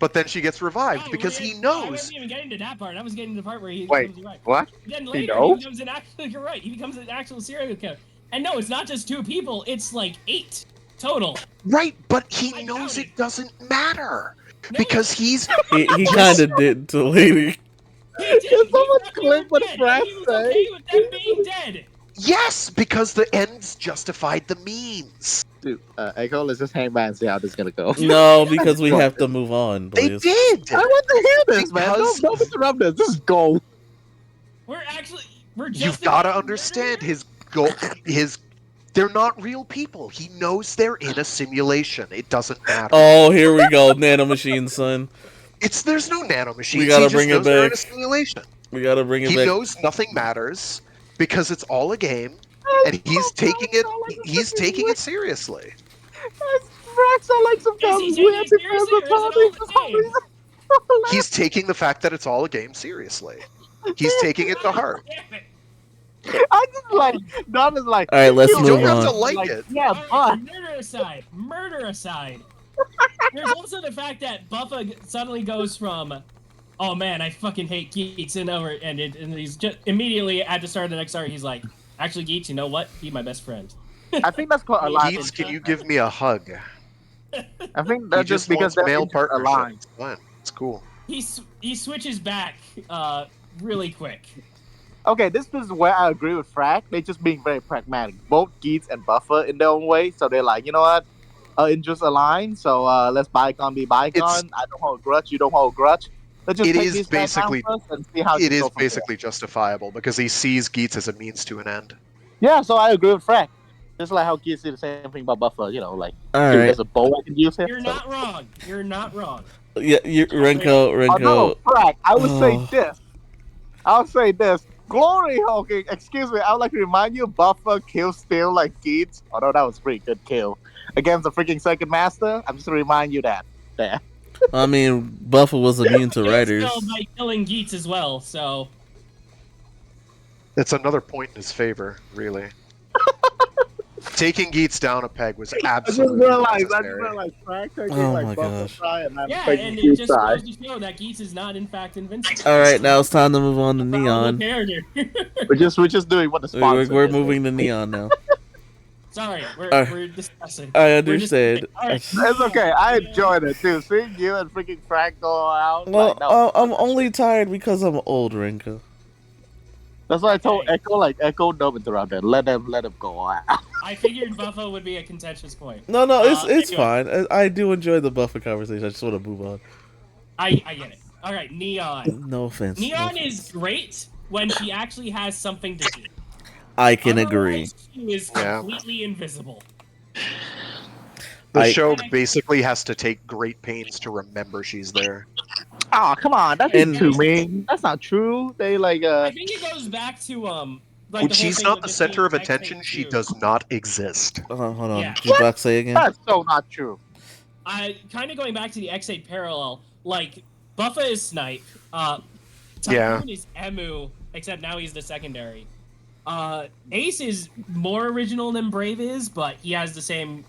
but then she gets revived because he knows. I wasn't even getting to that part. I was getting to the part where he becomes right. What? Then later he becomes an actual. You're right. He becomes an actual serial killer. And no, it's not just 2 people. It's like 8 total. Right, but he knows it doesn't matter because he's. He kind of did to Lady. There's so much clip with Frank He was okay with them being dead. Yes, because the ends justified the means. Dude, Echo, let's just hang back and see how this is gonna go. No, because we have to move on. They did. I want to hear this, man. Don't interrupt this. Just go. We're You've got to understand his goal. They're not real people. He knows they're in a simulation. It doesn't matter. Oh, here we go, nanomachine, son. There's no nanomachines. We gotta bring it back. In a simulation. We gotta bring it back. He knows nothing matters because it's all a game, and he's taking it. He's taking it seriously. He's taking the fact that it's all a game seriously. He's taking it to heart. I just like Don is like. All right, let's move on. You don't have to like it. Yeah, but murder aside. There's also the fact that Buffa suddenly goes from, oh man, I fucking hate Geats, and he's just immediately at the start of the next arc, he's like, actually, Geats, you know what? Be my best friend. I think that's quite a lot. Geats, can you give me a hug? I think that's just because they're male partnership. It's fine. It's cool. He switches back really quick. Okay, this is where I agree with Frack. They're just being very pragmatic. Both Geats and Buffer in their own way. So they're like, you know what? Interests align. So let's bygone be bygone. I don't hold a grudge. You don't hold a grudge. Let's just take these guys down first and see how it is basically justifiable because he sees Geats as a means to an end. Yeah, so I agree with Frack. Just like how kids say the same thing about Buffer, you know, like, All dude, right. there's a bow I can use here. You're So. not wrong. You're not wrong. Yeah, Renko. Oh no, Frank, I would say Oh. this. I'll say this. Glory Hulking, excuse me, I would like to remind you, Buffer kills still like Geats, although that was a pretty good kill. Against the freaking Second Master, I'm just to remind you that. There. I mean, Buffer was immune to It's writers. still by killing Geats as well, so. It's another point in his favor, really. Taking Geats down a peg was absolutely I just necessary. realized Frank taking Oh like my Buffer gosh. side and I'm Yeah, taking and it Geats just side. goes to show that Geats is not, in fact, invincible. All right, now it's time to move on to Probable Neon. character. We're just doing what the sponsor We're is. moving to Neon now. Sorry, Alright. we're discussing. I We're understand. discussing. All right. It's okay. I enjoyed it too. Seeing you and freaking Frank go out. Well, like, no, I'm only tired because I'm old, Renko. that's why I told Okay. Echo, like Echo, no around there. Let him go out. I figured Buffo would be a contentious point. No, it's Anyway. fine. I do enjoy the Buffer conversation. I just want to move on. I get it. All right, Neon. No offense. Neon no is offense. great when she actually has something to do. I can agree. Otherwise, she is Yeah. completely invisible. The I- show basically has to take great pains to remember she's there. Oh, come on. That's And- too mean. That's not true. They like I think it goes back to like When the whole she's thing not with the this center of being attention, X-8 she too. does not exist. Hold on. Yeah. Jukebox, say again. that's so not true. I kind of going back to the X8 parallel, like Buffa is Snipe, Yeah. Typhoon is Emu, except now he's the secondary. Ace is more original than Brave is, but he has the same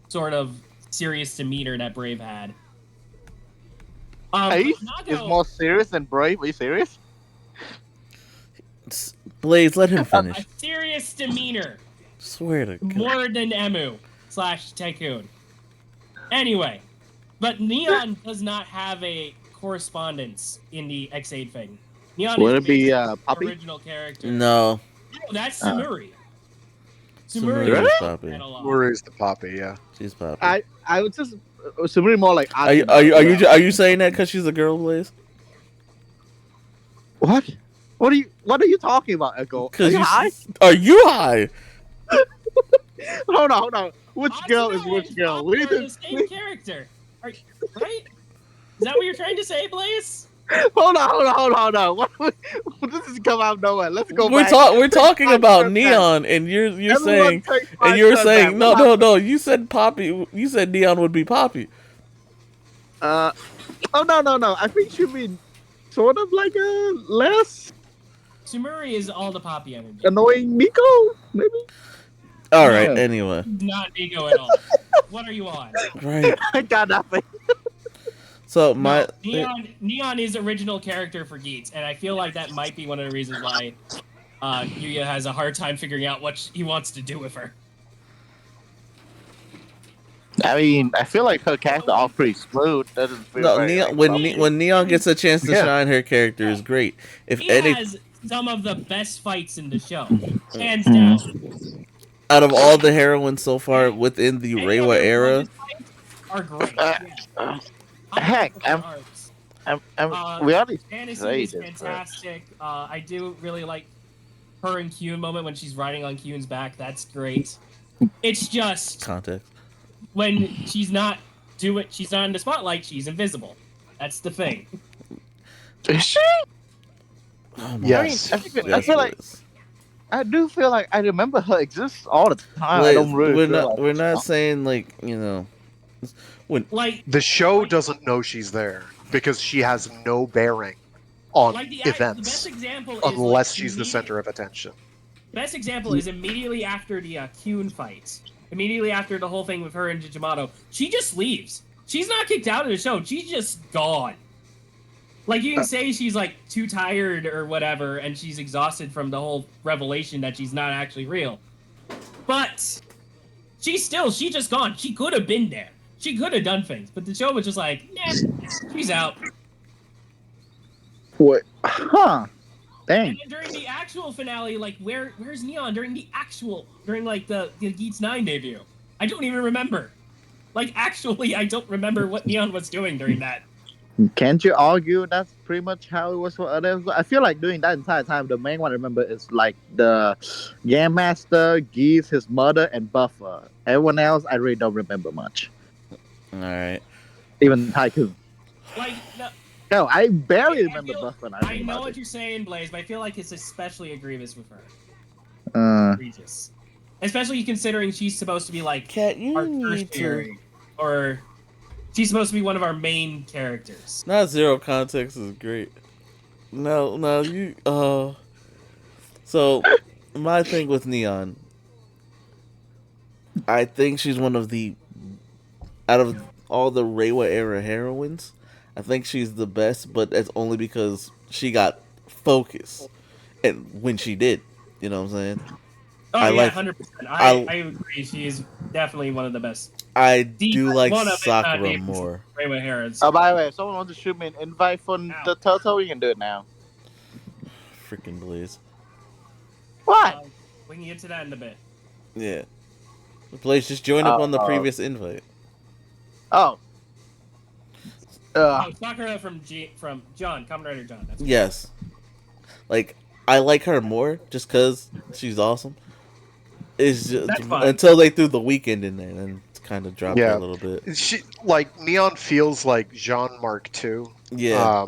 sort of serious demeanor that Brave had. Ace Nago, is more serious than Brave. Are you serious? Blaze, let him a finish. serious demeanor Swear to God. more than Emu / Tycoon. Anyway, but Neon does not have a correspondence in the X8 thing. Neon Would is it be basically Puppy? the original character. No. No, that's Sumuri. Sumuri is is Poppy. analog. Where is the poppy? Yeah. She's Poppy. I would just Sumuri more like. Are you saying that because she's a girl, Blaze? What? What are you talking about, Echo? Are Because you high? Are you high? Hold on. Which girl is Asuna which and girl? Poppy We are the need same to character. Right? Is that what you're trying to say, Blaze? hold on. What? This is come out of nowhere. Let's go We're back. we're talking about Everyone Neon, and you're Everyone saying take and 5 you're steps saying back. no. You said Poppy. You said Neon would be Poppy. Oh no. I think she mean sort of like a less Sumuri is all the Poppy energy. annoying Miko, maybe. All right. Yeah. Anyway, Not Ego at all. What are you on? right. I got nothing. So my Neon is original character for Geats, and I feel like that might be one of the reasons why Yuya has a hard time figuring out what he wants to do with her. I mean, I feel like her character all pretty smooth. Doesn't feel no very, Neon like, when Neon gets a chance to Yeah. shine, her character is great. If He any has some of the best fights in the show, hands down. out of all the heroines so far within the Any Reiwa other era, women's fights are great. heck, we already Fantasy say is this, fantastic. I do really like her and Kyun moment when she's riding on Kyun's back. That's great. It's just context. when she's not in the spotlight, she's invisible. That's the thing. Is she? Oh my Yes. I feel like I do feel like I remember her exists all the time. Like, I don't really. we're not saying like when Like The show doesn't know she's there because she has no bearing on the events best example is unless like, she's the center of attention. Best example is immediately after the Kyun fight. Immediately after the whole thing with her and Jijimoto, she just leaves. She's not kicked out of the show. She's just gone. Like, you can say she's, like, too tired or whatever, and she's exhausted from the whole revelation that she's not actually real. But she's just gone. She could have been there. She could have done things. But the show was just like, nah, she's out. What? Huh? Dang. And then during the actual finale, like, where's Neon during like the Geats 9 debut? I don't even remember. Like, actually, I don't remember what Neon was doing during that. Can't you argue that's pretty much how it was for others? I feel like during that entire time, the main one I remember is like the Game Master, Geats, his mother, and Buffer. Everyone else, I really don't remember much. All right. Even Tycoon. Like, no, No, I barely I remember feel, Buffer. Now I think know about what it. you're saying, Blaze, but I feel like it's especially egregious with her. Egregious. Especially considering she's supposed to be like Cat, you our need to. tertiary, or she's supposed to be one of our main characters. Not zero context is great. No, you. So, my thing with Neon, I think she's one of the out of all the Reiwa era heroines. I think she's the best, but that's only because she got focus, and when she did, you know what I'm saying. Oh I yeah, like 100%. I I agree. She is definitely one of the best. I The do like one of, if not Sakura the more. Rainbow Herons. Oh, by the way, if someone wants to shoot me an invite from Ow. the Toto, you can do it now. Freaking Blaze. What? We can get to that in a bit. Yeah. Blaze, just join up on the previous invite. Oh. Oh, Sakura from John, Kamen Rider John. That's Yes. Like, I like her more just because she's awesome. It's just, That's fine. until they threw the weekend in there, and it's kind of dropped Yeah. a little bit. She like Neon feels like Jean Mark II. Yeah.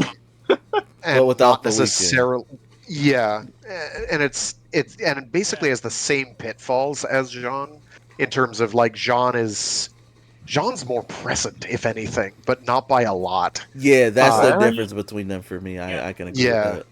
And But without not the necessarily. Yeah, and it's and it basically has the same pitfalls as Jean in terms of like Jean's more present, if anything, but not by a lot. Yeah, that's the Uh, difference between them for me. I can agree with that.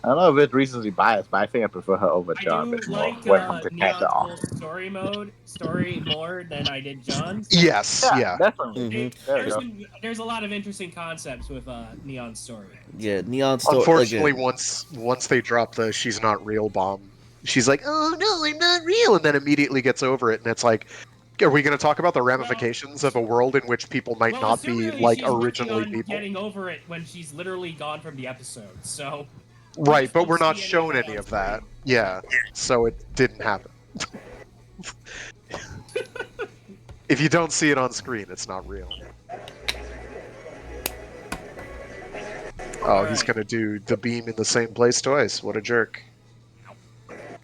I don't know if it's recency biased, but I think I prefer her over I John a do bit more like when it comes to character Neon's arc. full story more than I did John's. Yes, yeah. Definitely. Mm-hmm. There we go. There's a lot of interesting concepts with Neon's story. Yeah, Neon story. Unfortunately, Again, once they drop the "she's not real" bomb, she's like, "Oh no, I'm not real," and then immediately gets over it, and it's like, are we going to talk about the ramifications of a world in which people might not be assumingly like she's working originally on people? getting over it when she's literally gone from the episode. So Right, but don't we're not see shown that any on of that. screen. Yeah, so it didn't happen. If you don't see it on screen, it's not real. Oh, he's Alright. gonna do the beam in the same place twice. What a jerk.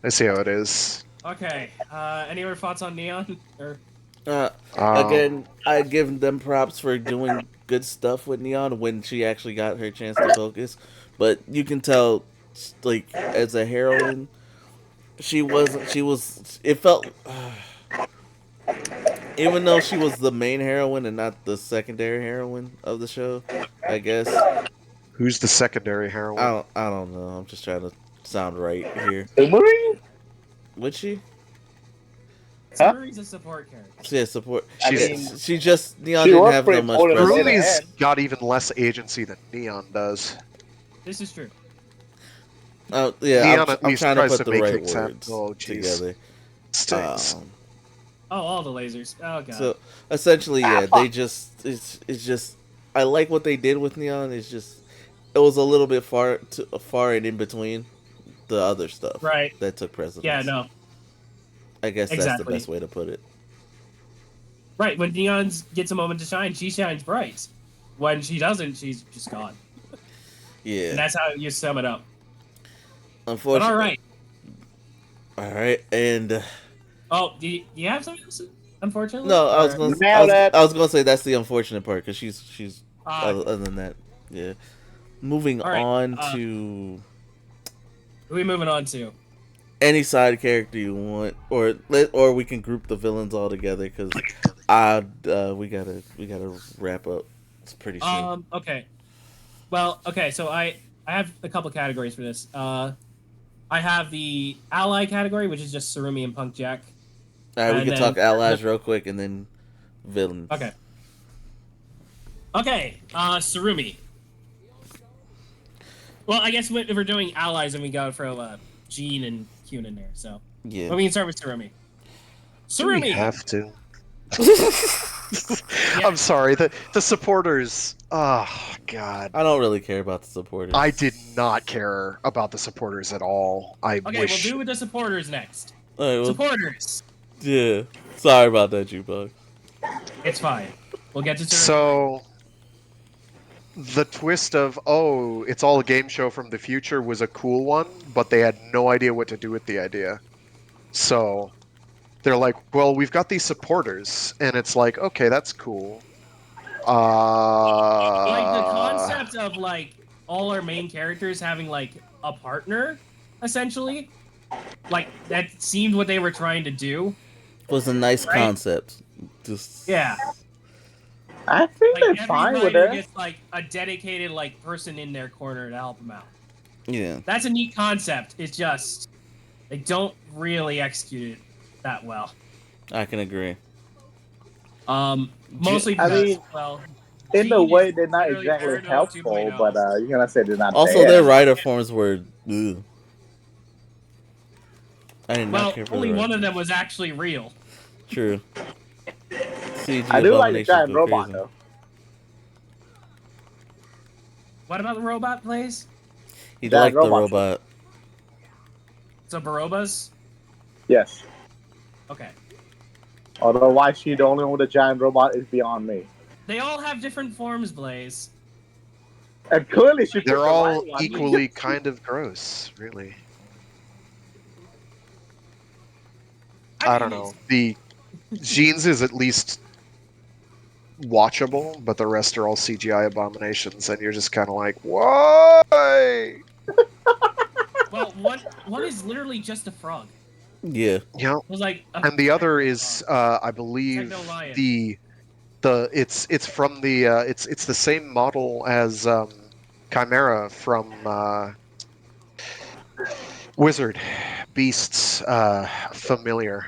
I see how it is. Okay. Any other thoughts on Neon? Or again, I give them props for doing good stuff with Neon when she actually got her chance to focus. But you can tell, like, as a heroine, she wasn't. She was. It felt. Even though she was the main heroine and not the secondary heroine of the show, I guess. Who's the secondary heroine? I don't know. I'm just trying to sound right here. Would she? Sumeri's a support character. Yeah, support. I She's, mean, she just Neon she didn't was have pretty that much important presence. in the Rumi's end. got even less agency than Neon does. This is true. Yeah, Neon at I'm least trying to tries put to the make right things happen. words Oh, jeez. together. Stings. Oh, all the lasers. Oh god. So essentially, yeah, they just it's just I like what they did with Neon. It's just it was a little bit far and in between the other stuff Right. that took precedence. Yeah, no. I guess that's the Exactly. best way to put it. Right, when Neon gets a moment to shine, she shines bright. When she doesn't, she's just gone. Yeah, And that's how you sum it up. But unfortunately. all right. All right, and Oh, do you have something else? Unfortunately. no, I was gonna say that's the unfortunate part because she's other than that, yeah. Moving All right, on to Who are we moving on to? any side character you want, or we can group the villains all together because we gotta wrap up. It's pretty soon. Okay. Well, okay. So I have a couple categories for this. I have the ally category, which is just Surumi and Punk Jack. All right, we and can then- talk allies real quick and then villains. Okay. Okay. Surumi. Well, I guess if we're doing allies, then we gotta throw Jean and Kyun in there. So Yeah. well, we can start with Surumi. Do we Surumi. have to? I'm sorry. The supporters. Oh God. I don't really care about the supporters. I did not care about the supporters at all. I Okay, wish. we'll do with the supporters next. All right, well, Supporters. yeah. Sorry about that, Jukebox. It's fine. We'll get to Surumi. So, the twist of, oh, it's all a game show from the future was a cool one, but they had no idea what to do with the idea. So they're like, well, we've got these supporters, and it's like, okay, that's cool. Like the concept of like all our main characters having like a partner, essentially. Like that seemed what they were trying to do. Was a nice Right? concept. Just Yeah. I think Like they're every fine with writer it. gets like a dedicated like person in their corner to help them out. yeah. That's a neat concept. It's just they don't really execute it that well. I can agree. Mostly I because, mean, well, in a Gene way, is they're not literally exactly Paradise helpful, 2.0. but you're gonna say they're not Also, bad. their writer forms were. Ugh. I did not Well, care for only the one of writer. them was actually real. True. CG I do like the abominations giant go robot crazy. though. What about the robot plays? He Giant liked the robot. robot. So Barobas? Yes. Okay. Although why she the only one with a giant robot is beyond me. They all have different forms, Blaze. And clearly she picked They're the all right one. equally kind of gross, really. I don't know. The Genes is at least watchable, but the rest are all CGI abominations, and you're just kind of like, why? Well, one is literally just a frog. Yeah. Yeah. It was like a And the other techno is, frog. I believe, Techno lion. it's from the it's the same model as Chimera from Wizard Beasts Familiar,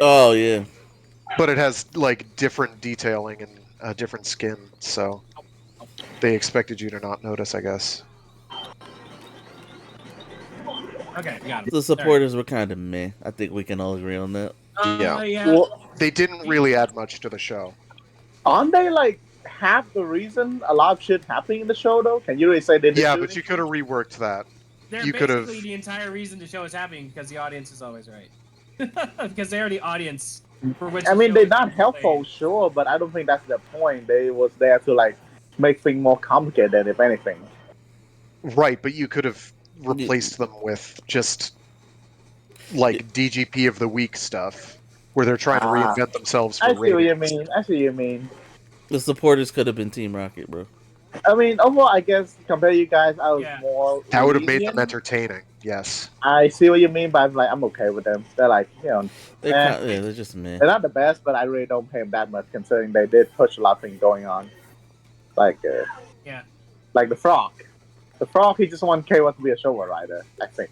Oh yeah. but it has like different detailing and a different skin, so they expected you to not notice, I guess. Okay, got it. The supporters were kind of meh. I think we can all agree on that. Yeah. Yeah. Well, They didn't really add much to the show. aren't they like half the reason a lot of shit happening in the show though? Can you really say they didn't Yeah, do but you could have reworked that. They're You could've- basically the entire reason the show is happening because the audience is always right. Because they are the audience for which. I the mean, show they're is not being helpful, played. sure, but I don't think that's the point. They was there to like make things more complicated, if anything. Right, but you could have replaced them with just like DGP of the week stuff, where they're trying to reinvent themselves for I see what you ratings. mean. I see what you mean. The supporters could have been Team Rocket, bro. I mean, overall, I guess compared to you guys, I was Yeah. more. That would have made them lenient. entertaining. Yes. I see what you mean, but I'm okay with them. They're like, They're Eh. kind they're just meh. they're not the best, but I really don't pay them that much, considering they did push a lot of things going on. Like, Yeah. like the frog. The frog, he just wants to be a show writer, I think.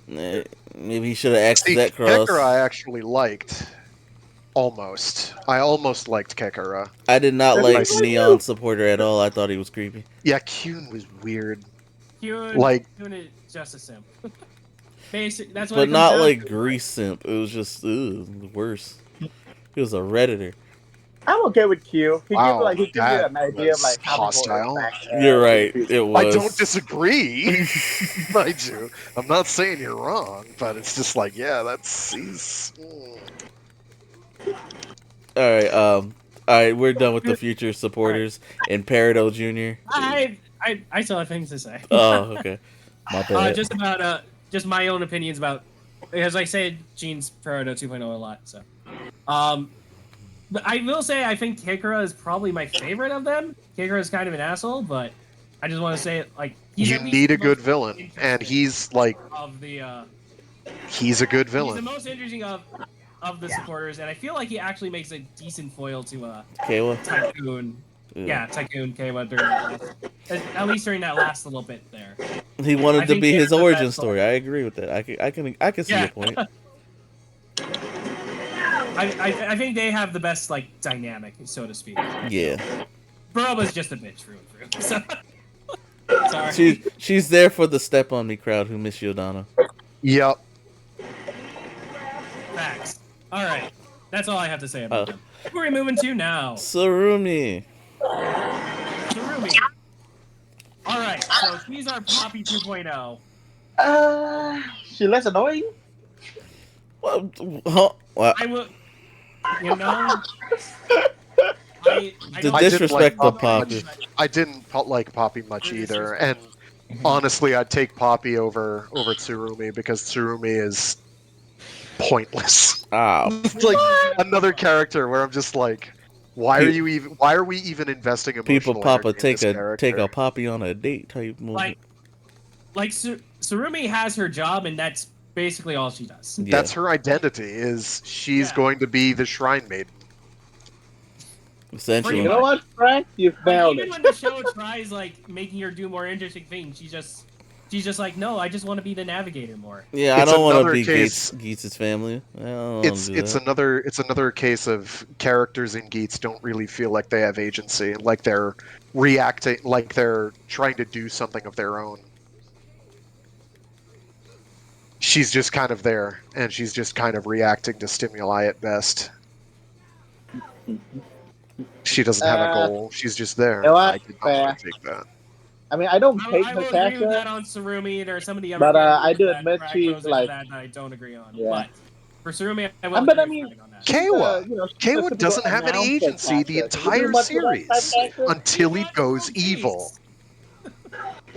Maybe he should have axed See, that cross. Kekara I actually liked. Almost. I almost liked Kekara. I did not Maybe like it's like Neon you. supporter at all. I thought he was creepy. Yeah, Kyun was weird. Kyun, Like- Kyun is just a simp. Basic. That's what. But it comes not down like to. Grease simp. It was just worse. He was a redditor. I'm okay with Q. He Wow, gives you that an idea of was like how people hostile. interact. You're right. with It people. was. I don't disagree. I do. I'm not saying you're wrong, but it's just like, yeah, he's. All right. We're done with the future supporters and Peridot Jr. I still have things to say. Oh, okay. My bad. Just about just my own opinions about, because I say Gene's Peridot 2.0 a lot. So, but I will say I think Kekara is probably my favorite of them. Kekara is kind of an asshole, but I just want to say like he's You at least need a the good most villain, and interesting he's like, of the. he's a good He's the villain. most interesting of the supporters, and I feel like he actually makes a decent foil to Kayla. Tycoon. Yeah, Tycoon Kayla during at least during that last little bit there. He wanted I to think be they're his the origin best story. I agree with that. I can see Yeah. your point. I think they have the best like dynamic, so to speak. Yeah. Baroba's just a bitch through and through. So, sorry. She's there for the step on me crowd who miss Yodana. Yep. Facts. All right, that's all I have to say about them. Who are we moving to now? Surumi. Surumi. All right, so she's our Poppy 2.0. She less annoying. What? I will. You know, I I The don't disrespect like of Poppy Poppy. much. I didn't like Poppy much You're either, and disrespectful. honestly, I'd take Poppy over Tsurumi because Tsurumi is pointless. Ah, It's like another character where I'm just like, why are we even investing people emotional Papa energy in this take character? a Poppy on a date type movement. Like Surumi has her job, and that's basically all she does. Yeah. That's her identity. Is she's Yeah. going to be the Shrine Maiden? Essentially. You know what, Frank? You've Like, nailed even it. when the show tries like making her do more interesting things, she's just like, no, I just want to be the navigator more. Yeah, I It's don't want to another be case- Geats' family. I don't wanna do It's that. another case of characters in Geats don't really feel like they have agency, like they're reacting, like they're trying to do something of their own. She's just kind of there, and she's just kind of reacting to stimuli at best. She doesn't have a goal. She's just there. You know what? I did not want to take that. I mean, I don't hate I her will agree with character. that on Surumi. There are some of the other But, characters I do that admit Frag she's, throws into like- that I don't agree on. Yeah. But for Surumi, I will But agree I with mean, Frag on that. Keiwa. she's a Keiwa typical doesn't have any announcer agency the character. Can you do entire much with that type series character? until he watches goes One Piece. evil.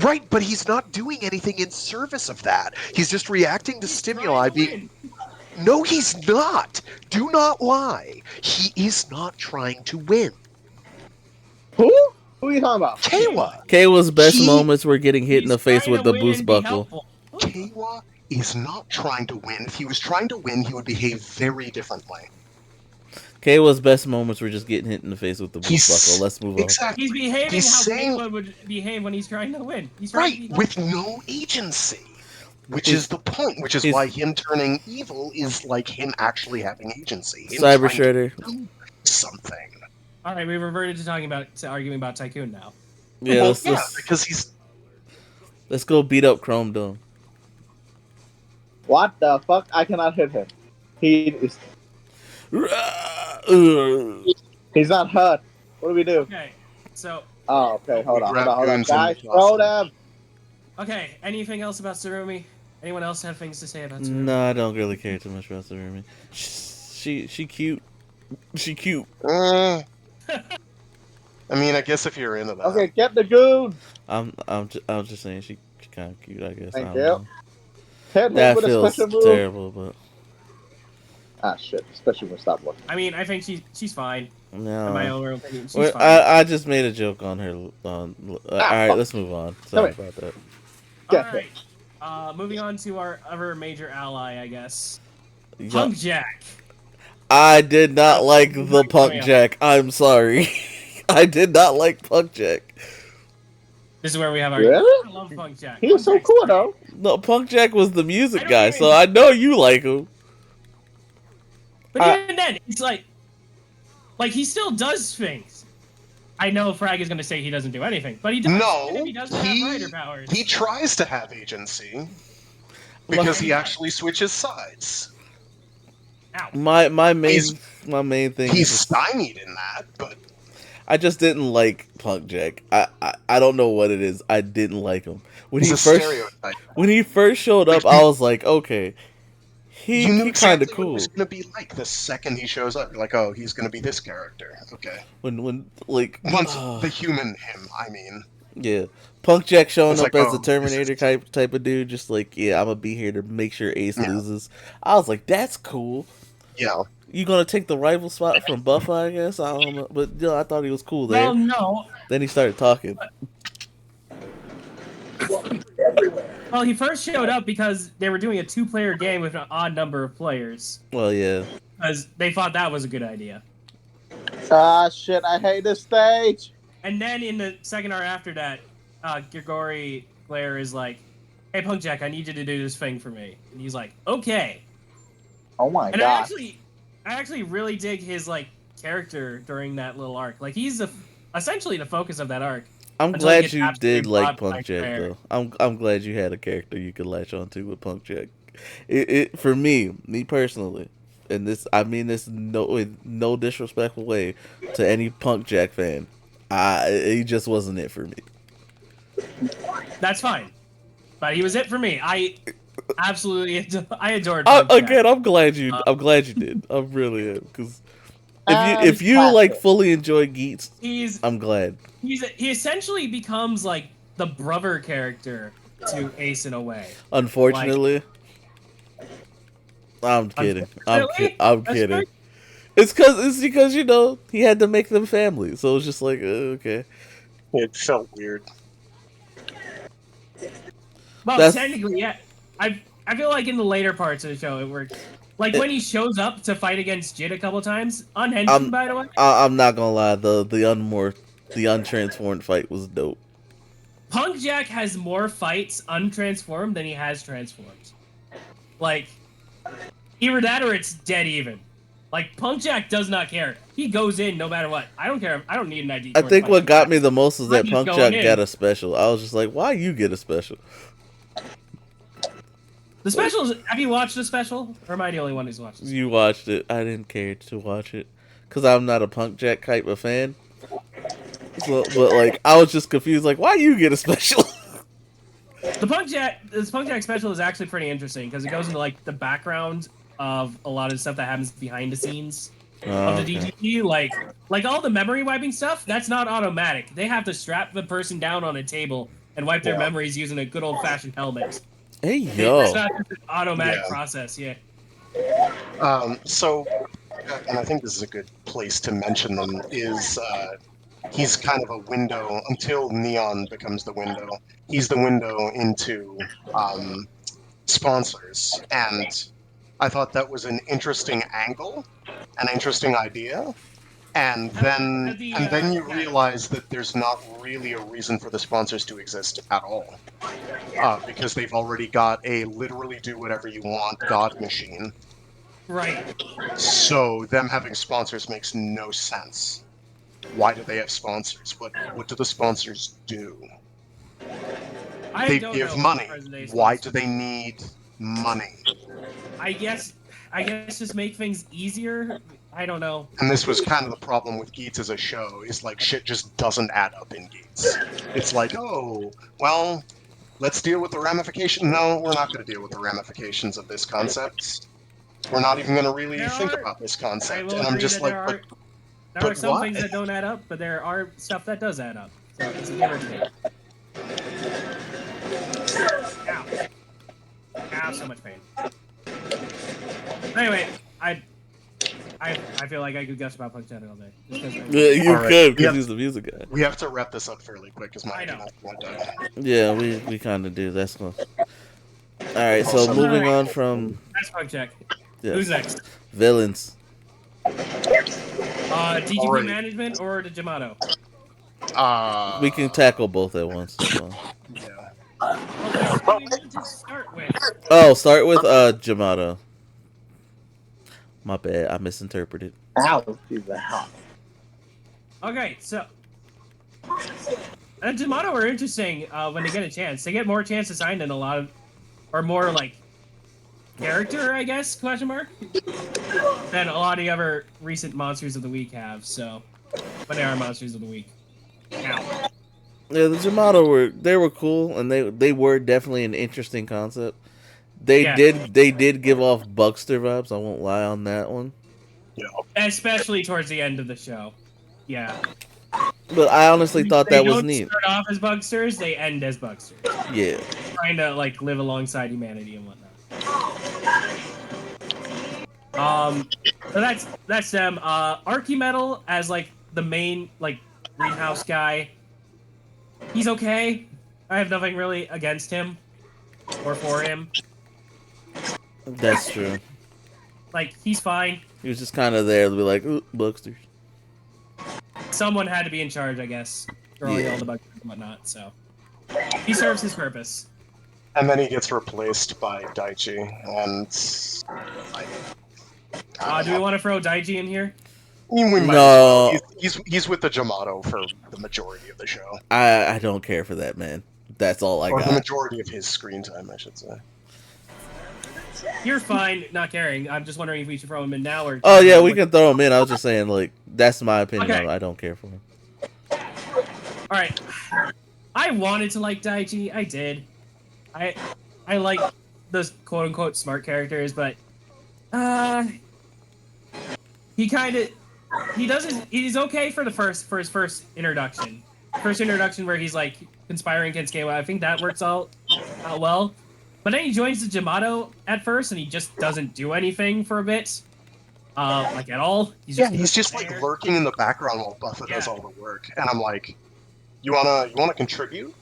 Right, but he's not doing anything in service of that. He's just reacting to He's stimuli trying to being. win. No, he's not. Do not lie. He is not trying to win. Who? Who are you talking about? Keiwa. Keiwa's best He- moments were getting hit in He's the face trying with to the win boost and be buckle. helpful. Keiwa is not trying to win. If he was trying to win, he would behave very differently. Keiwa's best moments were just getting hit in the face with the boost He's- buckle. Let's move on. Exactly. He's behaving He's how saying- Kayla would behave when he's trying to win. He's trying to Right, be with no agency. Which He's- is the point, which is he's- why him turning evil is like him actually having agency. Him Cyber trying to Shredder. do something. All right, we reverted to arguing about Tycoon now. Yeah, Well, let's because he's let's go beat up Chrome Dome. What the fuck? I cannot hit him. He is. He's not hurt. What do we do? Okay, so Oh, okay. Hold on. Grab Hold on. goons Guys, and throw toss them. okay, anything else about Surumi? Anyone else have things to say about Surumi? No, I don't really care too much about Surumi. She cute. She cute. I mean, I guess if you're into that. Okay, get the goon. I'm just saying she kind of cute. I guess. Thank I you. don't know. Hit him That with a feels special move. terrible, but Ah, shit. Special move stop working. I mean, I think she's fine. In my no. own opinion, she's Well, fine. I just made a joke on her. All right, let's move on. Sorry Come about that. Get Alright, moving on to our other major ally, I guess. Yeah. Punk Jack. I did not like the Punk Jack. I'm sorry. I did not like Punk Jack. This is where we have our. Really? I love Punk Jack. He was so Punk Jack's cool, great. though. No, Punk Jack was the music I don't guy, even- so I know you like him. But even then, it's like he still does things. I know Frag is going to say he doesn't do anything, but he does. No, Even if he doesn't have rider powers. he tries to have agency because he actually switches sides. Ow. My main He's- thing He's is stymied in that, but I just didn't like Punk Jack. I don't know what it is. I didn't like him when he's he a first stereotype. showed up. I was like, okay, You he knew kind exactly of what cool. it was going to be like the second he shows up. You're like, oh, he's going to be this character. Okay. When like Once the human him, I mean. yeah, Punk Jack showing It's up like, as oh, a Terminator this is- type of dude, just like yeah, I'm gonna be here to make sure Ace Yeah. loses. I was like, that's cool. Yeah. You gonna take the rival spot from Buffa, I guess. I don't know, but yeah, I thought he was cool there. Well, no. Then he started talking. Well, he first showed up because they were doing a 2-player game with an odd number of players. Well, yeah. Because they thought that was a good idea. Ah, shit. I hate this stage. And then in the second hour after that, Grigori Blair is like, hey, Punk Jack, I need you to do this thing for me. And he's like, okay. Oh, my And God. I actually really dig his, character during that little arc. Like, he's essentially the focus of that arc. I'm Until he glad gets you absolutely did like brought Punk by Jack Claire. though. I'm glad you had a character you could latch on to with Punk Jack. It for me personally, and this I mean this in no disrespectful way to any Punk Jack fan. He just wasn't it for me. That's fine. But he was it for me. I absolutely I adored Punk Jack. Again, I'm glad you did. I really am because if you like fully enjoy Geats, He's I'm glad. he essentially becomes like the brother character to Ace in a way. Unfortunately, I'm kidding. I'm That's kidding. right. It's because you know he had to make them family, so it's just like okay. It felt weird. Well, technically, yeah. I feel like in the later parts of the show it worked. Like when he shows up to fight against Jid a couple times on Henshin, by the way. I'm not gonna lie, the untransformed fight was dope. Punk Jack has more fights untransformed than he has transformed. Like, either that or it's dead even. Like, Punk Jack does not care. He goes in no matter what. I don't care. I don't need an ID. I think what got me the most is that Punk Jack got a special. I was just like, why you get a special? The specials. Have you watched the special? Or am I the only one who's watched it? You watched it. I didn't care to watch it. Because I'm not a Punk Jack type of fan. So, but, like, I was just confused. Like, why you get a special? This Punk Jack special is actually pretty interesting because it goes into like the background of a lot of stuff that happens behind the scenes of the DGP. Like all the memory wiping stuff, that's not automatic. They have to strap the person down on a table and wipe their memories using a good old fashioned helmet. Hey yo, it's not just an automatic process. Yeah. So, and I think this is a good place to mention them is. He's kind of a window until Neon becomes the window. He's the window into sponsors, and I thought that was an interesting angle, an interesting idea. And then you realize that there's not really a reason for the sponsors to exist at all, because they've already got a literally do whatever you want God machine. Right. So them having sponsors makes no sense. Why do they have sponsors? What do the sponsors do? They give money. Why do they need money? I guess just make things easier. I don't know. And this was kind of the problem with Geats as a show, is like shit just doesn't add up in Geats. It's like, oh, well, let's deal with the ramifications. No, we're not going to deal with the ramifications of this concept. We're not even going to really think about this concept. And I'm just like, there are some things that don't add up, but there are stuff that does add up. So it's a give or take. Ow. Ow, so much pain. Anyway, I feel like I could gush about Punk Jack all day. You could, because he's the music guy. We have to wrap this up fairly quick, because my Yeah, we kind of do. That's cool. Alright, so moving on from... That's Punk Jack. Yeah. Who's next? Villains. DGP management or the Jamato? We can tackle both at once. So. Yeah. What do we want to start with? Oh, start with Jamato. My bad, I misinterpreted. Ow, the hell. Okay, so Jamato are interesting when they get a chance. They get more chance assigned than a lot of, or more like character, I guess, question mark, than a lot of the other recent Monsters of the Week have, so when they are Monsters of the Week. Ow. Yeah, the Jamato were cool, and they were definitely an interesting concept. They did give off Buckster vibes, I won't lie on that one. Yeah. Especially towards the end of the show. Yeah. But I honestly thought that was neat. They don't start off as Bugsters, they end as Bugsters. Yeah. Trying to like live alongside humanity and whatnot. So that's them. Archimetal as like the main like greenhouse guy. He's okay. I have nothing really against him or for him. That's true. Like he's fine. He was just kind of there to be like, ooh, Bugsters. Someone had to be in charge, I guess, throwing all the Bugsters and whatnot. So he serves his purpose. And then he gets replaced by Daichi, and do we want to throw Daiji in here? We might no. He's with the Jamato for the majority of the show. I don't care for that man. That's all I got. Or the majority of his screen time, I should say. You're fine not caring. I'm just wondering if we should throw him in now or... Oh, yeah, we can throw him in. I was just saying, like, that's my opinion. Okay. I don't care for him. Alright. I wanted to like Daiji. I did. I like those quote-unquote smart characters, but... he kind of... He's okay for his first introduction. First introduction where he's like conspiring against Gawa. I think that works out well. But then he joins the Jamato at first, and he just doesn't do anything for a bit, like at all. He's just like lurking in the background while Buffett does all the work, and I'm like, you wanna contribute?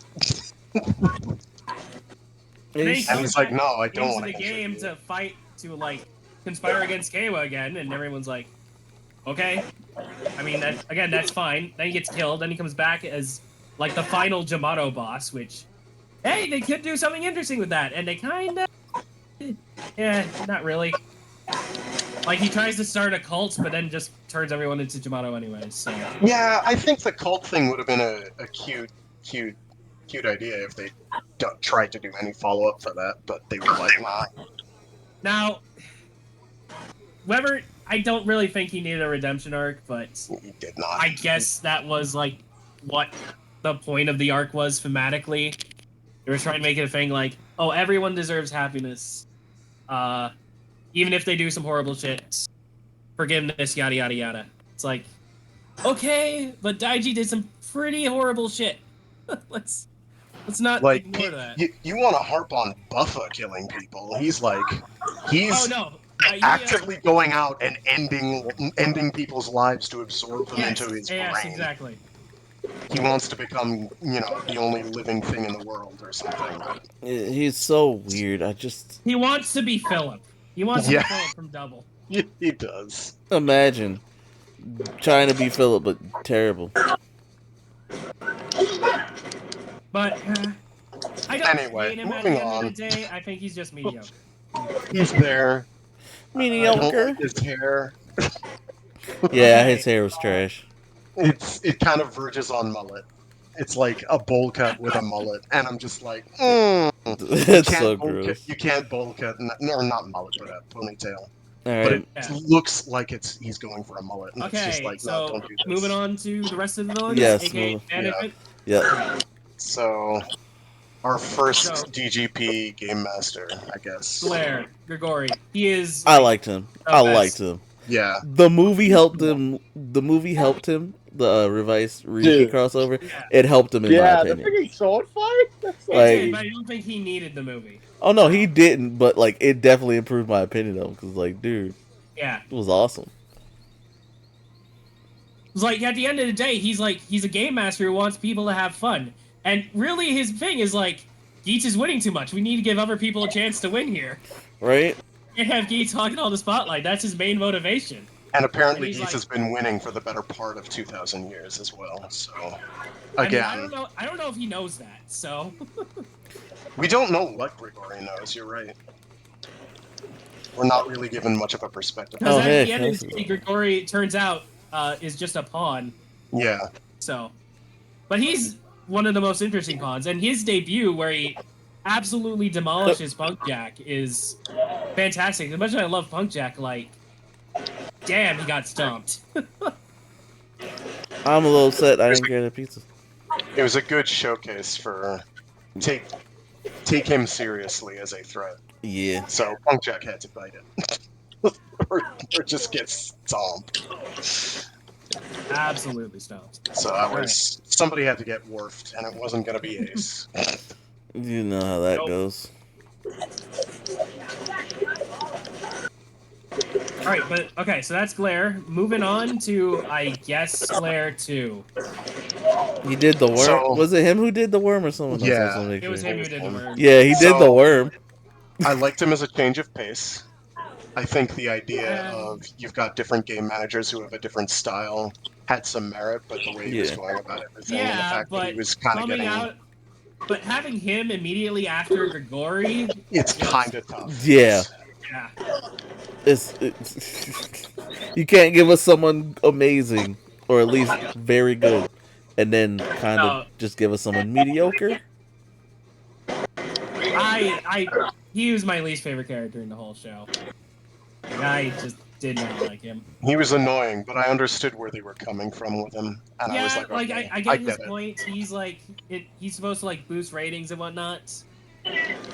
And he's like, no, I don't want to contribute. Game to fight to like conspire against Gawa again, and everyone's like, okay. I mean, that's fine. Then he gets killed. Then he comes back as like the final Jamato boss, which, hey, they could do something interesting with that, and they kind of, not really. Like he tries to start a cult, but then just turns everyone into Jamato anyways. So yeah, I think the cult thing would have been a cute idea if they tried to do any follow up for that, but they were like, nah. Now, Weber, I don't really think he needed a redemption arc, but he did not. I guess that was like what the point of the arc was thematically. They were trying to make it a thing like, oh, everyone deserves happiness, even if they do some horrible shit. Forgiveness, yada yada yada. It's like, okay, but Daiji did some pretty horrible shit. let's not like ignore that. You want to harp on Buffa killing people? He's actively going out and ending people's lives to absorb them into his brain. Yes, exactly. He wants to become, the only living thing in the world or something. He's so weird. He wants to be Philip. He wants to be Philip from Double. He does. Imagine trying to be Philip, but terrible. But I don't hate him at the end of the day. I think he's just mediocre. He's there. Mediocre. I don't like his hair. Yeah, his hair was trash. It kind of verges on mullet. It's like a bowl cut with a mullet, and I'm just like, It's so gross. You can't bowl cut, or not mullet, but a ponytail. Right. But it looks like he's going for a mullet. And okay, it's just like, so no, don't do this. Moving on to the rest of the villains. Yes. Yeah. So, our first DGP game master, I guess. Blair Grigori. He is. I liked him. Liked him. Yeah. The movie helped him. The Revice Riki crossover. Yeah. It helped him in my opinion. Yeah, the freaking sword fight. That's but I don't think he needed the movie. Oh no, he didn't. But like, it definitely improved my opinion of him because, like, dude, it was awesome. It's like at the end of the day, he's a game master who wants people to have fun, and really his thing is like, Geats is winning too much. We need to give other people a chance to win here. Right. And have Geats hogging all the spotlight. That's his main motivation. And apparently Geats has been winning for the better part of 2,000 years as well, so... Again... I don't know if he knows that, so... We don't know what Grigori knows, you're right. We're not really given much of a perspective. Because at the end of the day, Grigori, turns out, is just a pawn. Yeah. So... But he's one of the most interesting pawns, and his debut, where he absolutely demolishes Punk Jack, is fantastic. As much as I love Punk Jack, like... Damn, he got stomped. I'm a little upset I didn't get a pizza. It was a good showcase for take him seriously as a threat. Yeah. So Punk Jack had to bite it. or just get stomped. Absolutely stomped. So somebody had to get wharfed, and it wasn't going to be Ace. You know how that goes. Alright, but okay, so that's Glare. Moving on to, I guess, Glare 2. He did the worm? Was it him who did the worm or someone else? Yeah. It was him who did the worm. Yeah, he did the worm. I liked him as a change of pace. I think the idea of you've got different game managers who have a different style had some merit, but the way he was going about everything and the fact that he was kind of getting... But having him immediately after Grigori... It's kind of tough. Yeah. Yeah. It's you can't give us someone amazing, or at least very good, and then kind of just give us someone mediocre. He was my least favorite character in the whole show. I just did not like him. He was annoying, but I understood where they were coming from with him, and I was like, okay, I get his point. He's like, he's supposed to like boost ratings and whatnot,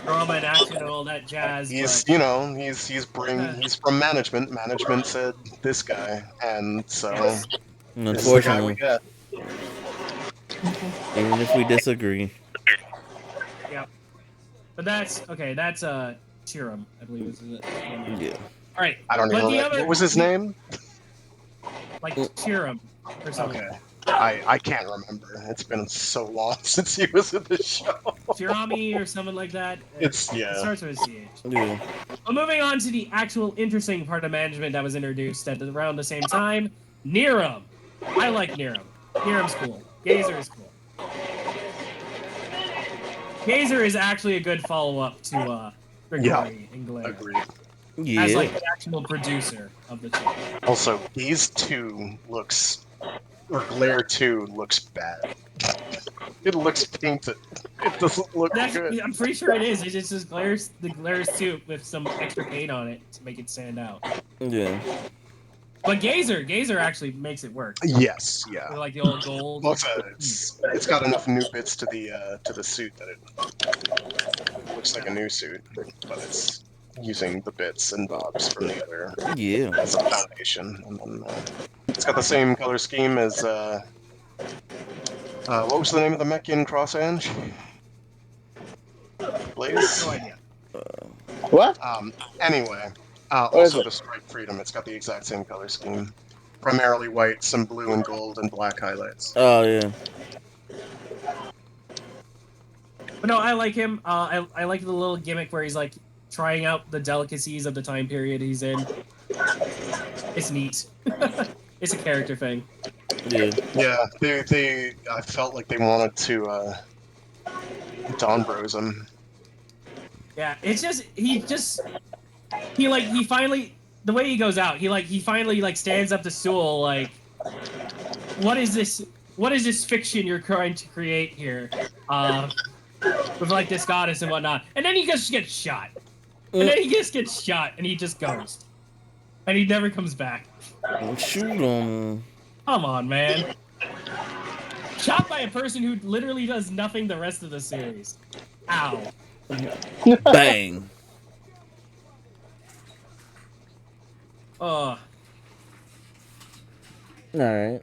drama and action and all that jazz. He's, but you know, he's from management. Management said this guy, and so Yes. this is the guy we Unfortunately, get. even if we disagree. Yep. But that's okay. That's Chiram, I believe is it. Yeah. All right. I don't But even the remember. other What was his name? like Chiram or something. Okay. I can't remember. It's been so long since he was in the show. Chirami or something like that. It Yeah. starts with a CH. Yeah. Well, moving on to the actual interesting part of management that was introduced at around the same time, Niram. I like Niram. Niram's cool. Gazer is cool. Gazer is actually a good follow-up to Grigori and Glare. Agreed. Yeah. As like the actual producer of the show. Also, Gaze 2 looks, or Glare 2 looks bad. It looks painted. It doesn't look good. I'm pretty sure it is. It's just the Glare's suit with some extra paint on it to make it stand out. Yeah. But Gazer actually makes it work. Yes, yeah. With, like the old gold. Well, it's got enough new bits to the suit that it looks like a new suit, but it's using the bits and bobs from the other Yeah. as a foundation, and then it's got the same color scheme as what was the name of the mech in Cross Ange? Blaze. No idea. What? Anyway, is also it? the Stripe Freedom. It's got the exact same color scheme. Primarily white, some blue and gold, and black highlights. Oh yeah. But no, I like him. I like the little gimmick where he's like trying out the delicacies of the time period he's in. It's neat. It's a character thing. Yeah. Yeah, they I felt like they wanted to Don Bros him. Yeah, it's just he finally the way he goes out, he finally stands up to Sewell like, what is this fiction you're trying to create here? With like this goddess and whatnot. And then he just gets shot. And then he just gets shot and he just goes. And he never comes back. Shoot him. Come on, man. Shot by a person who literally does nothing the rest of the series. Ow. Bang. Ugh. Alright.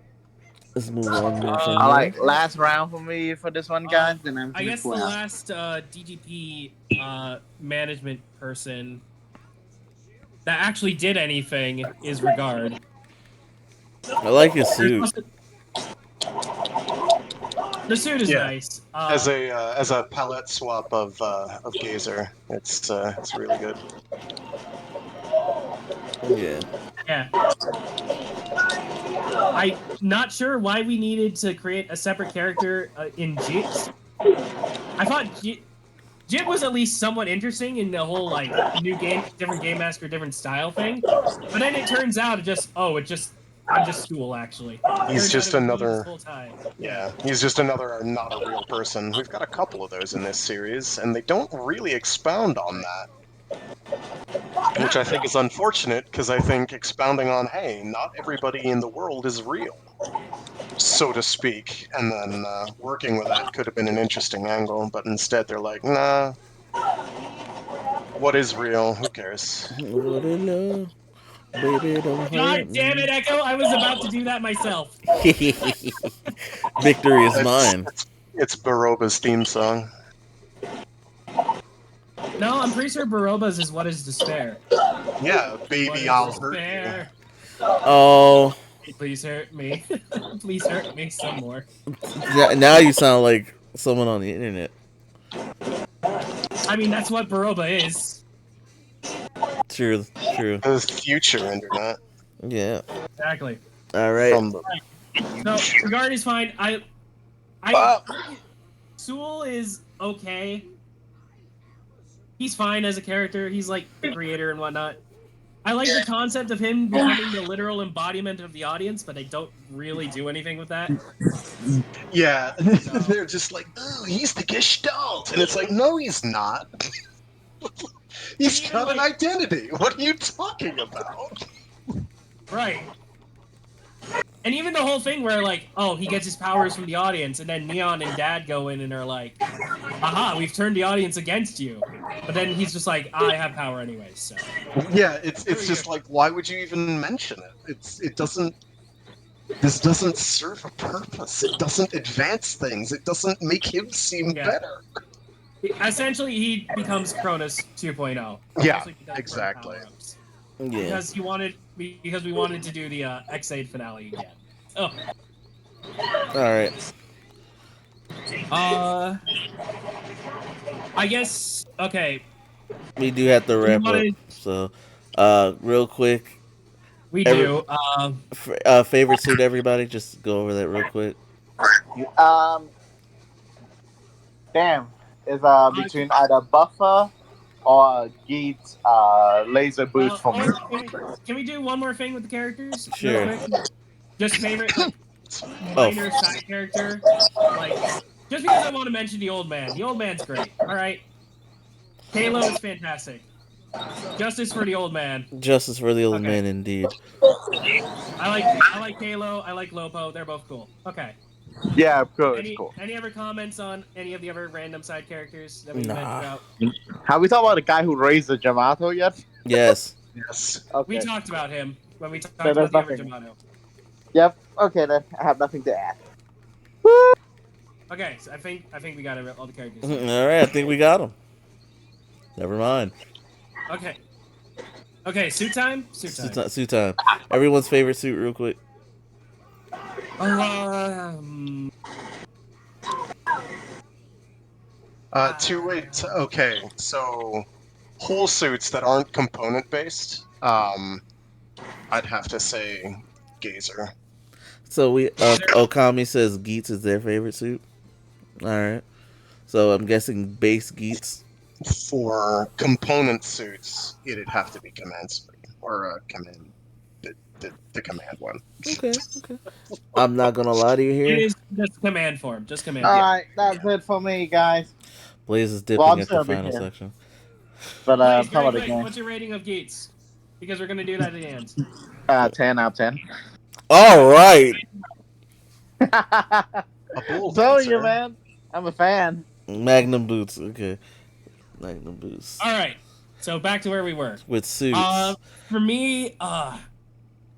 Let's move on here from I here. like last round for me for this one, guys. Then I'm I guess the finished. last DGP management person that actually did anything is Regard. I like his suit. The suit is Yeah. nice. As a palette swap of Gazer, it's really good. Yeah. Yeah. I'm not sure why we needed to create a separate character in Geats. I thought Jit was at least somewhat interesting in the whole like new game, different game master, different style thing. But then it turns out I'm just Stool actually. He's just another. Full time. Yeah, he's just another not a real person. We've got a couple of those in this series, and they don't really expound on that. Which I think is unfortunate, because I think expounding on, hey, not everybody in the world is real, so to speak, and then working with that could have been an interesting angle, but instead they're like, nah, what is real? Who cares? What a love. Baby, don't God hurt damn me. it, Echo! I was about to do that myself. Victory is mine. It's Baroba's theme song. No, I'm pretty sure Baroba's is What Is Despair. Yeah, What baby, is I'll hurt you. despair? Oh, Please hurt me. Please hurt me some more. now you sound like someone on the internet. I mean, that's what Baroba is. True. The future internet. Yeah. Exactly. All right. From the So, Regard is fine. Sewell is okay. He's fine as a character. He's like the creator and whatnot. I like the concept of him becoming the literal embodiment of the audience, but they don't really do anything with that. Yeah, they're just like, oh, he's the Gestalt, and it's like, no, he's not. He's Yeah, got an like- identity. What are you talking about? Right. And even the whole thing where like, oh, he gets his powers from the audience, and then Neon and Dad go in and are like, "Aha, we've turned the audience against you." But then he's just like, I have power anyways. So Yeah, it's just like, why would you even mention it? It doesn't. This doesn't serve a purpose. It doesn't advance things. It doesn't make him seem Yeah. better. Essentially, he becomes Cronus 2.0. Yeah, Mostly because of exactly. power-ups. Yeah. Because we wanted to do the X8 finale again. Oh. All right. I guess okay. We do have to wrap up. wanted- So, real quick, We Every- do. favorite suit, everybody. Just go over that real quick. Damn. Is between either Buffer or Geats laser boost for me. Can we do one more thing with the characters? Sure. Real quick? Just favorite like minor side character. Like just because I want to mention the old man. The old man's great. All right. Halo is fantastic. Justice for the old man. Justice for the old man, indeed. I like Halo. I like Lopo. They're both cool. Okay. Yeah, cool. It's cool. Any other comments on any of the other random side characters that we mentioned about? Have we talked about the guy who raised the Jamato yet? Yes. Yes. Okay. We talked about him when we talked So about there's the other nothing. Jamato. Yep. Okay, then I have nothing to add. Okay, so I think we got all the characters. All right, I think we got him. Never mind. Okay. Okay, suit time? Suit time. Everyone's favorite suit, real quick. Okay, so whole suits that aren't component based, I'd have to say Gazer. So Okami says Geats is their favorite suit. All right. So I'm guessing base Geats. For component suits, it'd have to be command suit or command the command one. Okay. I'm not gonna lie to you here. It is just command form. Just command. All right, that's it for me, guys. Blaze is dipping I'm at still the a bit final here. section. But Nice, how about great. again? What's your rating of Geats? Because we're gonna do that at the end. 10 out of 10. All right. A bold Telling answer. you, man. I'm a fan. Magnum boots. Okay. Magnum boots. All right. So back to where we were. With suits. For me,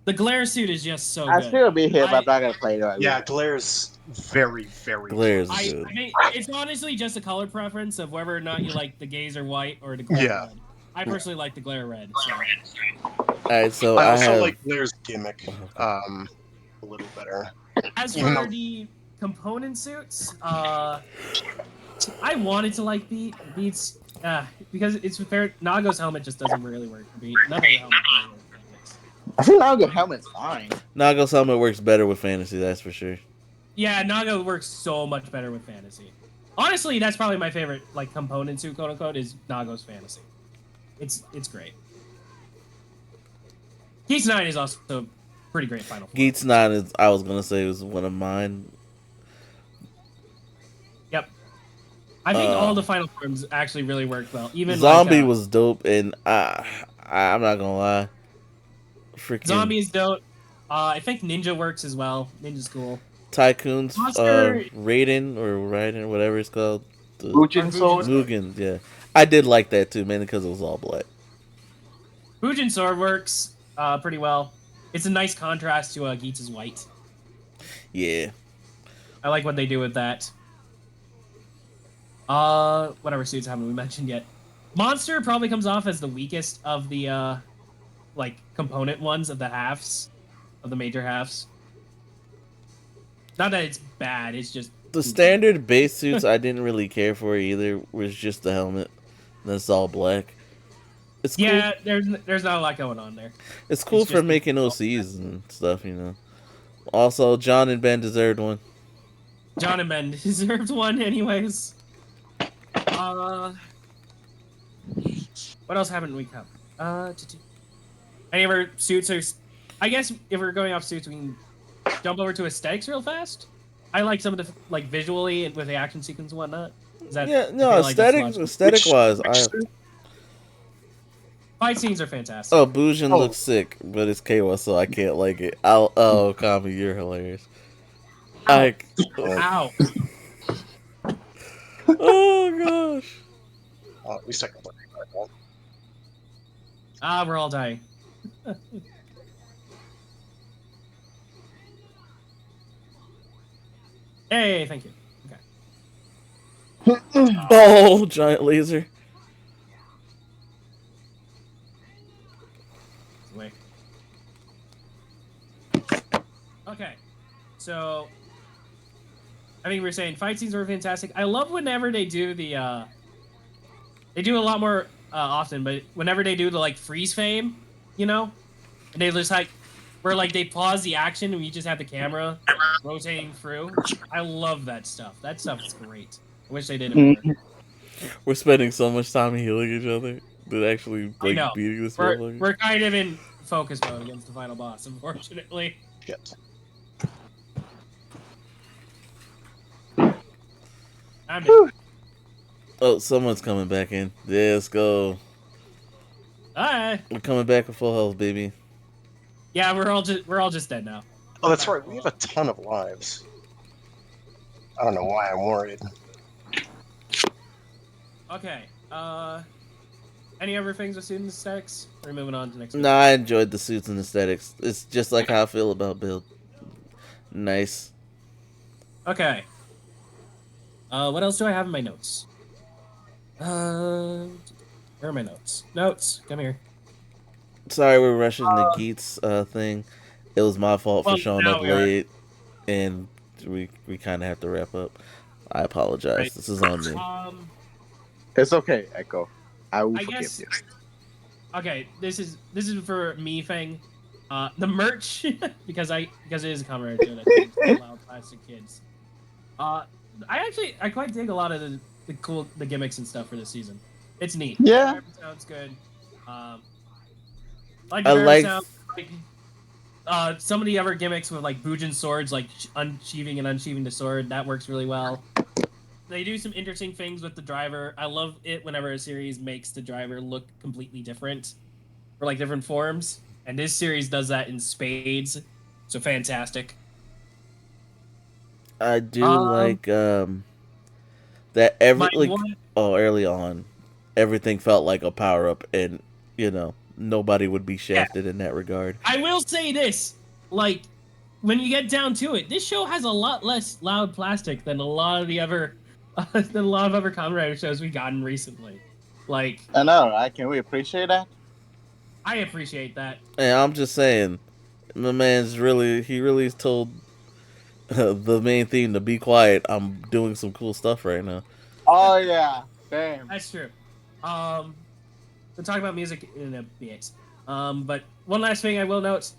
the glare suit is just so I good. still be here, but I'm not gonna play it right Yeah, Glare's very, very Glare's I good. think it's honestly just a color preference of whether or not you like the gazer white or the glare Yeah. red. I personally like the glare red. So. All right. So I I also have. like Glare's gimmick a little better. As Even for though- the component suits, I wanted to like Beats because it's fair. Nago's helmet just doesn't really work for Beat. None of the helmets really work for Beats. I feel like the helmet's fine. Nago's helmet works better with fantasy. That's for sure. Yeah, Nago works so much better with fantasy. Honestly, that's probably my favorite like component suit, quote unquote, is Nago's fantasy. It's great. Geats 9 is also a pretty great final form. Geats 9 is. I was gonna say was one of mine. Yep. I think all the final forms actually really worked well. Even Zombie like, was dope, and I'm not gonna lie. Freaking Zombie is dope. I think Ninja works as well. Ninja's cool. Tycoon's Monster- Raiden or Raiden, whatever it's called. The Bujin Sword. Mugen, yeah. I did like that too, mainly because it was all black. Fujin Sword works pretty well. It's a nice contrast to Geats' white. Yeah. I like what they do with that. Whatever suits haven't we mentioned yet? Monster probably comes off as the weakest of the like component ones of the halves, of the major halves. Not that it's bad, it's just The standard base suits I didn't really care for either. Was just the helmet. That's all black. It's cool. yeah. There's not a lot going on there. It's cool it's for just- making OCs and stuff, you know. Also, John and Ben deserved one. John and Ben deserved one, anyways. What else haven't we covered? Any other suits or? I guess if we're going off suits, we can jump over to aesthetics real fast. I like some of the like visually and with the action sequence and whatnot. Is that, Yeah, I no, feel like that's logical. aesthetic wise, Which suit? Fight scenes are fantastic. Oh, Bujin looks sick, but it's KO, so I can't like it. Kami, you're hilarious. Ow. Oh, Ow. Oh gosh. at least I can look at that. Ah, we're all dying. Hey, thank you. Okay. Oh, giant laser. Wait. Okay. So I think we were saying fight scenes are fantastic. I love whenever they do the they do a lot more often, but whenever they do the like freeze frame, you know? And they just like where like they pause the action and we just have the camera rotating through. I love that stuff. That stuff is great. I wish they did it more. We're spending so much time healing each other that actually I know. beating this motherfucker. We're kind of in focus mode against the final boss, unfortunately. Shit. I'm in. Oh, someone's coming back in. Yeah, let's go. Alright. We're coming back with full health, baby. Yeah, we're all just dead now. Oh, that's right. We have a ton of lives. I don't know why I'm worried. Okay. Any other things with student aesthetics? We're moving on to next. Nah, I enjoyed the suits and aesthetics. It's just like how I feel about build. Nice. Okay. What else do I have in my notes? Where are my notes? Notes, come here. Sorry, we're rushing the Geats thing. It was my fault for showing now up we are. late, and we kind of have to wrap up. I apologize. Right. This is on me. It's okay, Echo. I will I forgive guess. you. Okay, this is for me thing. The merch because it is a commemoration that I allow plastic kids. I quite dig a lot of the gimmicks and stuff for this season. It's neat. Yeah. It sounds good. I The like- sound, some of the other gimmicks with like Bujin swords, like unsheathing and unsheathing the sword, that works really well. They do some interesting things with the driver. I love it whenever a series makes the driver look completely different, or like different forms. And this series does that in spades. So fantastic. I do like that early on, everything felt like a power up, and nobody would be shafted in that regard. I will say this, like, when you get down to it, this show has a lot less loud plastic than a lot of the other Kamen Rider shows we've gotten recently. Like, I know, right? Can we appreciate that? I appreciate that. And I'm just saying, my man's really told the main theme to be quiet. I'm doing some cool stuff right now. Oh yeah, damn. That's true. We'll talk about music in a bit. But one last thing I will note.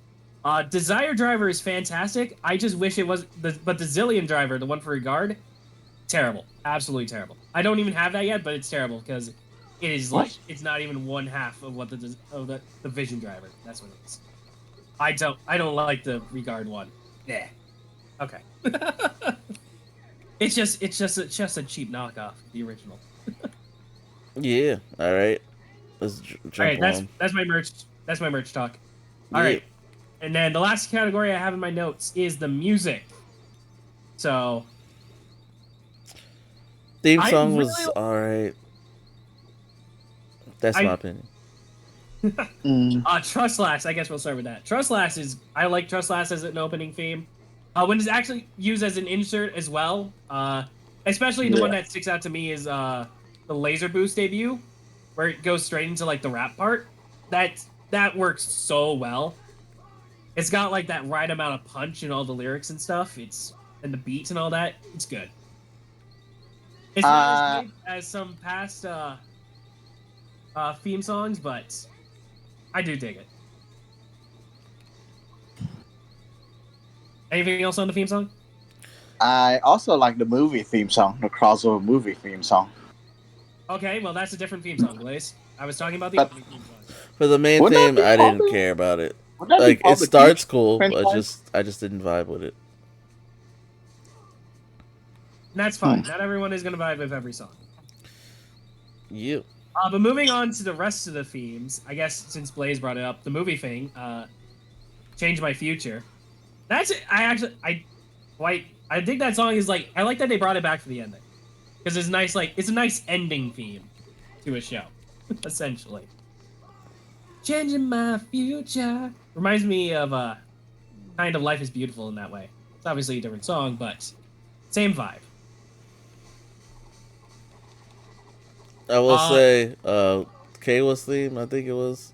Desire Driver is fantastic. I just wish it was the Zillion Driver, the one for Regard, terrible. Absolutely terrible. I don't even have that yet, but it's terrible because it is like it's not even one half of what the Vision Driver. That's what it is. I don't like the Regard one. Yeah. Okay. It's just a cheap knockoff of the original. Yeah. All right. Let's jump All right, on. that's my merch. That's my merch talk. All Yeah. right, and then the last category I have in my notes is the music. So Theme I song really- was all right. That's my opinion. Trust Last. I guess we'll start with that. Trust Last I like Trust Last as an opening theme. When it's actually used as an insert as well. Especially the one that sticks out to me is the Laser Boost debut, where it goes straight into like the rap part. That works so well. It's got like that right amount of punch in all the lyrics and stuff. And the beats and all that. It's good. It's not as good as some past theme songs, but I do dig it. Anything else on the theme song? I also like the movie theme song, the crossover movie theme song. Okay, well that's a different theme song, Blaze. I was talking about the But- opening theme song. For the main Would that theme, be I didn't called- care about it. Would that be Like called it the starts Geats cool, but franchise? I just didn't vibe with it. And that's fine. Not everyone is gonna vibe with every song. You. But moving on to the rest of the themes, I guess since Blaze brought it up, the movie thing, Change My Future. That's it. I think that song is like, I like that they brought it back for the ending. Because it's nice, like, it's a nice ending theme to a show, essentially. Changing my future. Reminds me of kind of Life is Beautiful in that way. It's obviously a different song, but same vibe. I will say, Kayla's theme, I think it was.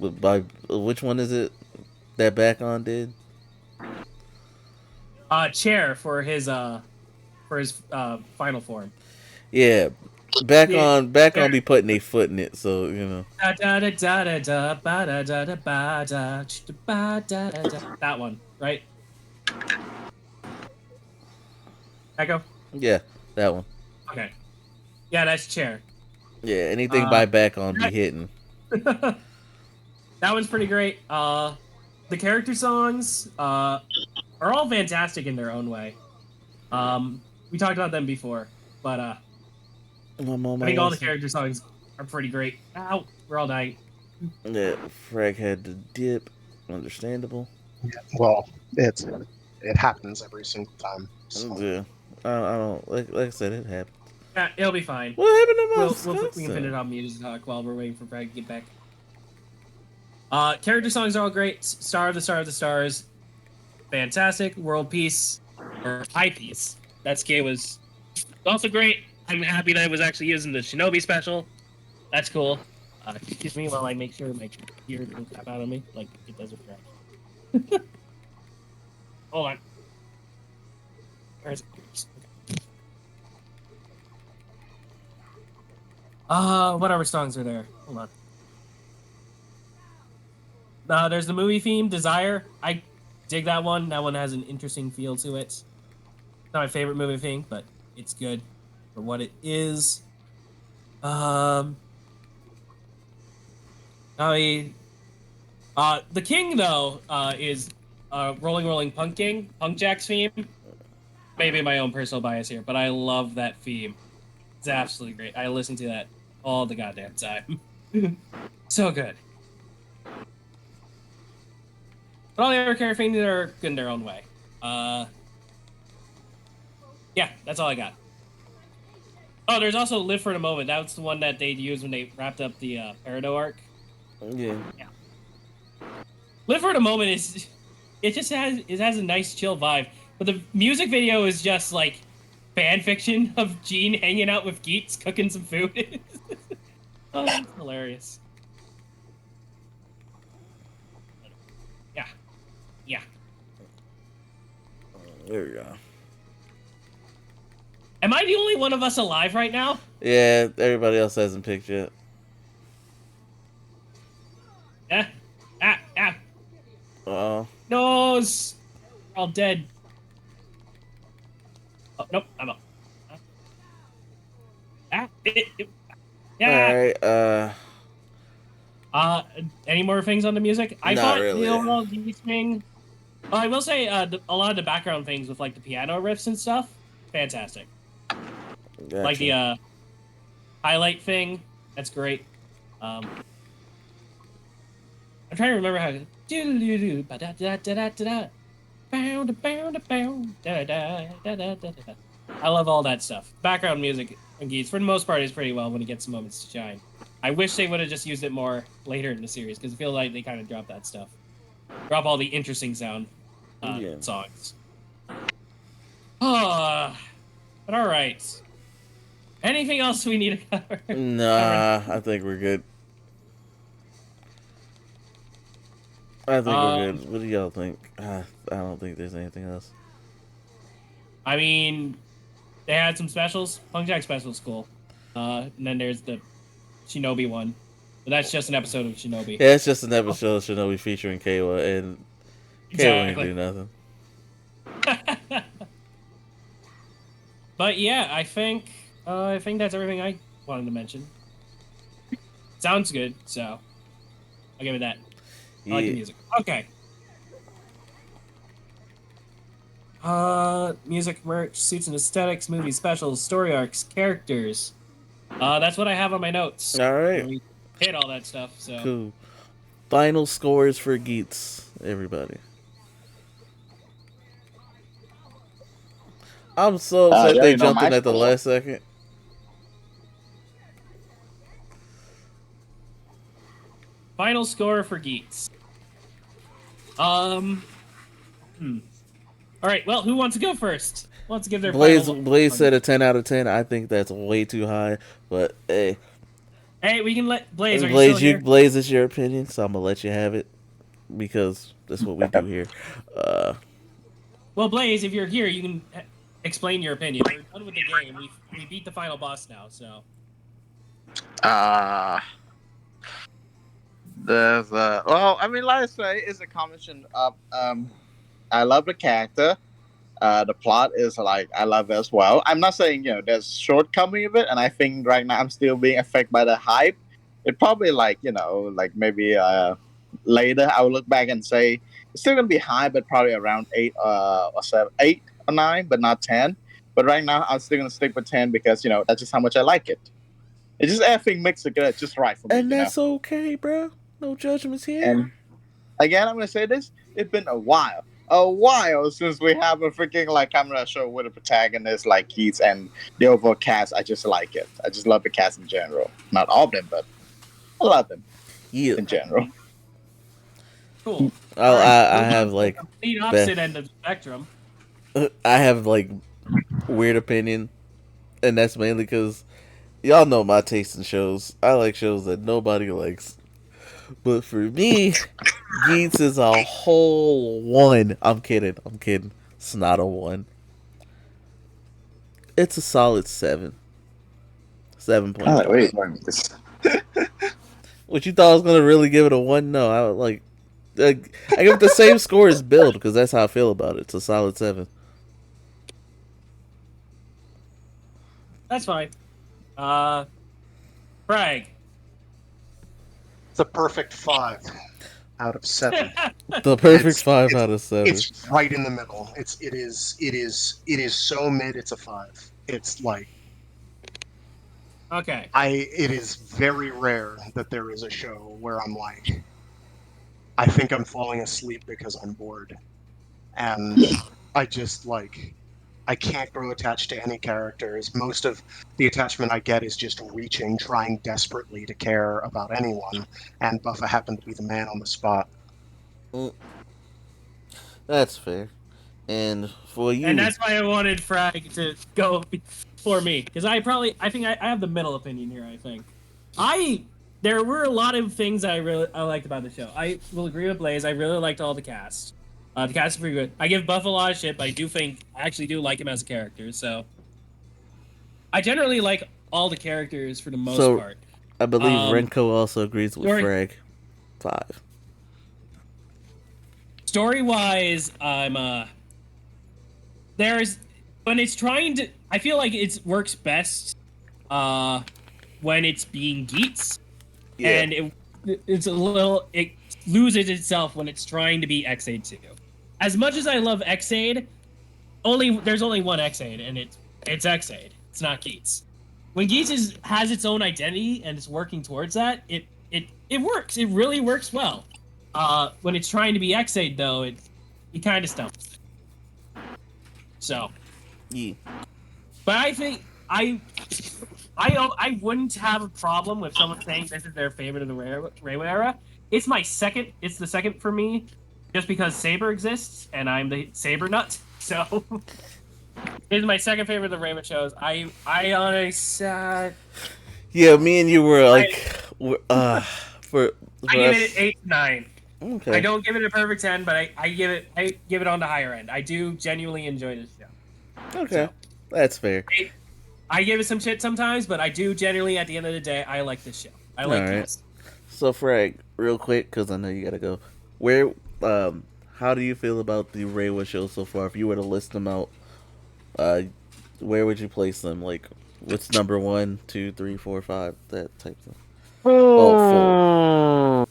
By which one is it that Back On did? Chair for his final form. Yeah, Back Yeah, On be putting a foot in it, so you know. That one, right? Echo? Yeah, that one. Okay. Yeah, that's Chair. Yeah, anything by Back On be hitting. That one's pretty great. The character songs are all fantastic in their own way. We talked about them before, but I think all the character songs are pretty great. Ow, we're all dying. Yeah, Frag had to dip. Understandable. Yeah, well, it happens every single time. So. Yeah, I don't like I said, it happened. Yeah, it'll be fine. What happened to my We can finish on music talk while we're waiting for Brad to get back. Character songs are all great. Star of the Stars, fantastic. World Peace or High Peace. That skate was also great. I'm happy that it was actually using the Shinobi special. That's cool. Excuse me while I make sure my ear doesn't tap out on me like it does with Brad. Hold on. Where is it? Okay. What other songs are there? Hold on. There's the movie theme, Desire. I dig that one. That one has an interesting feel to it. It's not my favorite movie theme, but it's good for what it is. The King though is Rolling Punk King, Punk Jack's theme. Maybe my own personal bias here, but I love that theme. It's absolutely great. I listen to that all the goddamn time. So good. But all the other character themes are good in their own way. Yeah, that's all I got. Oh, there's also Live for the Moment. That was the one that they'd use when they wrapped up the Peridot arc. Yeah. Live for the Moment has a nice chill vibe, but the music video is just like fan fiction of Gene hanging out with Geats cooking some food. Oh, that's hilarious. Yeah. There we go. Am I the only one of us alive right now? Yeah, everybody else hasn't picked yet. No, we're all dead. Oh, nope, I'm up. Yeah. All right. Any more things on the music? I thought really. The overall Geats thing. I will say a lot of the background things with like the piano riffs and stuff, fantastic. Gotcha. Like the highlight thing, that's great. I'm trying to remember how. I love all that stuff. Background music in Geats, for the most part, is pretty well when he gets some moments to shine. I wish they would have just used it more later in the series, because I feel like they kind of dropped that stuff. Drop all the interesting sound songs. But alright. Anything else we need to cover? Nah, I think we're good. I think we're good. What do y'all think? I don't think there's anything else. I mean, they had some specials. Punk Jack special's cool. And then there's the Shinobi one. But that's just an episode of Shinobi. Yeah, it's just an episode of Shinobi featuring Kayla, and Kayla ain't do nothing. But yeah, I think that's everything I wanted to mention. Sounds good, so I'll give it that. I like the music. Okay. Music, merch, suits and aesthetics, movie specials, story arcs, characters. That's what I have on my notes. All right. We hit all that stuff. So Cool. Final scores for Geats, everybody. I'm so upset Yeah, they you know jumped my in at the score. last second. final score for Geats. All right. Well, who wants to go first? Who wants to give their final? Blaze said a 10 out of 10. I think that's way too high, but hey, Hey, we can let Blaze. Are you still here? Blaze is your opinion, so I'm gonna let you have it because that's what we do here. Well, Blaze, if you're here, you can explain your opinion. We're done with the game. We beat the final boss now. So Uh, there's well, I mean, like I say, it's a combination of I love the character. The plot is like I love it as well. I'm not saying there's shortcoming of it, and I think right now I'm still being affected by the hype. It probably like like maybe later I'll look back and say it's still gonna be high, but probably around 8 or 9, but not 10. But right now I'm still gonna stick with 10 because that's just how much I like it. It's just everything mixed together just right for me, And that's okay, bro. No judgments here. And again, I'm gonna say this: it's been a while since we have a freaking like camera show with a protagonist like Keats and the overall cast. I just like it. I just love the cast in general. Not all of them, but I love them Yeah. in general. cool. I, All right. I Moving on have to like the complete opposite end of the spectrum. I have like weird opinion, and that's mainly because y'all know my taste in shows. I like shows that nobody likes. But for me, Geats is a whole one. I'm kidding. I'm kidding. It's not a one. It's a solid 7. Oh, 7.5. wait, What you thought I was gonna really give it a 1? No, I would like. I give it the same score as Build because that's how I feel about it. It's a solid 7. That's fine. Frag. It's a perfect 5 out of 7. The perfect 5 out of 7. It's right in the middle. It is so mid. It's a 5. It's like Okay. it is very rare that there is a show where I'm like, I think I'm falling asleep because I'm bored, and I just like I can't grow attached to any characters. Most of the attachment I get is just reaching, trying desperately to care about anyone, and Buffa happened to be the man on the spot. That's fair. And for you, And that's why I wanted Frag to go before me, because I think I have the middle opinion here. I think there were a lot of things I liked about the show. I will agree with Blaze. I really liked all the cast. The cast is pretty good. I give Buff a lot of shit, but I actually do like him as a character. So I generally like all the characters for the most part. I believe Renko also agrees with Frag. 5. Story wise, there's when it's trying to. I feel like it works best when it's being Geats, and it loses itself when it's trying to be Xaid 2. As much as I love Xaid, there's only one Xaid, and it's Xaid. It's not Geats. When Geats has its own identity and it's working towards that, it works. It really works well. When it's trying to be Xaid, though, it kind of stumbles. So, yeah. But I think I wouldn't have a problem with someone saying this is their favorite of the Reiwa era. It's the second for me, just because Saber exists and I'm the Saber nut. So it's my second favorite of the Reiwa shows. I honestly. Yeah, me and you were like, I give it an 8-9. Okay. I don't give it a perfect 10, but I give it on the higher end. I do genuinely enjoy this show. Okay, so, that's fair. I give it some shit sometimes, but I do generally, at the end of the day, I like this show. I like this. So, Frag, real quick, because I know you gotta go. How do you feel about the Reiwa show so far? If you were to list them out, where would you place them? Like, what's number 1, 2, 3, 4, 5, that type of thing? Oh, 4.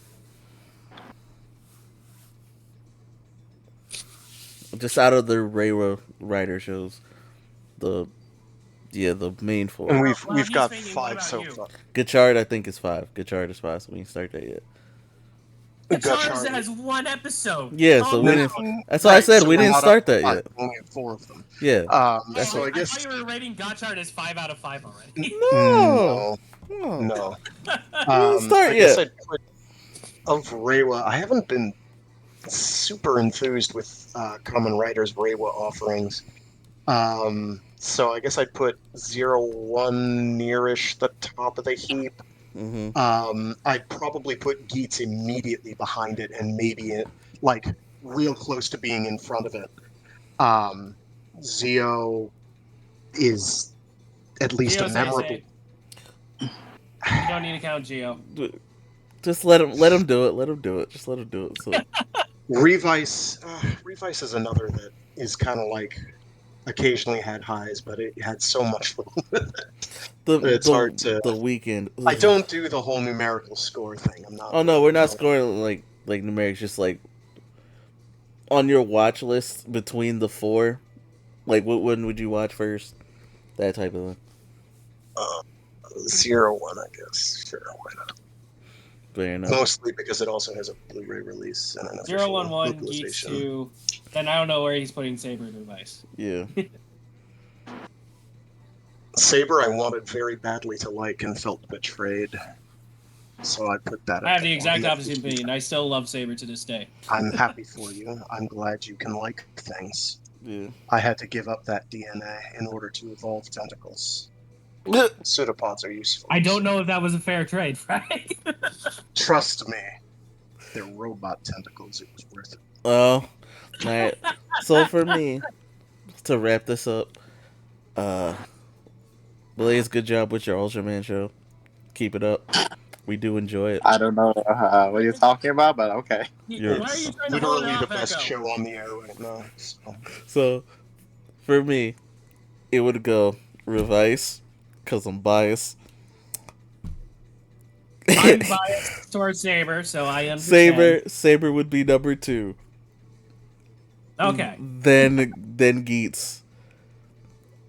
Just out of the Reiwa writer shows, the Yeah, the main four. And Well, we've he's got thinking, what 5 about so you? far. Gachard, I think, is 5. Gachard is 5, so we can start that yet. Guitars Gachard. has 1 episode. Yeah, so we No, didn't. That's why I said so we we're didn't not start up to that 5. yet. We only have 4 of them. Yeah. So I I guess thought you were rating Gotchard as 5 out of 5 already. No. no. We didn't start I guess yet. I'd put of Reiwa. I haven't been super enthused with Common Writer's Reiwa offerings. So I guess I'd put 01 nearish the top of the heap. I'd probably put Geats immediately behind it, and maybe it like real close to being in front of it. Zio is at least Geo's a memorable. You don't need to count Geo. Just let him do it. Let him do it. Just let him do it. So Revice is another that is kind of like occasionally had highs, but it had so much fun with it. It's hard to. the weekend. I don't do the whole numerical score thing. I'm not. Oh no, we're not scoring like numerics. Just like on your watch list between the 4. Like, what one would you watch first? That type of thing. 01, I guess. Sure, why not? Fair enough. Mostly because it also has a Blu-ray release and an official 011, Geats 2. Then I don't know where he's putting Saber and Revice. Yeah. Saber, I wanted very badly to like and felt betrayed, so I put that. I have the exact opposite opinion. I still love Saber to this day. I'm happy for you. I'm glad you can like things. Yeah. I had to give up that DNA in order to evolve tentacles. Pseudopods are useful. I don't know if that was a fair trade, right? Trust me, they're robot tentacles. It was worth it. Well, alright. So for me, to wrap this up, Blaze, good job with your Ultraman show. Keep it up. We do enjoy it. I don't know what you're talking about, but okay. You're Why are you trying to hold it Literally the off, best Echo? show on the air right now. So, for me, it would go Revice, because I'm biased. I'm biased towards Saber, so I understand. Saber would be number 2. Okay. Then Geats.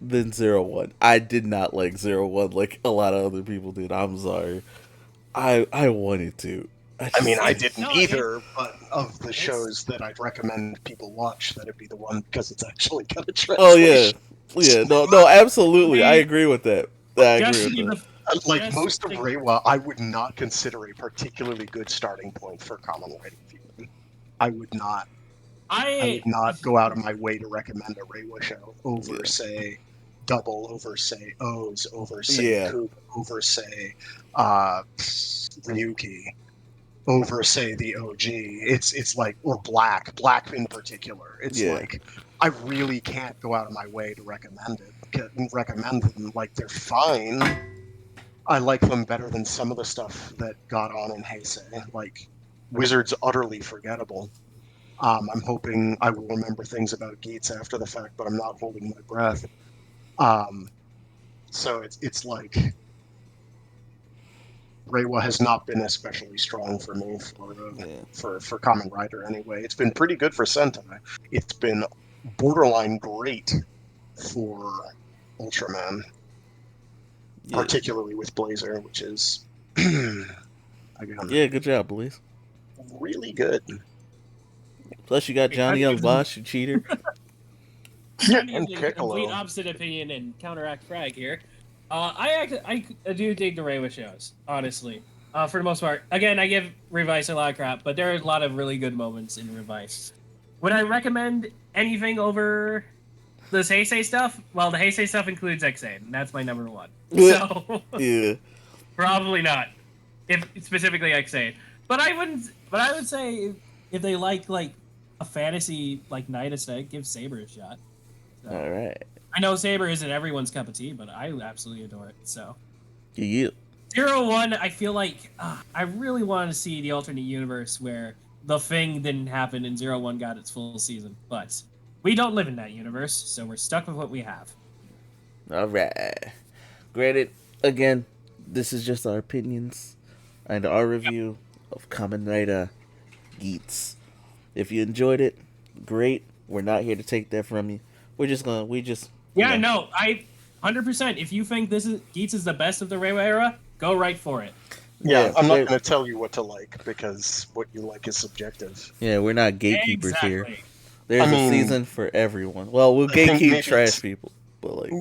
Then 01. I did not like 01 like a lot of other people did. I'm sorry. I wanted to. I mean, I didn't No, either, but of the shows that I'd recommend people watch, that'd be the one because it's actually got a translation. Oh yeah. No, absolutely. I agree with that. I agree with that. Like Yes, most of like- Reiwa, I would not consider a particularly good starting point for common writing viewing. I would not go out of my way to recommend a Reiwa show over, say, Double, over, say, O's, over, say, Coop, over, say, Ryuki, over, say, the OG. It's like, or Black in particular. It's like, I really can't go out of my way to recommend them. Like, they're fine. I like them better than some of the stuff that got on in Heisei. Like, Wizard's utterly forgettable. I'm hoping I will remember things about Geats after the fact, but I'm not holding my breath. So it's like Reiwa has not been especially strong for me for Kamen Rider anyway. It's been pretty good for Sentai. It's been borderline great for Ultraman, particularly with Blazer, which is again, good job, Blaze. really good. Plus, you got Johnny Young Bosch, you cheater. I'm And using a Piccolo. complete opposite opinion and counteract Frag here. I do dig the Reiwa shows, honestly. For the most part. Again, I give Revice a lot of crap, but there are a lot of really good moments in Revice. Would I recommend anything over this Heisei stuff? Well, the Heisei stuff includes X8, and that's my number 1. So Yeah. probably not. If specifically X8. But I would say if they like a fantasy like Night Aesthetic, give Saber a shot. So. All right. I know Saber isn't everyone's cup of tea, but I absolutely adore it. So, Yeah. 01, I feel like I really want to see the alternate universe where the thing didn't happen and 01 got its full season. But we don't live in that universe, so we're stuck with what we have. All right. Granted, again, this is just our opinions and our review of Kamen Rider Geats. If you enjoyed it, great. We're not here to take that from you. We just Yeah, no, 100%. If you think Geats is the best of the Reiwa era, go right for it. Yeah, I'm not going to tell you what to like because what you like is subjective. Yeah, we're not gatekeepers here. Exactly. There's a season for everyone. Well, we'll gatekeep trash people, but like.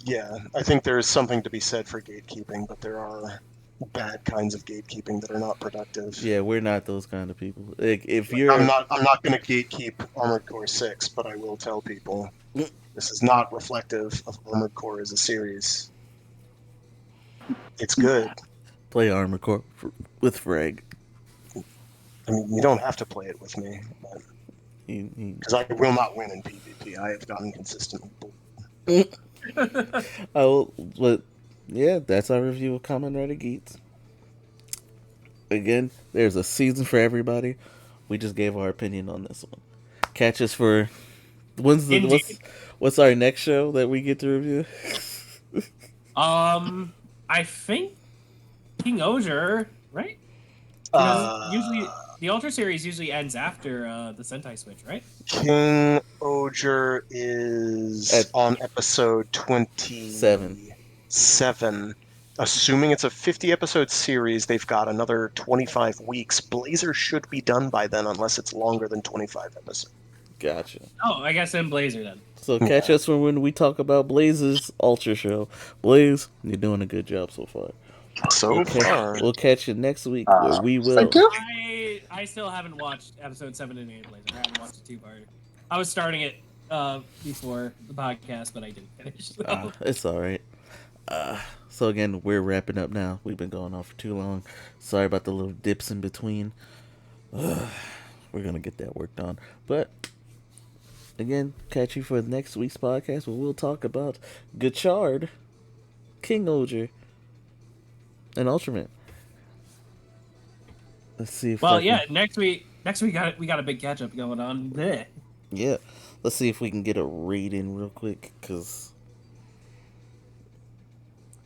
Yeah, I think there is something to be said for gatekeeping, but there are bad kinds of gatekeeping that are not productive. Yeah, we're not those kind of people. Like, if you're, I'm not going to gatekeep Armored Core 6, but I will tell people this is not reflective of Armored Core as a series. It's good. Play Armored Core with Frag. I mean, you don't have to play it with me, because I will not win in PvP. I have gotten consistently bullied. But yeah, that's our review of Kamen Rider Geats. Again, there's a season for everybody. We just gave our opinion on this one. Catch us for what's our next show that we get to review? I think King Oger, right? Usually the Ultra series usually ends after the Sentai switch, right? King Oger is on episode 27. Assuming it's a 50-episode series, they've got another 25 weeks. Blazer should be done by then, unless it's longer than 25 episodes. Gotcha. Oh, I guess in Blazer then. So catch us for when we talk about Blaze's Ultra show. Blaze, you're doing a good job so far. We'll catch you next week where we will. Thank you. I still haven't watched episode 7 and 8 of Blazer. I haven't watched the 2-parter. I was starting it before the podcast, but I didn't finish. So. It's all right. So again, we're wrapping up now. We've been going on for too long. Sorry about the little dips in between. We're gonna get that worked on. But again, catch you for next week's podcast where we'll talk about Gachard, King Oger, and Ultraman. Let's see if next week we got a big catch up going on there. Yeah. Let's see if we can get a raid in real quick, cause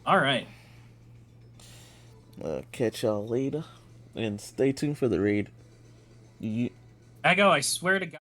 all right. Catch y'all later, and stay tuned for the raid. Echo, I swear to God.